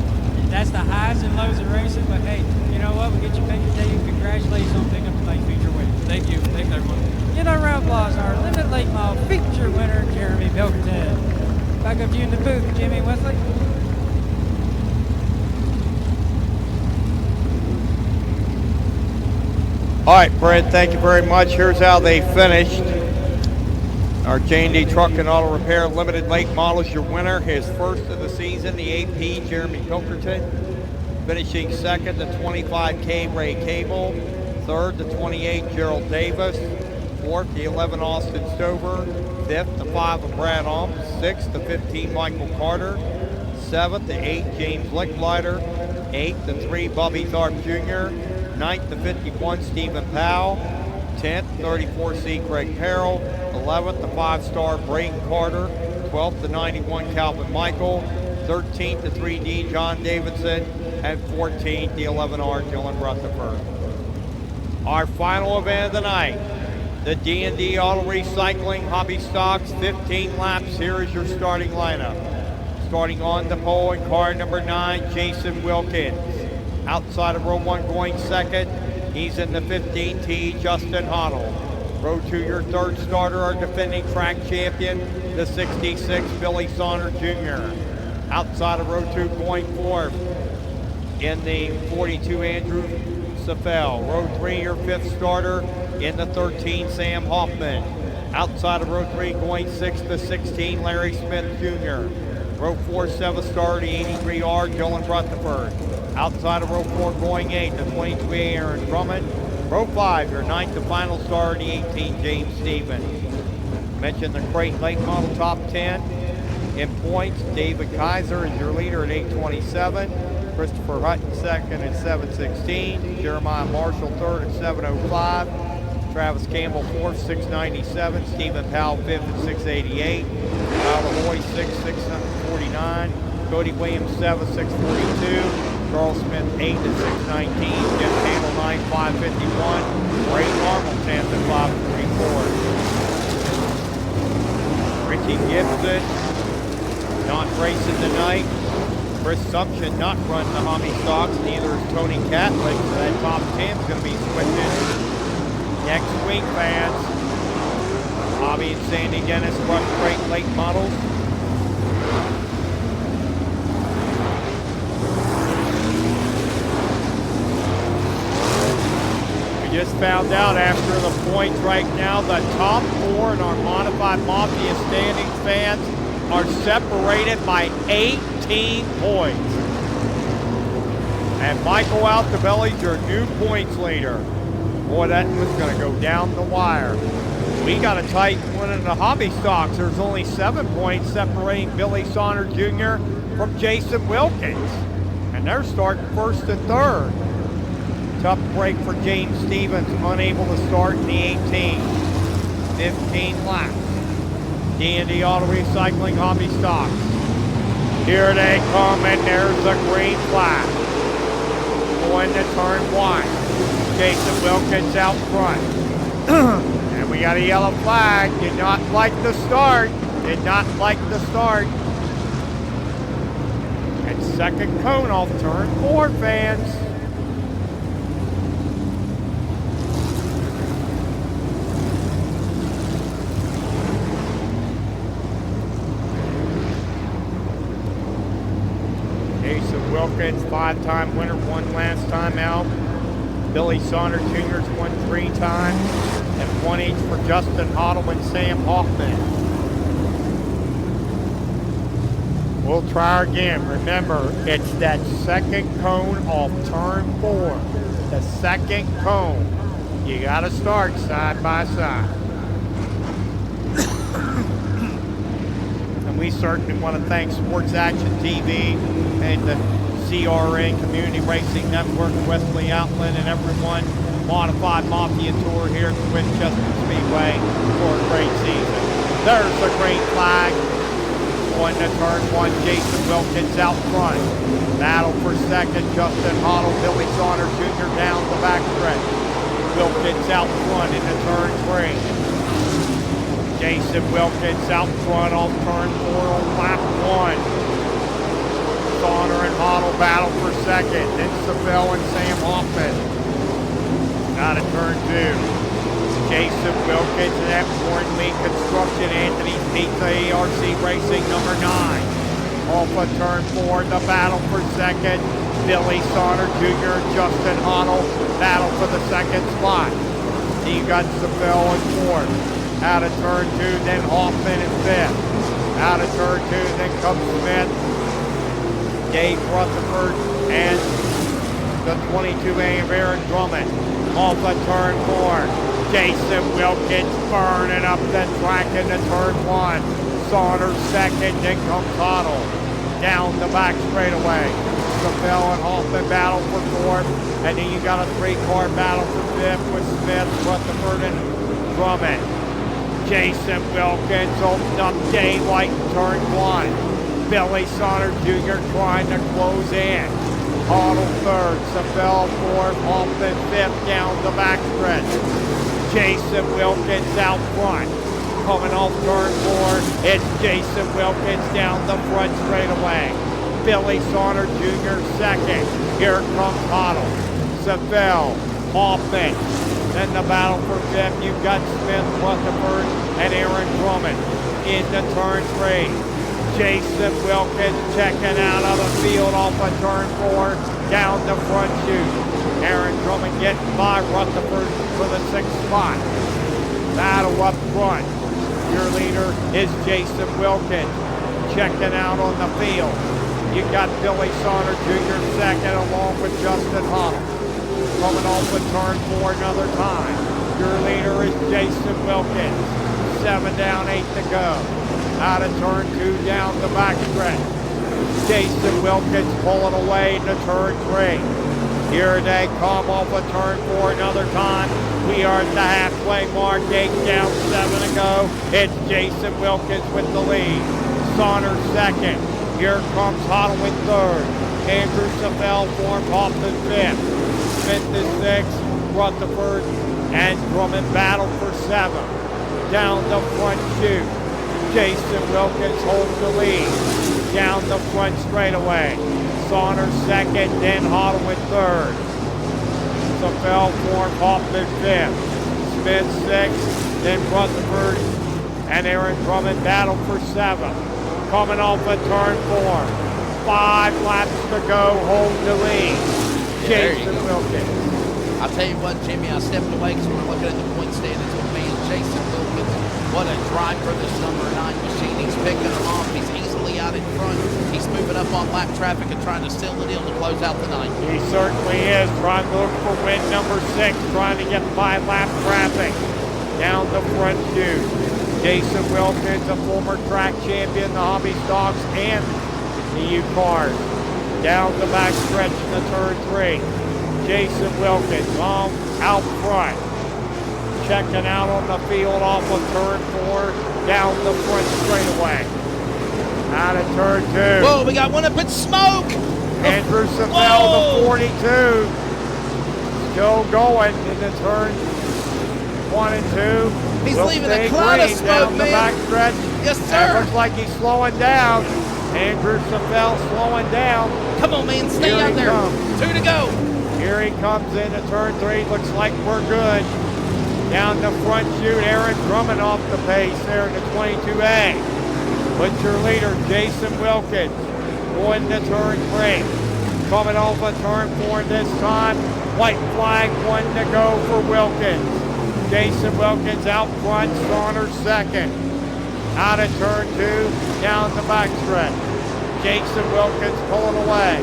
That's the highs and lows of racing, but hey, you know what? We get you paid today. Congratulations on picking up the night feature win. Thank you. Thanks, everyone. Round applause, our Limited Late Mile feature winner, Jeremy Pilkington. Back up to you in the booth, Jimmy Wesley. All right, Brad, thank you very much. Here's how they finished. Our J&D Truck and Auto Repair Limited Late Model is your winner. His first of the season, the AP, Jeremy Pilkington. Finishing second, the 25K, Ray Cable. Third, the 28, Gerald Davis. Fourth, the 11, Austin Stover. Fifth, the 5 of Brad Ump. Sixth, the 15, Michael Carter. Seventh, the 8, James Licklider. Eighth, the 3, Bobby Tharp Jr. Ninth, the 51, Stephen Powell. 10th, 34C, Craig Harrell. 11th, the 5-star Braden Carter. 12th, the 91, Calvin Michael. 13th, the 3D, John Davidson. And 14th, the 11R, Dylan Rutherford. Our final event of the night, the D&D Auto Recycling Hobby Stocks 15 laps. Here is your starting lineup. Starting on the pole in car number 9, Jason Wilkins. Outside of row 1 going second, he's in the 15T, Justin Hoddle. Row 2, your third starter, our defending track champion, the 66, Billy Saunders Jr. Outside of row 2 going fourth, in the 42, Andrew Safel. Row 3, your fifth starter, in the 13, Sam Hoffman. Outside of row 3 going 6th, the 16, Larry Smith Jr. Row 4, 7th star, the 83R, Dylan Rutherford. Outside of row 4, going 8, the 23, Aaron Drummond. Row 5, your 9th and final star, the 18, James Stevens. Mentioned the Crate Late Model top 10. In points, David Kaiser is your leader at 827. Christopher Hutton second at 716. Jeremiah Marshall third at 705. Travis Campbell fourth, 697. Stephen Powell fifth at 688. Kyle LaHoy sixth, 649. Cody Williams seventh, 642. Charles Smith 8 at 619. Jim Campbell 9, 551. Ray Normal 10th at 534. Richie Gibson not racing tonight. Chris Sumption not running the Hobby Stocks. Neither is Tony Catlett. So that top 10 is going to be switching next week, fans. Bobby and Sandy Dennis run Crate Late Models. We just found out after the points right now, the top 4 in our Modified Mafia standings, fans, are separated by 18 points. And Michael Altobelli's your new points leader. Boy, that was going to go down the wire. We got a tight one in the Hobby Stocks. There's only 7 points separating Billy Sonner Jr. from Jason Wilkins. And they're starting first and third. Tough break for James Stevens, unable to start in the 18. 15 laps. D&D Auto Recycling Hobby Stocks. Here they come, and there's a green flag. Going to turn 1. Jason Wilkins out front. And we got a yellow flag. Did not like the start. Did not like the start. And second cone off turn 4, fans. Jason Wilkins, 5-time winner, won last time out. Billy Sonner Jr.'s won 3 times, and 1 each for Justin Hoddle and Sam Hoffman. We'll try again. Remember, it's that second cone off turn 4. The second cone. You gotta start side by side. And we certainly want to thank Sports Action TV and the CRN Community Racing Network, Wesley Outland, and everyone Modified Mafia Tour here at the Winchester Speedway for a great season. There's the green flag. Going to turn 1, Jason Wilkins out front. Battle for second, Justin Hoddle, Billy Sonner Jr. down the back stretch. Wilkins out front into turn 3. Jason Wilkins out front on turn 4 on lap 1. Sonner and Hoddle battle for second. Then Savell and Sam Hoffman. Out of turn 2. Jason Wilkins and that Warren Lee Construction, Anthony's Pizza, ARC Racing number 9. Off of turn 4, the battle for second. Billy Sonner Jr., Justin Hoddle, battle for the second spot. You got Savell in 4th. Out of turn 2, then Hoffman in 5th. Out of turn 2, then comes Smith, Dave Rutherford, and the 22A of Aaron Drummond. Off of turn 4, Jason Wilkins burning up the track into turn 1. Sonner second, then comes Hoddle. Down the back straightaway. Savell and Hoffman battle for 4th, and then you got a 3-car battle for 5th with Smith, Rutherford, and Drummond. Jason Wilkins opened up daylight in turn 1. Billy Sonner Jr. trying to close in. Hoddle 3rd, Savell 4th, Hoffman 5th down the back stretch. Jason Wilkins out front. Coming off turn 4, it's Jason Wilkins down the front straightaway. Billy Sonner Jr. second. Here comes Hoddle. Savell, Hoffman. Then the battle for 5th, you've got Smith, Rutherford, and Aaron Drummond into turn 3. Jason Wilkins checking out of the field off of turn 4, down the front chute. Aaron Drummond getting by Rutherford for the 6th spot. Battle up front. Your leader is Jason Wilkins. checking out on the field. You got Billy Sauter Jr. second along with Justin Huddle. Coming off with turn 4 another time. Your leader is Jason Wilkins. 7 down, 8 to go. Out of turn 2 down the backstretch. Jason Wilkins pulling away into turn 3. Here they come off of turn 4 another time. We are at the halfway mark, 8 down, 7 to go. It's Jason Wilkins with the lead. Saunders second. Here comes Huddle in third. Andrew Savell formed Hoffman fifth. Smith is sixth. Rutherford and Drummond battle for 7. Down the front chute. Jason Wilkins holds the lead. Down the front straightaway. Saunders second, then Huddle in third. Savell formed Hoffman fifth. Smith sixth, then Rutherford and Aaron Drummond battle for 7. Coming off of turn 4. 5 laps to go, hold the lead. Jason Wilkins. I'll tell you what, Jimmy, I stepped away because we were looking at the point standings with me and Jason Wilkins. What a drive for this number 9 machine. He's picking them off. He's easily out in front. He's moving up on lap traffic and trying to seal the deal to close out the night. He certainly is. Trying to look for win number 6, trying to get by lap traffic. Down the front chute. Jason Wilkins, a former track champion, the Hobby Stocks and the U cars. Down the back stretch in the turn 3. Jason Wilkins out front. Checking out on the field off of turn 4, down the front straightaway. Out of turn 2. Whoa, we got one up in smoke. Andrew Savell, the 42. Still going in the turn 1 and 2. He's Will leaving stay a cloud of green smoke, down the man. back stretch. Yes, And sir. it looks like he's slowing down. Andrew Savell slowing down. Come on, man, stay Here out he there. comes. 2 to go. Here he comes into turn 3. Looks like we're good. Down the front chute, Aaron Drummond off the pace there in the 22A. But your leader, Jason Wilkins, going to turn 3. Coming off of turn 4 this time. White flag, 1 to go for Wilkins. Jason Wilkins out front, Saunders second. Out of turn 2, down the backstretch. Jason Wilkins pulling away.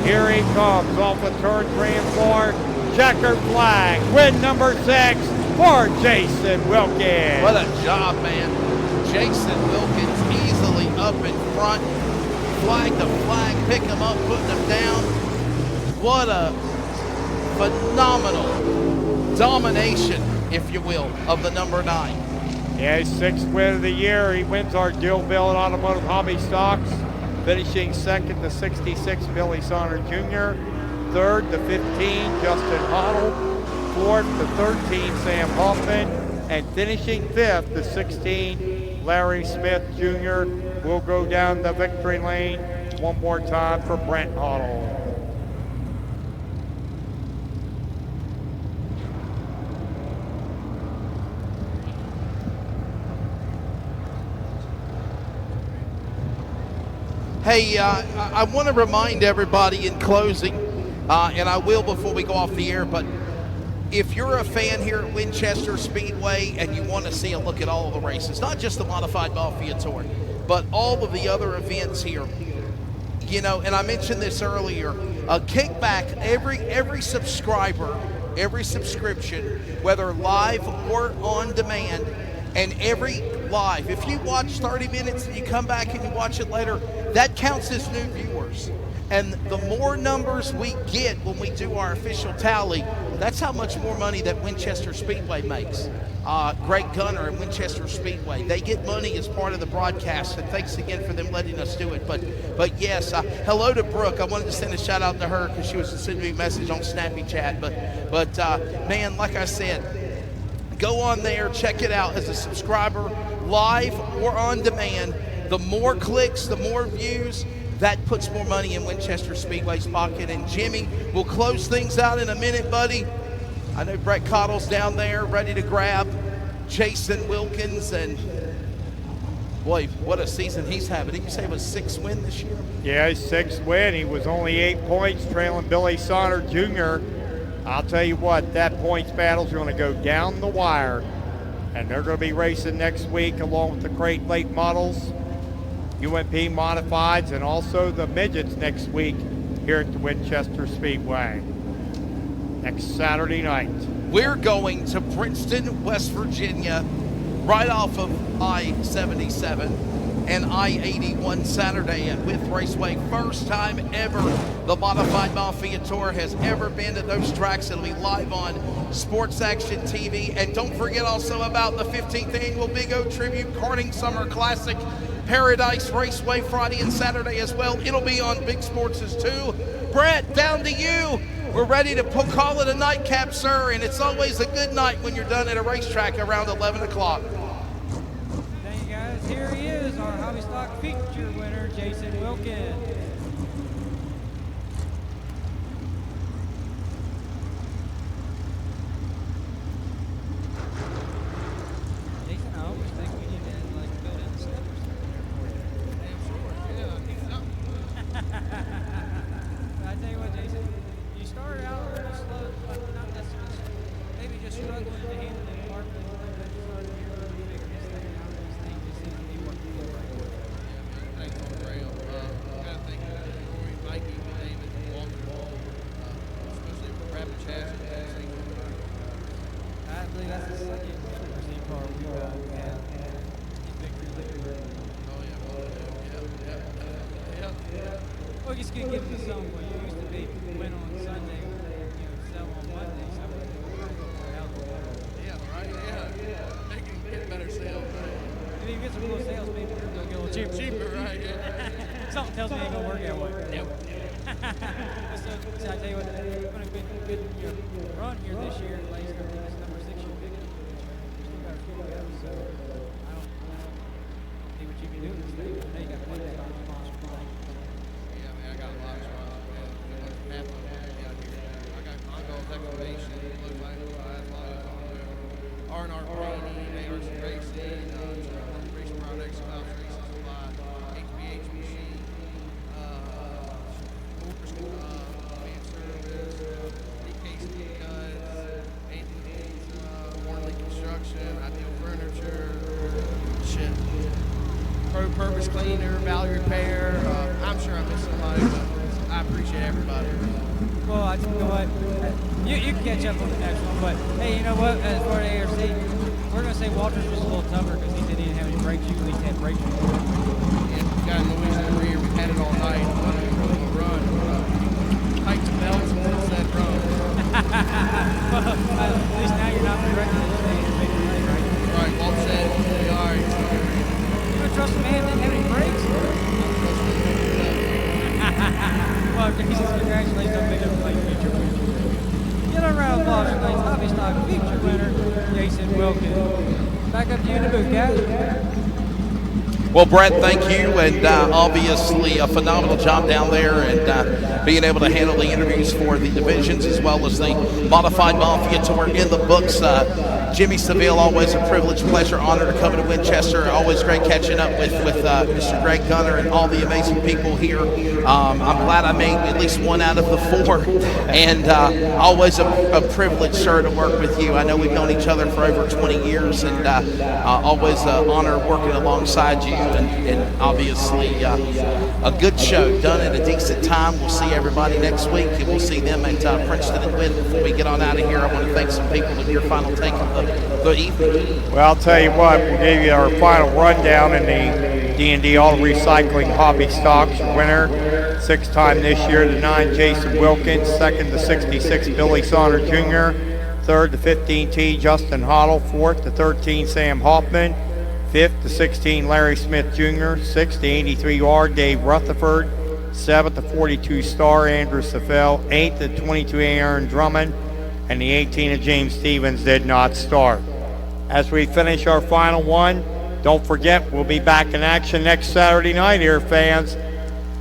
Here he comes off of turn 3 and 4. Checkered flag, win number 6 for Jason Wilkins. What a job, man. Jason Wilkins easily up in front. Flag to flag, pick him up, putting him down. What a phenomenal domination, if you will, of the number 9. Yeah, his 6th win of the year. He wins our Gilville Automotive Hobby Stocks, finishing second to 66, Billy Sauter Jr., third to 15, Justin Huddle, fourth to 13, Sam Hoffman, and finishing 5th to 16, Larry Smith Jr. We'll go down the victory lane one more time for Brent Huddle. Hey, I want to remind everybody in closing, and I will before we go off the air, but if you're a fan here at Winchester Speedway and you want to see a look at all of the races, not just the Modified Mafia Tour, but all of the other events here, you know, and I mentioned this earlier, a kickback, every subscriber, every subscription, whether live or on demand, and every live, if you watch 30 minutes and you come back and you watch it later, that counts as new viewers. And the more numbers we get when we do our official tally, that's how much more money that Winchester Speedway makes. Greg Gunner and Winchester Speedway, they get money as part of the broadcast, and thanks again for them letting us do it. But yes, hello to Brooke. I wanted to send a shout out to her because she was sending me a message on Snappy Chat. But man, like I said, go on there, check it out as a subscriber, live or on demand. The more clicks, the more views, that puts more money in Winchester Speedway's pocket. And Jimmy, we'll close things out in a minute, buddy. I know Brett Cottle's down there ready to grab Jason Wilkins, and boy, what a season he's having. Did you say it was 6th win this year? Yeah, his 6th win. He was only 8 points trailing Billy Sauter Jr. I'll tell you what, that points battle's going to go down the wire, and they're going to be racing next week along with the Crate Late models. UMP Modifieds, and also the Midgets next week here at the Winchester Speedway. Next Saturday night. We're going to Princeton, West Virginia, right off of I-77 and I-81 Saturday at With Raceway. First time ever the Modified Mafia Tour has ever been to those tracks. It'll be live on Sports Action TV. And don't forget also about the 15th Annual Big O Tribute Karting Summer Classic, Paradise Raceway, Friday and Saturday as well. It'll be on Big Sports too. Brett, down to you. We're ready to call it a nightcap, sir, and it's always a good night when you're done at a racetrack around 11 o'clock. Thank you, guys. Here he is, our Hobby Stock feature winner, Jason Wilkins. Jason, I always think we need to like build in steps for you. Damn sure. Yeah, keep it up. I tell you what, Jason, you started out a little slow, but not necessarily maybe just struggling to handle the department. But then you started here and you figured this thing out. This thing just seems to be working good right now. Thanks on the rail. I gotta thank Roy, Mikey, David, Walter, especially for Rapid Chassis. I believe that's the second University car we had in victory lane. Oh yeah. Well, just gonna give them some. What you used to be win on Sunday, sell on Monday. So Yeah, right. Yeah. They can get better sales. if you get some little sales, maybe they'll get a little cheaper. Cheaper, right? Yeah. Something tells me it ain't gonna work that way. Yep. So I tell you what, it's gonna be a good run here this year. Like it's gonna be this number 6 year big. Still got a few to go, so I don't see what you can do with this thing. I know you got plenty of time. Yeah, man, I got a lot of spots, man. Half of them out here. I got Mongo's Excavation, Blue Light, R&R Brady, ARC Racing, Race Products, Spouse Racing Supply, HBH Machine, Fan Service, DKC Cuts, Anthony Morley Construction, Ideal Furniture, shit. Pro Purpose Cleaner, Valley Repair. I'm sure I missed somebody, but I appreciate everybody. Well, I you know what? You can catch up on the next one, but hey, you know what? As far as ARC, we're gonna say Walters was a little tougher because he didn't have any brakes. Usually he had brakes. Yeah, we got noise in the rear. We had it all night. We'll run. Tighten the belts and then set run. Well, at least now you're not directing this thing in a big way, right? Right, Walt said we'll be all right. You don't trust the man that didn't have any brakes? Well, Jesus, congratulations on being able to play feature winner. Get a round of applause for tonight's Hobby Stock feature winner, Jason Wilkins. Back up to you in the booth, guys. Well, Brett, thank you, and obviously a phenomenal job down there, and being able to handle the interviews for the divisions as well as the Modified Mafia Tour in the books. Jimmy Seville, always a privilege, pleasure, honor to come to Winchester. Always great catching up with Mr. Greg Gunner and all the amazing people here. I'm glad I made at least one out of the 4, and always a privilege, sir, to work with you. I know we've known each other for over 20 years, and always an honor working alongside you. And obviously a good show done at a decent time. We'll see everybody next week, and we'll see them at Princeton and Wynn. Before we get on out of here, I want to thank some people with your final take of the evening. Well, I'll tell you what, we gave you our final rundown in the D&D Auto Recycling Hobby Stocks. Winner, 6-time this year, the 9, Jason Wilkins. 2nd, the 66, Billy Sonner Jr. 3rd, the 15T, Justin Hoddle. 4th, the 13, Sam Hoffman. 5th, the 16, Larry Smith Jr. 6th, the 83R, Dave Rutherford. 7th, the 42 Star, Andrew Safel. 8th, the 22 Aaron Drummond. And the 18 of James Stevens did not start. As we finish our final one, don't forget we'll be back in action next Saturday night here, fans.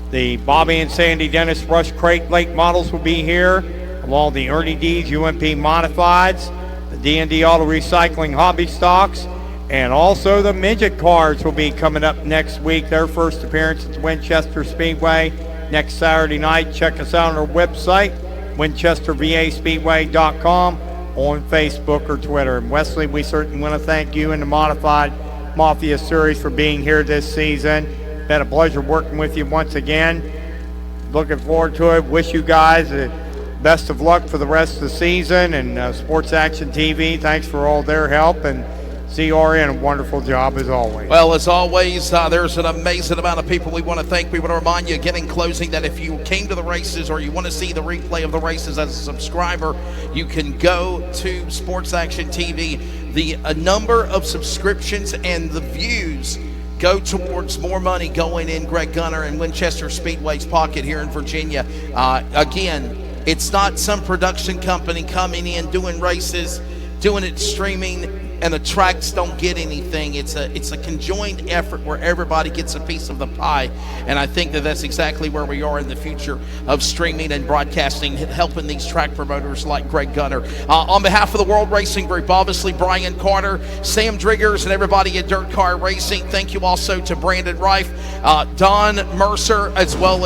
The Bobby and Sandy Dennis Rush Crate Lake models will be here, along the Ernie D's UMP Modifieds, the D&D Auto Recycling Hobby Stocks, and also the midget cars will be coming up next week. Their first appearance at the Winchester Speedway next Saturday night. Check us out on our website, WinchesterVASpeedway.com, on Facebook or Twitter. And Wesley, we certainly want to thank you and the Modified Mafia Series for being here this season. Been a pleasure working with you once again. Looking forward to it. Wish you guys the best of luck for the rest of the season. And Sports Action TV, thanks for all their help. And CRN, a wonderful job as always. Well, as always, there's an amazing amount of people we want to thank. We want to remind you again in closing that if you came to the races or you want to see the replay of the races as a subscriber, you can go to Sports Action TV. The number of subscriptions and the views go towards more money going in Greg Gunner and Winchester Speedway's pocket here in Virginia. Again, it's not some production company coming in, doing races, doing it streaming, and the tracks don't get anything. It's a conjoined effort where everybody gets a piece of the pie, and I think that that's exactly where we are in the future of streaming and broadcasting, helping these track promoters like Greg Gunner. On behalf of the World Racing Group, obviously Brian Carter, Sam Driggers, and everybody at Dirt Car Racing, thank you also to Brandon Reif, Don Mercer, as well as